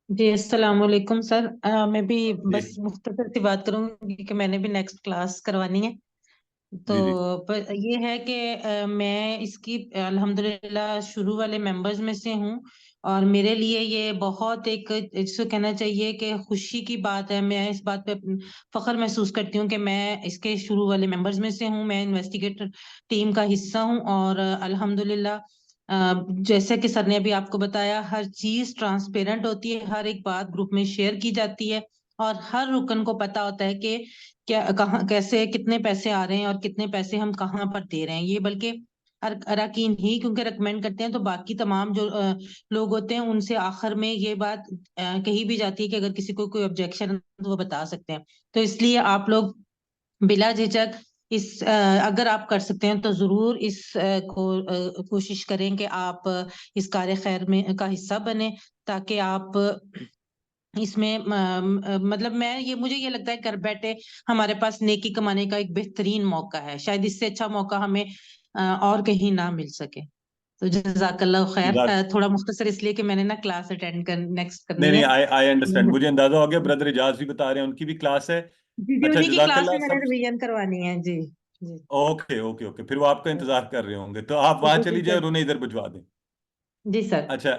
जी अस्सलाम वालेकुम सर। मैं भी जी बस मुख्तसर सी बात करूंगी कि मैंने भी नेक्स्ट क्लास करवानी है। तो जी जी पर ये है कि मैं इसकी अल्हम्दुलिल्लाह शुरू वाले मेंबर्स में से हूँ, और मेरे लिए ये बहुत एक, इसको कहना चाहिए कि खुशी की बात है। मैं इस बात पे फख्र महसूस करती हूँ कि मैं इसके शुरू वाले मेंबर्स में से हूँ। मैं इन्वेस्टिगेटर टीम का हिस्सा हूँ, और अल्हम्दुलिल्लाह जैसे कि सर ने अभी आपको बताया, हर चीज ट्रांसपेरेंट होती है, हर एक बात ग्रुप में शेयर की जाती है, और हर रुकन को पता होता है कि क्या, कहाँ, कैसे, कितने पैसे आ रहे हैं और कितने पैसे हम कहाँ पर दे रहे हैं। ये बल्कि अरकान ही क्योंकि रिकमेंड करते हैं, तो बाकी तमाम जो लोग होते हैं उनसे आखिर में ये बात कही भी जाती है कि अगर किसी को कोई ऑब्जेक्शन तो वो बता सकते हैं। तो इसलिए आप लोग बिला झिझक अगर आप कर सकते हैं तो जरूर इस कोशिश करें कि आप इस कार्य खैर में का हिस्सा बने, ताकि आप इसमें मतलब मुझे ये लगता है घर बैठे हमारे पास नेकी कमाने का एक बेहतरीन मौका है। शायद इससे अच्छा मौका हमें और कहीं ना मिल सके। तो जज़ाकल्लाह खैर। जज़ाक थोड़ा मुख्तसर इसलिए कि मैंने ना क्लास अटेंड नेक्स्ट नहीं करनी नहीं है। आई अंडरस्टैंड, मुझे अंदाजा हो गया। ब्रदर इजाज भी बता रहे हैं उनकी भी क्लास है। जी जी, अच्छा उन्हीं की क्लास जज़ाकल्लाह में मैंने सब। रिवीजन करवानी है। जी जी ओके ओके ओके, फिर वो आपका इंतजार कर रहे होंगे, तो आप वहां जी जी चली जाए सर। और उन्हें इधर भिजवा दें। जी सर। अच्छा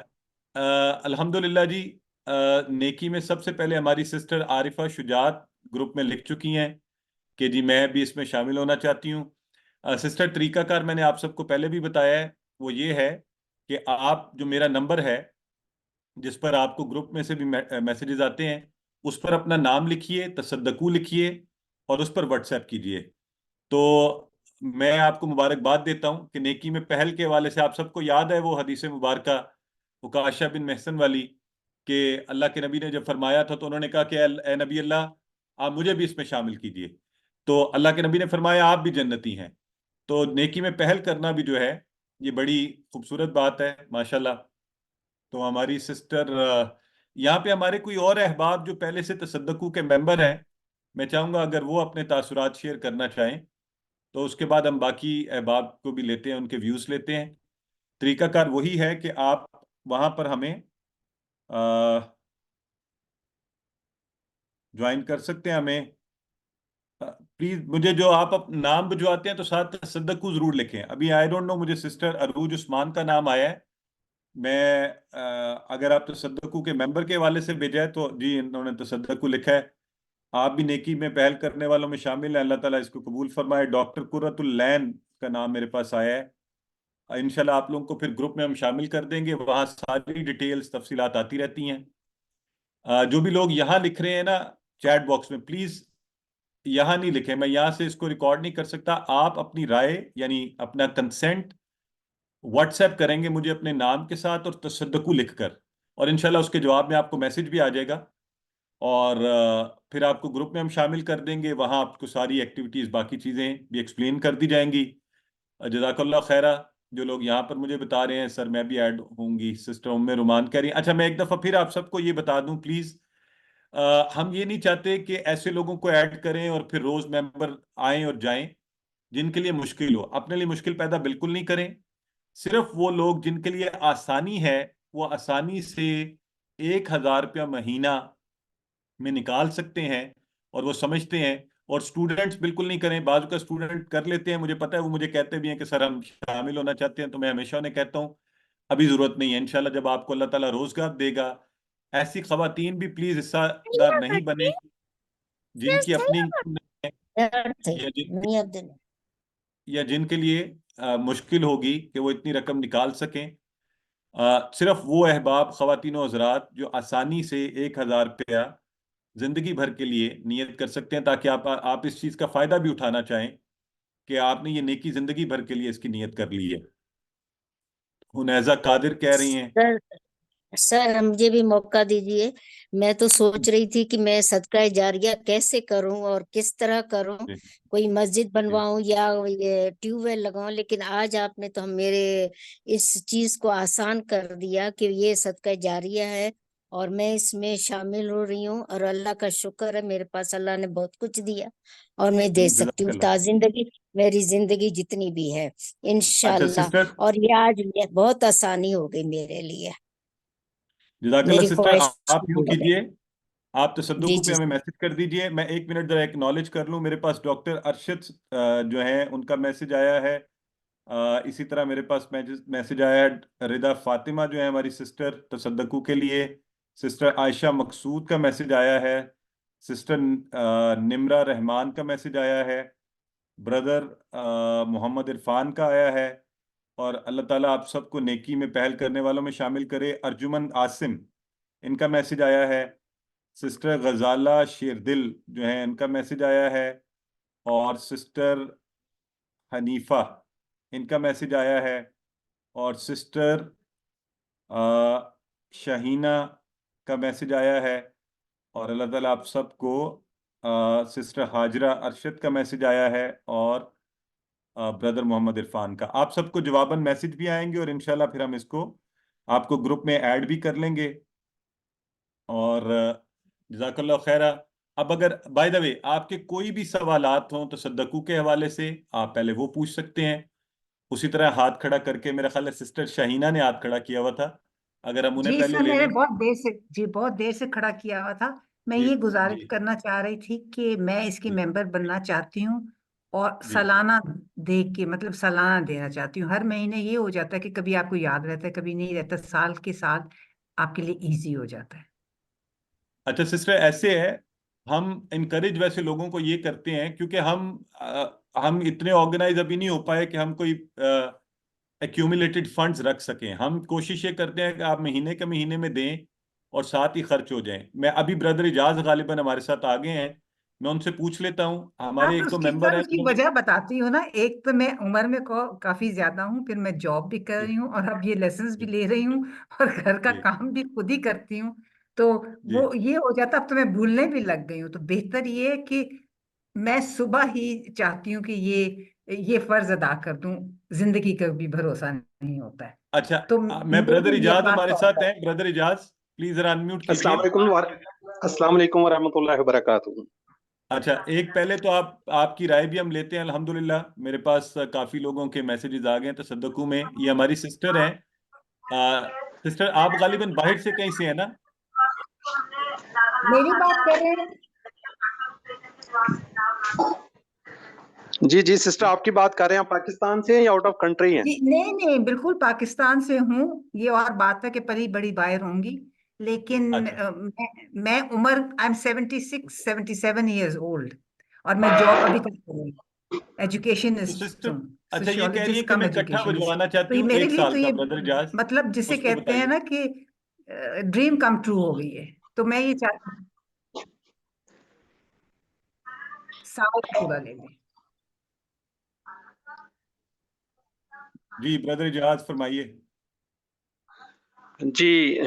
अल्हम्दुलिल्लाह जी। नेकी में सबसे पहले हमारी सिस्टर आरिफा शुजात ग्रुप में लिख चुकी हैं कि जी मैं भी इसमें शामिल होना चाहती हूँ। सिस्टर तरीकाकार मैंने आप सबको पहले भी बताया है, वो ये है कि आप जो मेरा नंबर है जिस पर आपको ग्रुप में से भी मैसेजेस आते हैं, उस पर अपना नाम लिखिए, तसद्दकू लिखिए और उस पर व्हाट्सएप कीजिए। तो मैं आपको मुबारकबाद देता हूं कि नेकी में पहल के हवाले से आप सबको याद है वो हदीस मुबारका उकाशा बिन महसन वाली, कि अल्लाह के नबी ने जब फरमाया था तो उन्होंने कहा कि ए नबी अल्लाह आप मुझे भी इसमें शामिल कीजिए। तो अल्लाह के नबी ने फरमाया आप भी जन्नती हैं। तो नेकी में पहल करना भी जो है ये बड़ी खूबसूरत बात है माशाल्लाह। तो हमारी सिस्टर यहाँ पे हमारे कोई और अहबाब जो पहले से तसद्दकू के मेंबर हैं, मैं चाहूँगा अगर वो अपने तासुरात शेयर करना चाहें तो उसके बाद हम बाकी अहबाब को भी लेते हैं, उनके व्यूज़ लेते हैं। तरीकाकार वही है कि आप वहाँ पर हमें ज्वाइन कर सकते हैं। हमें प्लीज मुझे जो आप नाम भिजवाते हैं तो साथ तसद्दकू जरूर लिखें। अभी आई डोंट नो, मुझे सिस्टर अरूज उस्मान का नाम आया है। मैं अगर आप तसद्दकू के मेंबर के हवाले से भेजा है तो जी इन्होंने तसद्दकू लिखा है। आप भी नेकी में पहल करने वालों में शामिल हैं, अल्लाह ताला इसको कबूल फरमाए। डॉक्टर कुर्रतुल लैन का नाम मेरे पास आया है। इंशाल्लाह आप लोगों को फिर ग्रुप में हम शामिल कर देंगे, वहाँ सारी डिटेल्स तफसीलात आती रहती हैं। जो भी लोग यहाँ लिख रहे हैं ना चैट बॉक्स में, प्लीज यहाँ नहीं लिखें, मैं यहाँ से इसको रिकॉर्ड नहीं कर सकता। आप अपनी राय यानी अपना कंसेंट व्हाट्सएप करेंगे मुझे अपने नाम के साथ और तसद्दकू लिखकर, और इंशाल्लाह उसके जवाब में आपको मैसेज भी आ जाएगा, और फिर आपको ग्रुप में हम शामिल कर देंगे। वहाँ आपको सारी एक्टिविटीज़ बाकी चीज़ें भी एक्सप्लेन कर दी जाएंगी। जज़ाकल्लाह खैरा। जो लोग यहाँ पर मुझे बता रहे हैं सर मैं भी ऐड होंगी, सिस्टर उम्मे रुमान कह रही हैं। अच्छा मैं एक दफ़ा फिर आप सबको ये बता दूं प्लीज़, हम ये नहीं चाहते कि ऐसे लोगों को ऐड करें और फिर रोज़ मेंबर आएँ और जाएं जिनके लिए मुश्किल हो। अपने लिए मुश्किल पैदा बिल्कुल नहीं करें। सिर्फ वो लोग जिनके लिए आसानी है वो आसानी से 1,000 रुपया महीना में निकाल सकते हैं और वो समझते हैं। और स्टूडेंट्स बिल्कुल नहीं करें। बाजू का स्टूडेंट कर लेते हैं, मुझे पता है, वो मुझे कहते भी हैं कि सर हम शामिल होना चाहते हैं, तो मैं हमेशा उन्हें कहता हूँ अभी ज़रूरत नहीं है। इंशाल्लाह जब आपको अल्लाह ताला रोज़गार देगा, ऐसी खवातीन भी प्लीज़ हिस्सादार नहीं बने जिनकी अपनी इनकम नहीं है, या जिनके लिए मुश्किल होगी कि वो इतनी रकम निकाल सकें। सिर्फ वो अहबाब ख़वातीन और हज़रात जो आसानी से 1,000 रुपया जिंदगी भर के लिए नियत कर सकते हैं, ताकि आप इस चीज का फायदा भी उठाना चाहें कि आपने ये नेकी जिंदगी भर के लिए इसकी नियत कर ली है। हुनैजा कादिर कह रही हैं। सर सर मुझे भी मौका दीजिए। मैं तो सोच रही थी कि मैं सदका जारिया कैसे करूं और किस तरह करूं, कोई मस्जिद बनवाऊं या ये ट्यूबवेल लगाऊं, लेकिन आज आपने तो हम मेरे इस चीज को आसान कर दिया कि ये सदका जारिया है اور میں اس میں شامل ہو رہی ہوں، اور اللہ کا شکر ہے میرے پاس اللہ نے بہت کچھ دیا اور میں دے سکتی ہوں جزاک اللہ. تا زندگی، میری زندگی جتنی بھی ہے اچھا انشاءاللہ. سسٹر، اور یہ آج بہت آسانی ہو گئی میرے لیے، جزاک اللہ. میری سسٹر خواہش آپ یوں پوری ہو گئی. کیجئے، آپ جی تصدقو پہ جی ہمیں میسج کر دیجئے. میں 1 منٹ ذرا ایکنالج کر لوں. میرے پاس ڈاکٹر ارشد جو ہیں ان کا میسج آیا ہے. اسی طرح میرے پاس میسج آیا ہے رضا فاطمہ جو ہے ہماری سسٹر تصدقو کے لیے. سسٹر عائشہ مقصود کا میسج آیا ہے. سسٹر نمرہ رحمان کا میسج آیا ہے. بردر محمد عرفان کا آیا ہے. اور اللہ تعالیٰ آپ سب کو نیکی میں پہل کرنے والوں میں شامل کرے. ارجمن عاصم ان کا میسج آیا ہے. سسٹر غزالہ شیردل جو ہیں ان کا میسج آیا ہے. اور سسٹر حنیفہ ان کا میسج آیا ہے. اور سسٹر شہینہ کا میسج آیا ہے. اور اللہ تعالیٰ آپ سب کو سسٹر حاجرہ ارشد کا میسج آیا ہے. اور بردر محمد عرفان کا. آپ سب کو جواباً میسج بھی آئیں گے اور انشاءاللہ پھر ہم اس کو آپ کو گروپ میں ایڈ بھی کر لیں گے. اور جزاک اللہ خیرہ. اب اگر بائی دا وے آپ کے کوئی بھی سوالات ہوں تصدقو کے حوالے سے آپ پہلے وہ پوچھ سکتے ہیں. اسی طرح ہاتھ کھڑا کر کے، میرا خیال ہے سسٹر شہینہ نے ہاتھ کھڑا کیا ہوا تھا، اگر ہم انہیں جی پہلے سر، لے میں نے لیں. بہت دیر سے کھڑا کیا ہوا تھا. میں جی یہ گزارش جی کرنا چاہ رہی تھی کہ میں اس کی جی ممبر بننا چاہتی ہوں اور جی سالانہ دیکھ کے، مطلب سالانہ دینا چاہتی ہوں. ہر مہینے یہ ہو جاتا ہے کہ کبھی آپ کو یاد رہتا ہے، کبھی نہیں رہتا. سال کے سال آپ کے لیے ایزی ہو جاتا ہے. اچھا سسٹر، ایسے ہے ہم انکریج ویسے لوگوں کو یہ کرتے ہیں کیونکہ ہم اتنے آرگنائز ابھی نہیں ہو پائے کہ ہم کوئی ایکیومولیٹڈ فنڈز رکھ سکیں. ہم کوشش یہ کرتے ہیں کہ آپ مہینے کے مہینے میں دیں اور ساتھ ہی خرچ ہو جائیں. میں ابھی بردر اجاز غالباً ہمارے ساتھ آگے ہیں، میں ان سے پوچھ لیتا ہوں. ہمارے ایک اس دو کی ممبر سر ہیں اس کی جو وجہ بتاتی ہوں نا. ایک تو میں عمر میں کافی زیادہ ہوں، پھر میں جاب بھی کر جی رہی ہوں، اور اب یہ لیسنس بھی جی لے رہی ہوں، اور گھر کا جی کام بھی خود ہی کرتی ہوں. تو جی وہ یہ ہو جاتا. اب تو میں بھولنے بھی لگ گئی ہوں. تو بہتر یہ ہے کہ میں صبح ہی چاہتی ہوں کہ یہ فرض ادا کر دوں. زندگی کا بھی بھروسہ نہیں ہوتا ہے. اچھا تو میں میرے بردر لیے یہ اجاز خاص ہمارے طور ساتھ پر. ہیں. بردر اجاز پلیز ذرا انمیوٹ کیجئے. السلام علیکم ورحمۃ اللہ وبرکاتہ. اچھا ایک پہلے تو آپ کی رائے بھی ہم لیتے ہیں. الحمدللہ میرے پاس کافی لوگوں کے میسیجز آ گئے ہیں تصدقو میں. یہ ہماری سسٹر ہیں. سسٹر آپ غالباً باہر سے کہیں سے ہیں نا؟ میری بات کر رہے ہیں. جی جی سسٹر، آپ کی بات کر رہے ہیں. پاکستان سے ہیں یا آؤٹ آف کنٹری ہیں؟ جی نہیں، بالکل پاکستان سے ہوں. یہ اور بات ہے کہ پری بڑی باہر ہوں گی، لیکن اچھا میں عمر آئی ایم 77 ایئرز اولڈ، اور میں جاب ابھی تک کر رہی ہوں. تو ایجوکیشنسٹ سسٹر ہوں، اچھا یہ کہہ رہی ہے سوشیولوجسٹ کہ کم میں کٹھا ایجوکیشنسٹ. بجوانا تو چاہتی یہ ہوں میرے 1 لیے تو سال کا. یہ بردر اجاز مطلب جسے اس پہ کہتے ہیں بتائیے. نا کہ ڈریم کم ٹرو ہو گئی ہے. تو میں یہ چاہتی ہوں سال پورا لے لیں. جی بردر اجاز فرمائیے. جی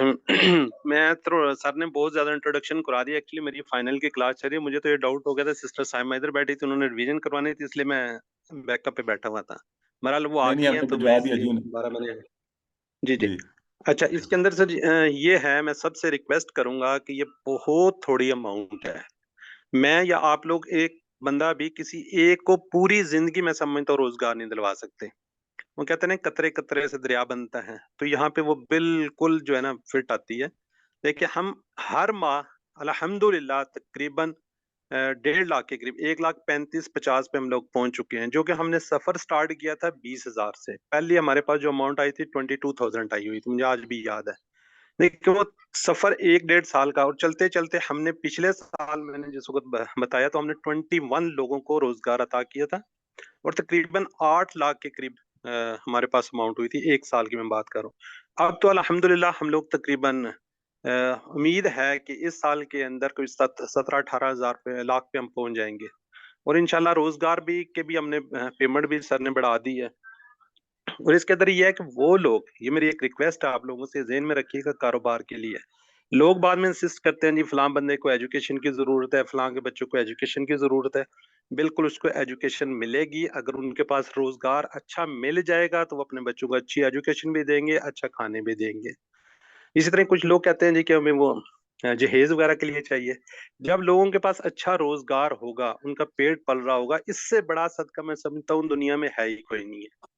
میں تو سر نے بہت زیادہ انٹروڈکشن کرا دیا. ایکچولی میری فائنل کی کلاس چل رہی ہے. مجھے تو یہ ڈاؤٹ ہو گیا تھا، سسٹر سائمہ ادھر بیٹھی تھی، انہوں نے ریویژن کروانی تھی، اس لیے میں بیک اپ پہ بیٹھا ہوا تھا. بہرحال وہ آ نہیں گئی ہم ہیں نے تو میں بجوا اس دیا لیے جی. دوبارہ میں نے. جی جی جی اچھا، اس کے اندر سر یہ ہے، میں سب سے ریکویسٹ کروں گا کہ یہ بہت تھوڑی اماؤنٹ ہے. میں یا آپ لوگ ایک بندہ بھی کسی ایک کو پوری زندگی میں سمجھتا ہوں روزگار نہیں دلوا سکتے. وہ کہتے ہیں قطرے قطرے سے دریا بنتا ہے، تو یہاں پہ وہ بالکل جو ہے نا فٹ آتی ہے. دیکھیں ہم ہر ماہ الحمدللہ تقریباً 1.5 لاکھ کے قریب 1,35,50 پہ ہم لوگ پہنچ چکے ہیں، جو کہ ہم نے سفر سٹارٹ کیا تھا 20,000 سے. پہلے ہمارے پاس جو اماؤنٹ آئی تھی 22,000 آئی ہوئی تھی، مجھے آج بھی یاد ہے. لیکن وہ سفر 1.5 سال کا، اور چلتے چلتے ہم نے پچھلے سال میں نے جس وقت بتایا تو ہم نے 21 لوگوں کو روزگار عطا کیا تھا، اور تقریباً 8 لاکھ کے قریب ہمارے پاس اماؤنٹ ہوئی تھی. 1 سال کی میں بات کر رہا ہوں. اب تو الحمدللہ ہم لوگ تقریباً امید ہے کہ اس سال کے اندر کوئی 17-18 ہزار لاکھ پہ ہم پہنچ جائیں گے. اور انشاءاللہ روزگار بھی کے بھی ہم نے پیمنٹ بھی سر نے بڑھا دی ہے. اور اس کے اندر یہ ہے کہ وہ لوگ، یہ میری ایک ریکویسٹ ہے آپ لوگوں سے، ذہن میں رکھیے گا کاروبار کے لیے. لوگ بعد میں انسسٹ کرتے ہیں جی فلاں بندے کو ایجوکیشن کی ضرورت ہے، فلاں کے بچوں کو ایجوکیشن کی ضرورت ہے. بالکل اس کو ایجوکیشن ملے گی. اگر ان کے پاس روزگار اچھا مل جائے گا تو وہ اپنے بچوں کو اچھی ایجوکیشن بھی دیں گے، اچھا کھانے بھی دیں گے. इसी तरह कुछ लोग कहते हैं जी कि हमें वो जहेज वगैरह के लिए चाहिए। जब लोगों के पास अच्छा रोजगार होगा, उनका पेट पल रहा होगा, इससे बड़ा सदका मैं समझता हूँ दुनिया में है ही कोई नहीं है।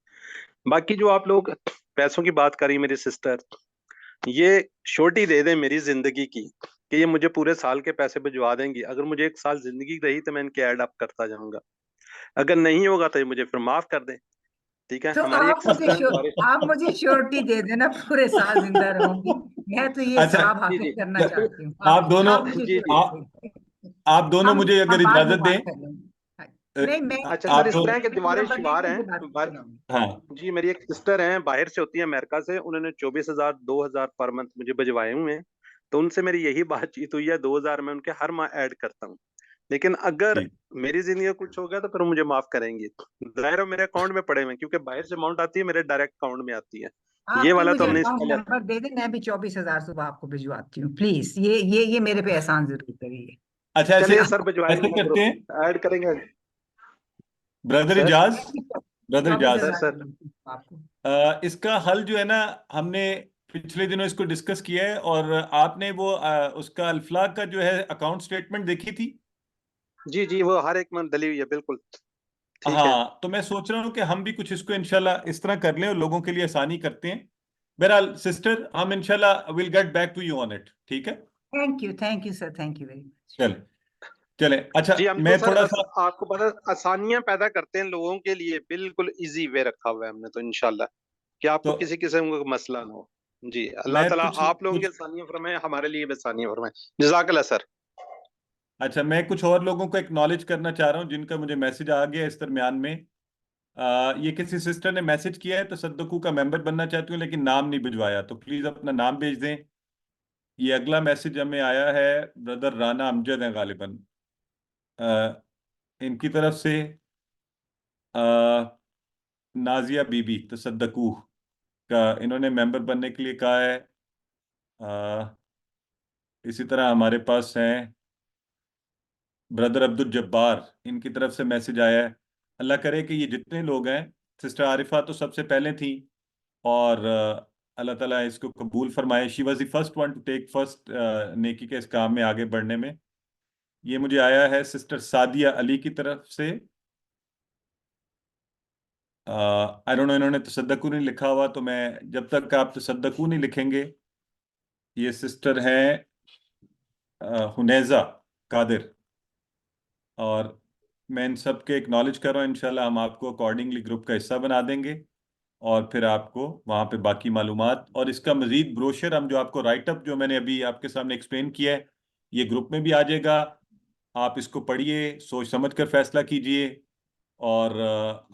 बाकी जो आप लोग पैसों की बात करी मेरी सिस्टर, ये छोटी दे दे मेरी जिंदगी की कि ये मुझे पूरे साल के पैसे भिजवा देंगी। अगर मुझे एक साल जिंदगी रही तो मैं इनके ऐड अप करता जाऊंगा, अगर नहीं होगा तो ये मुझे फिर माफ कर दें। ठीक है, तो हमारी एक सिस्टर है बारिश। आप मुझे श्योरिटी दे देना पूरे साल जिंदा रहूंगी। मैं तो ये अच्छा, सवाब जी हासिल जी करना चाहती हूँ। आप दोनों आप मुझे जी जी आप दोनों मुझे हम अगर बाद में इजाजत बात दें, कर लेंगे। नहीं, मैं अच्छा सर, आप इस दोनों, तरह के दीवारें नंबर शिवार देके हैं मुझे बात कराऊंगी। हाँ जी मेरी एक सिस्टर हैं, बाहर से होती है अमेरिका से, उन्होंने 24,000 2,000 पर मंथ मुझे भिजवाए हुए हैं। तो उनसे मेरी यही बातचीत हुई है, 2,000 मैं उनके हर माह ऐड करता हूँ। लेकिन अगर ठीक, मेरी जिंदगी में कुछ हो गया तो फिर वो मुझे माफ करेंगी। जाहिर है मेरे अकाउंट में पड़े हुए हैं, क्योंकि बाहर से अमाउंट आती है मेरे डायरेक्ट अकाउंट में आती है। आप ये भी वाला तो मुझे हमने अकाउंट इसका नंबर दे दें, मैं भी 24,000 सुबह आपको भिजवाती हूँ। प्लीज ये मेरे पे एहसान जरूर करिए। अच्छा, ऐसे चलिए सर भिजवाएंगे, ऐसे मैं करते हैं, ग्रुप ऐड करेंगे ब्रदर सर। इजाज, ब्रदर चौबीस इजाज, सर हजार सर आपको। इसका हल जो है ना, हमने पिछले दिनों इसको डिस्कस किया है, और आपने वो उसका अल्फलाक का जो है अकाउंट स्टेटमेंट देखी थी। जी जी, वो हर एक मंथ डली हुई है, बिल्कुल ठीक है। हाँ, तो मैं सोच रहा हूँ कि हम भी कुछ इसको इंशाल्लाह इस तरह कर लें और लोगों के लिए आसानी करते हैं। बहरहाल सिस्टर, हम इंशाल्लाह will get back to you on it, ठीक है। Thank you sir, thank you very much. चले चले, अच्छा जी हम तो मैं सर थोड़ा सा, आपको पता है, आसानियां पैदा करते हैं लोगों के लिए, बिल्कुल इजी वे रखा हुआ है हमने तो इंशाल्लाह, कि आपको तो किसी किस्म का मसला ना हो। जी अल्लाह मैं ताला कुछ आप लोगों की कुछ आसानियां फरमाए, हमारे लिए भी आसानियां फरमाए। जज़ाकल्लाह सर। अच्छा, मैं कुछ और लोगों को एक्नॉलेज करना चाह रहा हूँ जिनका मुझे मैसेज आ गया इस दरमियान में। ये किसी सिस्टर ने मैसेज किया है, तो सद्दकू का मेंबर बनना चाहती हूँ लेकिन नाम नहीं भिजवाया, तो प्लीज अपना नाम भेज दें। ये अगला मैसेज हमें आया है, ब्रदर राना अमजद है गालिबन, अ, इनकी तरफ से, अ, नाजिया बीबी तसद्दकू का इन्होंने मेंबर बनने के लिए कहा है। अ, इसी तरह हमारे पास हैं ब्रदर अब्दुल जब्बार, इनकी तरफ से मैसेज आया है। अल्लाह करे कि ये जितने लोग हैं, सिस्टर आरिफा तो सबसे पहले थी, और अल्लाह ताला इसको कबूल फरमाए। She was the first one to take first नेकी के इस काम में आगे बढ़ने में। ये मुझे आया है सिस्टर सादिया अली की तरफ से। आई डोंट नो, इन्होंने तसद्दकू नहीं लिखा हुआ, तो मैं जब तक आप तसद्दकू नहीं लिखेंगे, ये सिस्टर हैं हुनैजा कादिर, और मैं इन सब के एक्नॉलेज कर रहा हूँ। इंशाल्लाह हम आपको अकॉर्डिंगली ग्रुप का हिस्सा बना देंगे, और फिर आपको वहाँ पे बाकी मालूमात और इसका मजीद ब्रोशर, हम जो आपको राइटअप जो मैंने अभी आपके सामने एक्सप्लेन किया है, ये ग्रुप में भी आ जाएगा। आप इसको पढ़िए, सोच समझ कर फैसला कीजिए, और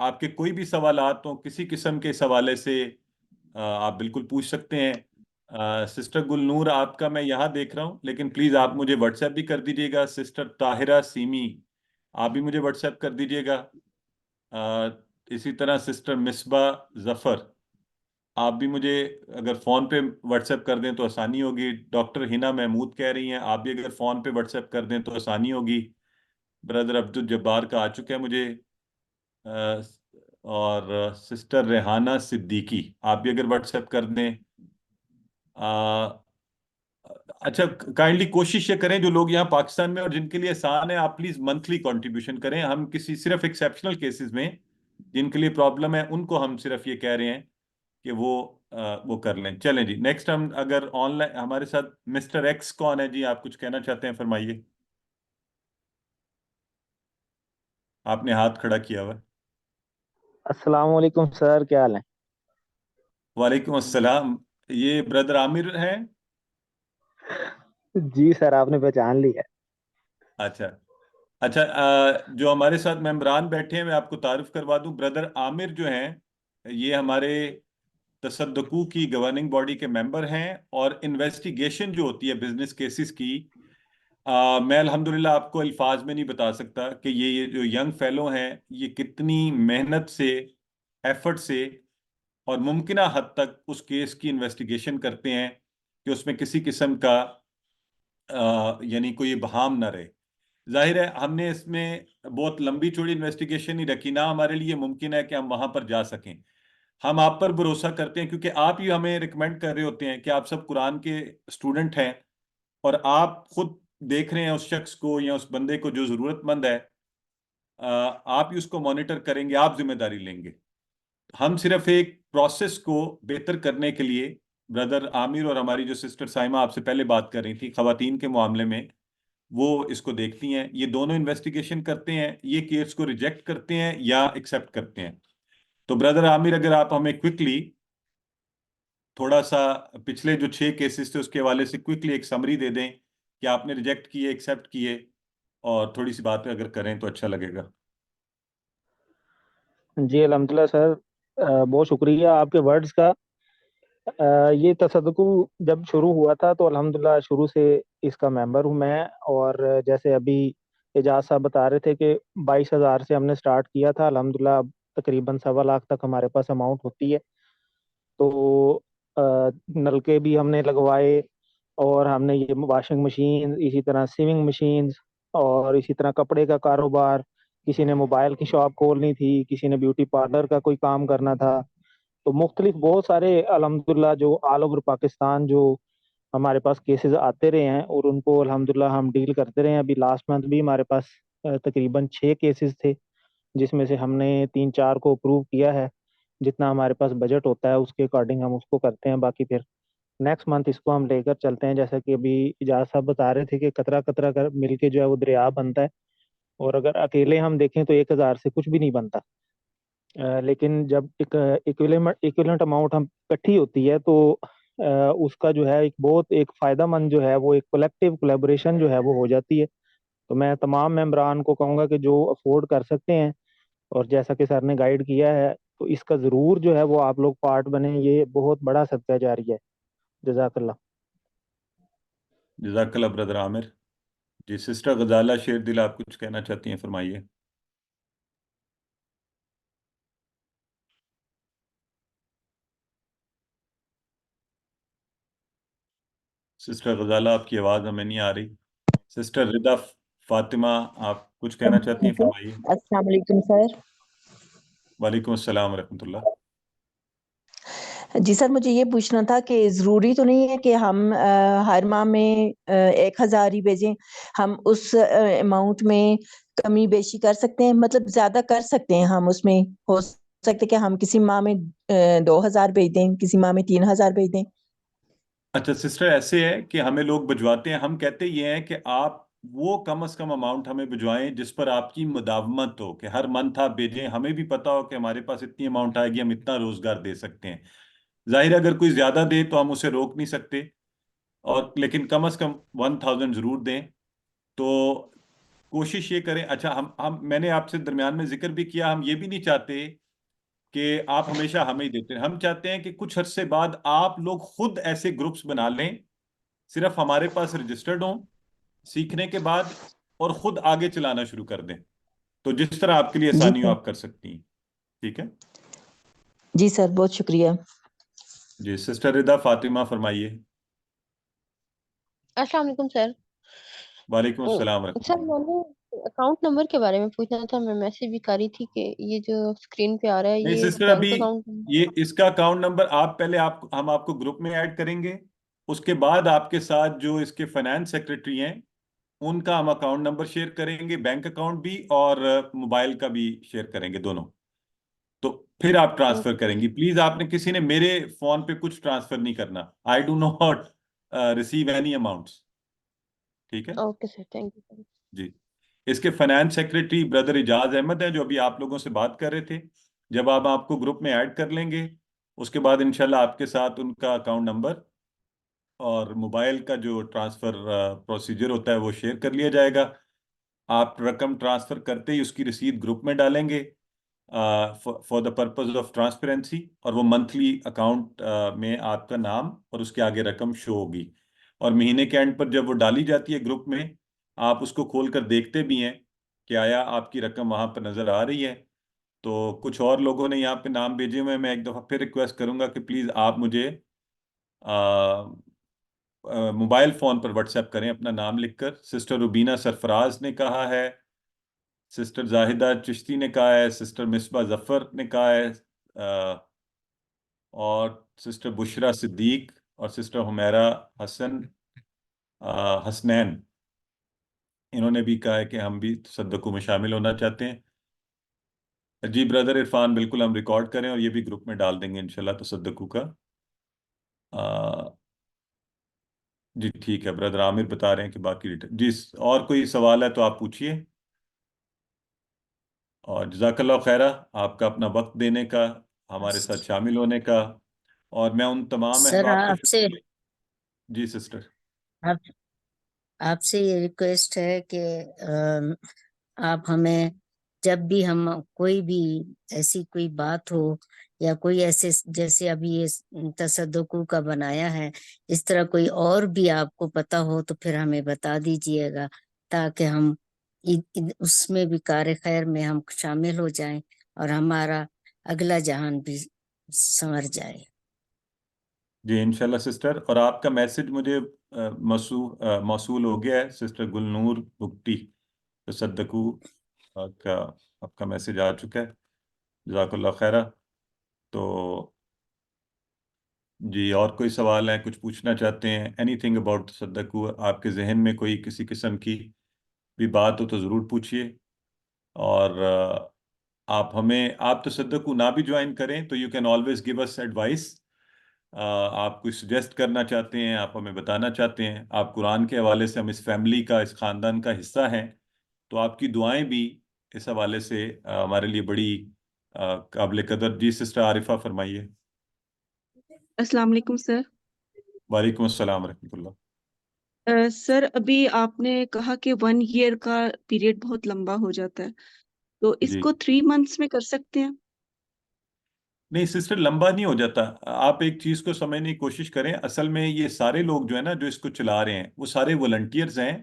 आपके कोई भी सवालात हो, किसी किस्म के इस हवाले से आप बिल्कुल पूछ सकते हैं। सिस्टर गुलनूर, आपका मैं यहाँ देख रहा हूँ, लेकिन प्लीज़ आप मुझे व्हाट्सएप भी कर दीजिएगा। सिस्टर ताहिरा सीमी, आप भी मुझे व्हाट्सएप कर दीजिएगा। इसी तरह सिस्टर मिसबा जफर, आप भी मुझे अगर फ़ोन पे व्हाट्सएप कर दें तो आसानी होगी। डॉक्टर हिना महमूद कह रही हैं, आप भी अगर फ़ोन पे व्हाट्सएप कर दें तो आसानी होगी। ब्रदर अब्दुल जब्बार का आ चुका है मुझे, अ, और सिस्टर रेहाना सिद्दीकी, आप भी अगर व्हाट्सएप कर दें। अच्छा, काइंडली कोशिश ये करें, जो लोग यहाँ पाकिस्तान में और जिनके लिए आसान है, आप प्लीज मंथली कंट्रीब्यूशन करें। हम किसी सिर्फ एक्सेप्शनल केसेस में जिनके लिए प्रॉब्लम है, उनको हम सिर्फ ये कह रहे हैं कि वो कर लें। चलें जी, नेक्स्ट हम अगर ऑनलाइन हमारे साथ मिस्टर एक्स कौन है जी, आप कुछ कहना चाहते हैं, फरमाइए। आपने हाथ खड़ा किया हुआ है। अस्सलाम वालेकुम सर, क्या हाल है? वालेकुम अस्सलाम, ये ब्रदर आमिर हैं। जी सर, आपने पहचान लिया। अच्छा अच्छा, जो हमारे साथ मेंबरान बैठे हैं, मैं आपको तारुफ करवा दूं। ब्रदर आमिर जो हैं, ये हमारे तसद्दकू की गवर्निंग बॉडी के मेंबर हैं, और इन्वेस्टिगेशन जो होती है बिजनेस केसेस की, मैं अल्हम्दुलिल्लाह आपको अल्फाज में नहीं बता सकता कि ये जो यंग फेलो हैं, ये कितनी मेहनत से, एफर्ट से, और मुमकिना हद तक उस केस की इन्वेस्टिगेशन करते हैं कि उसमें किसी किस्म का यानी कोई बहाम ना रहे। जाहिर है हमने इसमें बहुत लंबी चौड़ी इन्वेस्टिगेशन ही रखी ना, हमारे लिए मुमकिन है कि हम वहां पर जा सकें। ہم آپ پر بھروسہ کرتے ہیں کیونکہ آپ ہی ہمیں ریکمینڈ کر رہے ہوتے ہیں کہ آپ سب قرآن کے اسٹوڈنٹ ہیں اور آپ خود دیکھ رہے ہیں اس شخص کو یا اس بندے کو جو ضرورت مند ہے، آپ ہی اس کو مانیٹر کریں گے، آپ ذمہ داری لیں گے. ہم صرف ایک پروسیس کو بہتر کرنے کے لیے بردر عامر اور ہماری جو سسٹر سائمہ آپ سے پہلے بات کر رہی تھی خواتین کے معاملے میں، وہ اس کو دیکھتی ہیں. یہ دونوں انویسٹیگیشن کرتے ہیں، یہ کیس کو ریجیکٹ کرتے ہیں یا ایکسیپٹ کرتے ہیں. تو بردر عامر اگر آپ ہمیں کوئکلی تھوڑا سا پچھلے جو 6 کیسز تھے اس کے حوالے سے کوئکلی ایک سمری دے دیں کہ آپ نے ریجیکٹ کیے، ایکسیپٹ کیے، اور تھوڑی سی بات اگر کریں تو اچھا لگے گا. جی الحمدللہ سر، بہت شکریہ آپ کے ورڈز کا. یہ تصدق جب شروع ہوا تھا تو الحمدللہ شروع سے اس کا ممبر ہوں میں. اور جیسے ابھی اعجاز صاحب بتا رہے تھے کہ 22,000 سے ہم نے سٹارٹ کیا تھا، الحمدللہ اب تقریباً 1.25 لاکھ تک ہمارے پاس اماؤنٹ ہوتی ہے. تو نلکے بھی ہم نے لگوائے، اور ہم نے یہ واشنگ مشین، اسی طرح سیونگ مشینز، اور اسی طرح کپڑے کا کاروبار، کسی نے موبائل کی شاپ کھولنی تھی، کسی نے بیوٹی پارلر کا کوئی کام کرنا تھا. تو مختلف بہت سارے الحمدللہ جو آل اوور پاکستان جو ہمارے پاس کیسز آتے رہے ہیں اور ان کو الحمدللہ ہم ڈیل کرتے رہے ہیں. ابھی لاسٹ منتھ بھی ہمارے پاس تقریباً 6 کیسز تھے، جس میں سے ہم نے 3-4 کو اپروو کیا ہے. جتنا ہمارے پاس بجٹ ہوتا ہے اس کے اکارڈنگ ہم اس کو کرتے ہیں. باقی پھر نیکسٹ منتھ اس کو ہم لے کر چلتے ہیں. جیسا کہ ابھی اجاز صاحب بتا رہے تھے کہ قطرہ قطرہ کر مل کے جو ہے وہ دریا بنتا ہے، اور اگر اکیلے ہم دیکھیں تو 1,000 سے کچھ بھی نہیں بنتا. لیکن جب ایک ایکویلنٹ اماؤنٹ ہم اکٹھی ہوتی ہے تو اس کا جو ہے ایک بہت ایک فائدہ مند جو ہے وہ ایک کولیکٹیو کولیبوریشن جو ہے وہ ہو جاتی ہے. تو میں تمام ممبران کو کہوں گا کہ جو افورڈ کر سکتے ہیں، اور جیسا کہ سر نے گائیڈ کیا ہے، تو اس کا ضرور جو ہے وہ آپ لوگ پارٹ بنیں. یہ بہت بڑا صدقہ جاری ہے. جزاک اللہ. جزاک اللہ بردر عامر. جی سسٹر غزالہ شیر دل آپ کچھ کہنا چاہتی ہیں، فرمائیے. سسٹر غزالہ آپ کی آواز ہمیں نہیں آ رہی. سسٹر ردا فاطمہ آپ کچھ کہنا چاہتی ہیں، فرمائیے. السلام علیکم سر. وعلیکم السلام ورحمۃ اللہ. جی سر، مجھے یہ پوچھنا تھا کہ ضروری تو نہیں ہے کہ ہم ہر ماہ میں 1,000 ہی بھیجیں؟ ہم اس اماؤنٹ میں کمی بیشی کر سکتے ہیں، مطلب زیادہ کر سکتے ہیں ہم اس میں؟ ہو سکتا ہے کہ ہم کسی ماہ میں 2,000 بھیج دیں، کسی ماہ میں 3,000 بھیج دیں. اچھا سسٹر، ایسے ہے کہ ہمیں لوگ بھجواتے ہیں، ہم کہتے یہ ہیں کہ آپ وہ کم از کم اماؤنٹ ہمیں بھجوائیں جس پر آپ کی مداومت ہو، کہ ہر منتھ آپ بھیجیں، ہمیں بھی پتا ہو کہ ہمارے پاس اتنی اماؤنٹ آئے گی، ہم اتنا روزگار دے سکتے ہیں. ظاہر ہے اگر کوئی زیادہ دے تو ہم اسے روک نہیں سکتے، اور لیکن کم از کم 1,000 ضرور دیں. تو کوشش یہ کریں. اچھا میں نے آپ سے درمیان میں ذکر بھی کیا، ہم یہ بھی نہیں چاہتے کہ آپ ہمیشہ ہمیں ہی دیتے ہیں. ہم چاہتے ہیں کہ کچھ عرصے بعد آپ لوگ خود ایسے گروپس بنا لیں، صرف ہمارے پاس رجسٹرڈ ہوں سیکھنے کے بعد، اور خود آگے چلانا شروع کر دیں. تو جس طرح آپ کے لیے جی آسانی ہو سر. آپ کر سکتی ہیں. ٹھیک ہے جی سر، بہت شکریہ. جی سسٹر ردا فاطمہ فرمائیے. السلام علیکم سر. وعلیکم السلام ورحمۃ سر اللہ. میں نے اکاؤنٹ نمبر کے بارے میں پوچھنا تھا. میں میسج بھی کر رہی تھی کہ یہ جو اسکرین پہ آ رہا ہے نہیں یہ سسٹر، ابھی بینک اکاؤنٹ نمبر. یہ اس کا اکاؤنٹ نمبر آپ پہلے ہم آپ کو گروپ میں ایڈ کریں گے، اس کے بعد آپ کے ساتھ جو اس کے فائنانس سیکرٹری ہیں ان کا ہم اکاؤنٹ نمبر شیئر کریں گے، بینک اکاؤنٹ بھی اور موبائل کا بھی شیئر کریں گے دونوں. تو پھر آپ ٹرانسفر کریں گی. پلیز آپ نے کسی نے میرے فون پہ کچھ ٹرانسفر نہیں کرنا. I do not receive any amounts. ٹھیک ہے اوکے سر، تھینک یو. جی. اس کے فائنانس سیکرٹری بردر اجاز احمد ہیں جو ابھی آپ لوگوں سے بات کر رہے تھے. جب آپ کو گروپ میں ایڈ کر لیں گے اس کے بعد انشاءاللہ آپ کے ساتھ ان کا اکاؤنٹ نمبر اور موبائل کا جو ٹرانسفر پروسیجر ہوتا ہے وہ شیئر کر لیا جائے گا. آپ رقم ٹرانسفر کرتے ہی اس کی رسید گروپ میں ڈالیں گے for the purpose of transparency, اور وہ منتھلی اکاؤنٹ میں آپ کا نام اور اس کے آگے رقم شو ہوگی. اور مہینے کے اینڈ پر جب وہ ڈالی جاتی ہے گروپ میں، آپ اس کو کھول کر دیکھتے بھی ہیں کہ آیا آپ کی رقم وہاں پر نظر آ رہی ہے. تو کچھ اور لوگوں نے یہاں پہ نام بھیجے ہوئے ہیں. میں ایک دفعہ پھر ریکویسٹ کروں گا کہ پلیز آپ مجھے موبائل فون پر واٹس ایپ کریں اپنا نام لکھ کر. سسٹر روبینہ سرفراز نے کہا ہے، سسٹر زاہدہ چشتی نے کہا ہے، سسٹر مصباح ظفر نے کہا ہے، اور سسٹر بشرا صدیق اور سسٹر حمیرہ حسنین، انہوں نے بھی کہا ہے کہ ہم بھی تصدقو میں شامل ہونا چاہتے ہیں۔ جی بردر عرفان، بالکل ہم ریکارڈ کریں اور یہ بھی گروپ میں ڈال دیں گے انشاءاللہ تصدقو کا۔ جی ٹھیک ہے، بردر عامر بتا رہے ہیں کہ باقی ڈیٹیل جی، اور کوئی سوال ہے تو آپ پوچھیے۔ اور جزاک اللہ خیرہ آپ کا اپنا وقت دینے کا، ہمارے ساتھ شامل ہونے کا، اور میں ان تمام سر احباب کا آپ سے جی سسٹر آپ سے یہ ریکویسٹ ہے کہ آپ ہمیں جب بھی ہم کوئی بھی ایسی کوئی بات ہو یا کوئی ایسے جیسے ابھی یہ تصدقو کا بنایا ہے، اس طرح کوئی اور بھی آپ کو پتہ ہو تو پھر ہمیں بتا دیجئے گا، تاکہ ہم اس میں بھی کار خیر میں ہم شامل ہو جائیں اور ہمارا اگلا جہان بھی سنور جائے۔ جی انشاءاللہ سسٹر، اور آپ کا میسج مجھے موصول ہو گیا ہے سسٹر گلنور بگٹی، تصدقو کا آپ کا میسج آ چکا ہے، جزاک اللہ خیرہ۔ تو جی اور کوئی سوال ہے، کچھ پوچھنا چاہتے ہیں، اینی تھنگ اباؤٹ تصدقو، آپ کے ذہن میں کوئی کسی قسم کی بھی بات ہو تو ضرور پوچھیے۔ اور آپ تصدقو نہ بھی جوائن کریں تو you can always give us advice, آپ کچھ سجیسٹ کرنا چاہتے ہیں، آپ ہمیں بتانا چاہتے ہیں، آپ قرآن کے حوالے سے ہم اس فیملی کا، اس خاندان کا حصہ ہیں، تو آپ کی دعائیں بھی اس حوالے سے ہمارے لیے بڑی قابل قدر۔ جی سسٹر عارفہ فرمائیے۔ السلام علیکم سر۔ وعلیکم السلام ورحمۃ اللہ۔ سر ابھی آپ نے کہا کہ 1 year کا پیریڈ بہت لمبا ہو جاتا ہے، تو اس جی کو 3 months میں کر سکتے ہیں؟ نہیں سسٹر، لمبا نہیں ہو جاتا۔ آپ ایک چیز کو سمجھنے کی کوشش کریں، اصل میں یہ سارے لوگ جو ہے نا جو اس کو چلا رہے ہیں وہ سارے والنٹیئرز ہیں،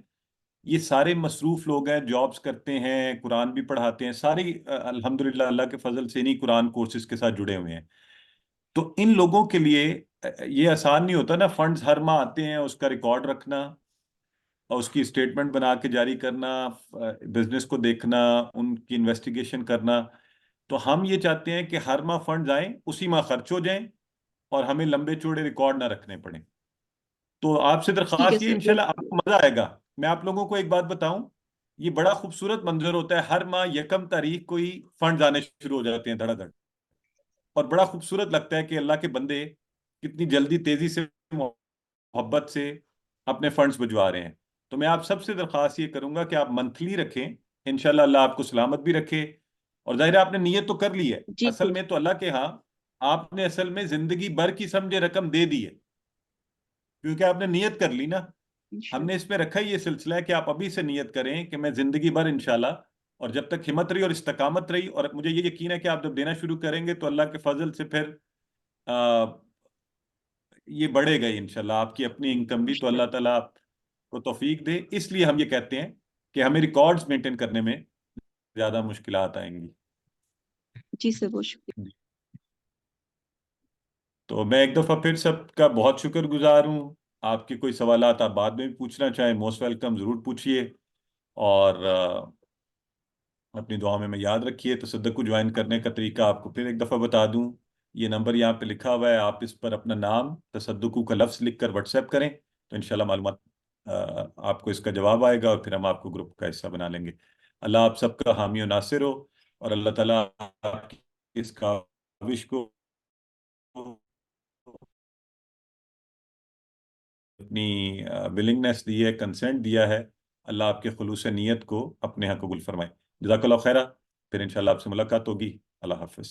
یہ سارے مصروف لوگ ہیں، جابز کرتے ہیں، قرآن بھی پڑھاتے ہیں، سارے الحمدللہ اللہ کے فضل سے انہی قرآن کورسز کے ساتھ جڑے ہوئے ہیں۔ تو ان لوگوں کے لیے یہ آسان نہیں ہوتا نا، فنڈز ہر ماہ آتے ہیں، اس کا ریکارڈ رکھنا اور اس کی اسٹیٹمنٹ بنا کے جاری کرنا، بزنس کو دیکھنا، ان کی انویسٹیگیشن کرنا۔ تو ہم یہ چاہتے ہیں کہ ہر ماہ فنڈز آئیں، اسی ماہ خرچ ہو جائیں، اور ہمیں لمبے چوڑے ریکارڈ نہ رکھنے پڑیں۔ تو آپ سے ٹھیک ہے درخواست یہ سر۔ انشاءاللہ آپ کو مزہ آئے گا۔ میں آپ لوگوں کو ایک بات بتاؤں، یہ بڑا خوبصورت منظر ہوتا ہے، ہر ماہ 1 تاریخ کو ہی فنڈز آنے شروع ہو جاتے ہیں دھڑا دھڑ، اور بڑا خوبصورت لگتا ہے کہ اللہ کے بندے کتنی جلدی تیزی سے محبت سے اپنے فنڈز بھجوا رہے ہیں۔ تو میں آپ سب سے درخواست یہ کروں گا کہ آپ منتھلی رکھیں، انشاءاللہ اللہ آپ کو سلامت بھی رکھے۔ اور ظاہر ہے آپ نے نیت تو کر لی ہے، جی اصل میں تو اللہ کے ہاں آپ نے اصل میں زندگی بھر کی سمجھے رقم دے دی ہے، کیونکہ آپ نے نیت کر لی نا۔ ہم نے اس میں رکھا ہی یہ سلسلہ ہے کہ آپ ابھی سے نیت کریں کہ میں زندگی بھر انشاءاللہ، اور جب تک ہمت رہی اور استقامت رہی، اور مجھے یہ یقین ہے کہ آپ جب دینا شروع کریں گے تو اللہ کے فضل سے پھر یہ بڑھے گا ہی انشاءاللہ، آپ کی اپنی انکم بھی، تو اللہ تعالیٰ آپ کو توفیق دے۔ اس لیے ہم یہ کہتے ہیں کہ ہمیں ریکارڈز مینٹین کرنے میں زیادہ مشکلات آئیں گی۔ جی سر، بہت شکریہ۔ تو میں ایک دفعہ پھر سب کا بہت شکر گزار ہوں۔ آپ کے کوئی سوالات آپ بعد میں بھی پوچھنا چاہیں، موسٹ ویلکم، ضرور پوچھیے، اور اپنی دعا میں یاد رکھیے۔ تصدقو جوائن کرنے کا طریقہ آپ کو پھر ایک دفعہ بتا دوں، یہ نمبر یہاں پہ لکھا ہوا ہے، آپ اس پر اپنا نام تصدقو کا لفظ لکھ کر واٹس ایپ کریں تو انشاءاللہ معلومات آپ کو اس کا جواب آئے گا، اور پھر ہم آپ کو گروپ کا حصہ بنا لیں گے۔ اللہ آپ سب کا حامی و ناصر ہو، اور اللہ تعالیٰ آپ کی اس کاوش کو اپنی ولنگنس دی ہے، کنسنٹ دیا ہے، اللہ آپ کے خلوص نیت کو اپنے ہاں قبول فرمائے۔ جزاک اللہ خیرہ، پھر انشاءاللہ آپ سے ملاقات ہوگی۔ اللہ حافظ۔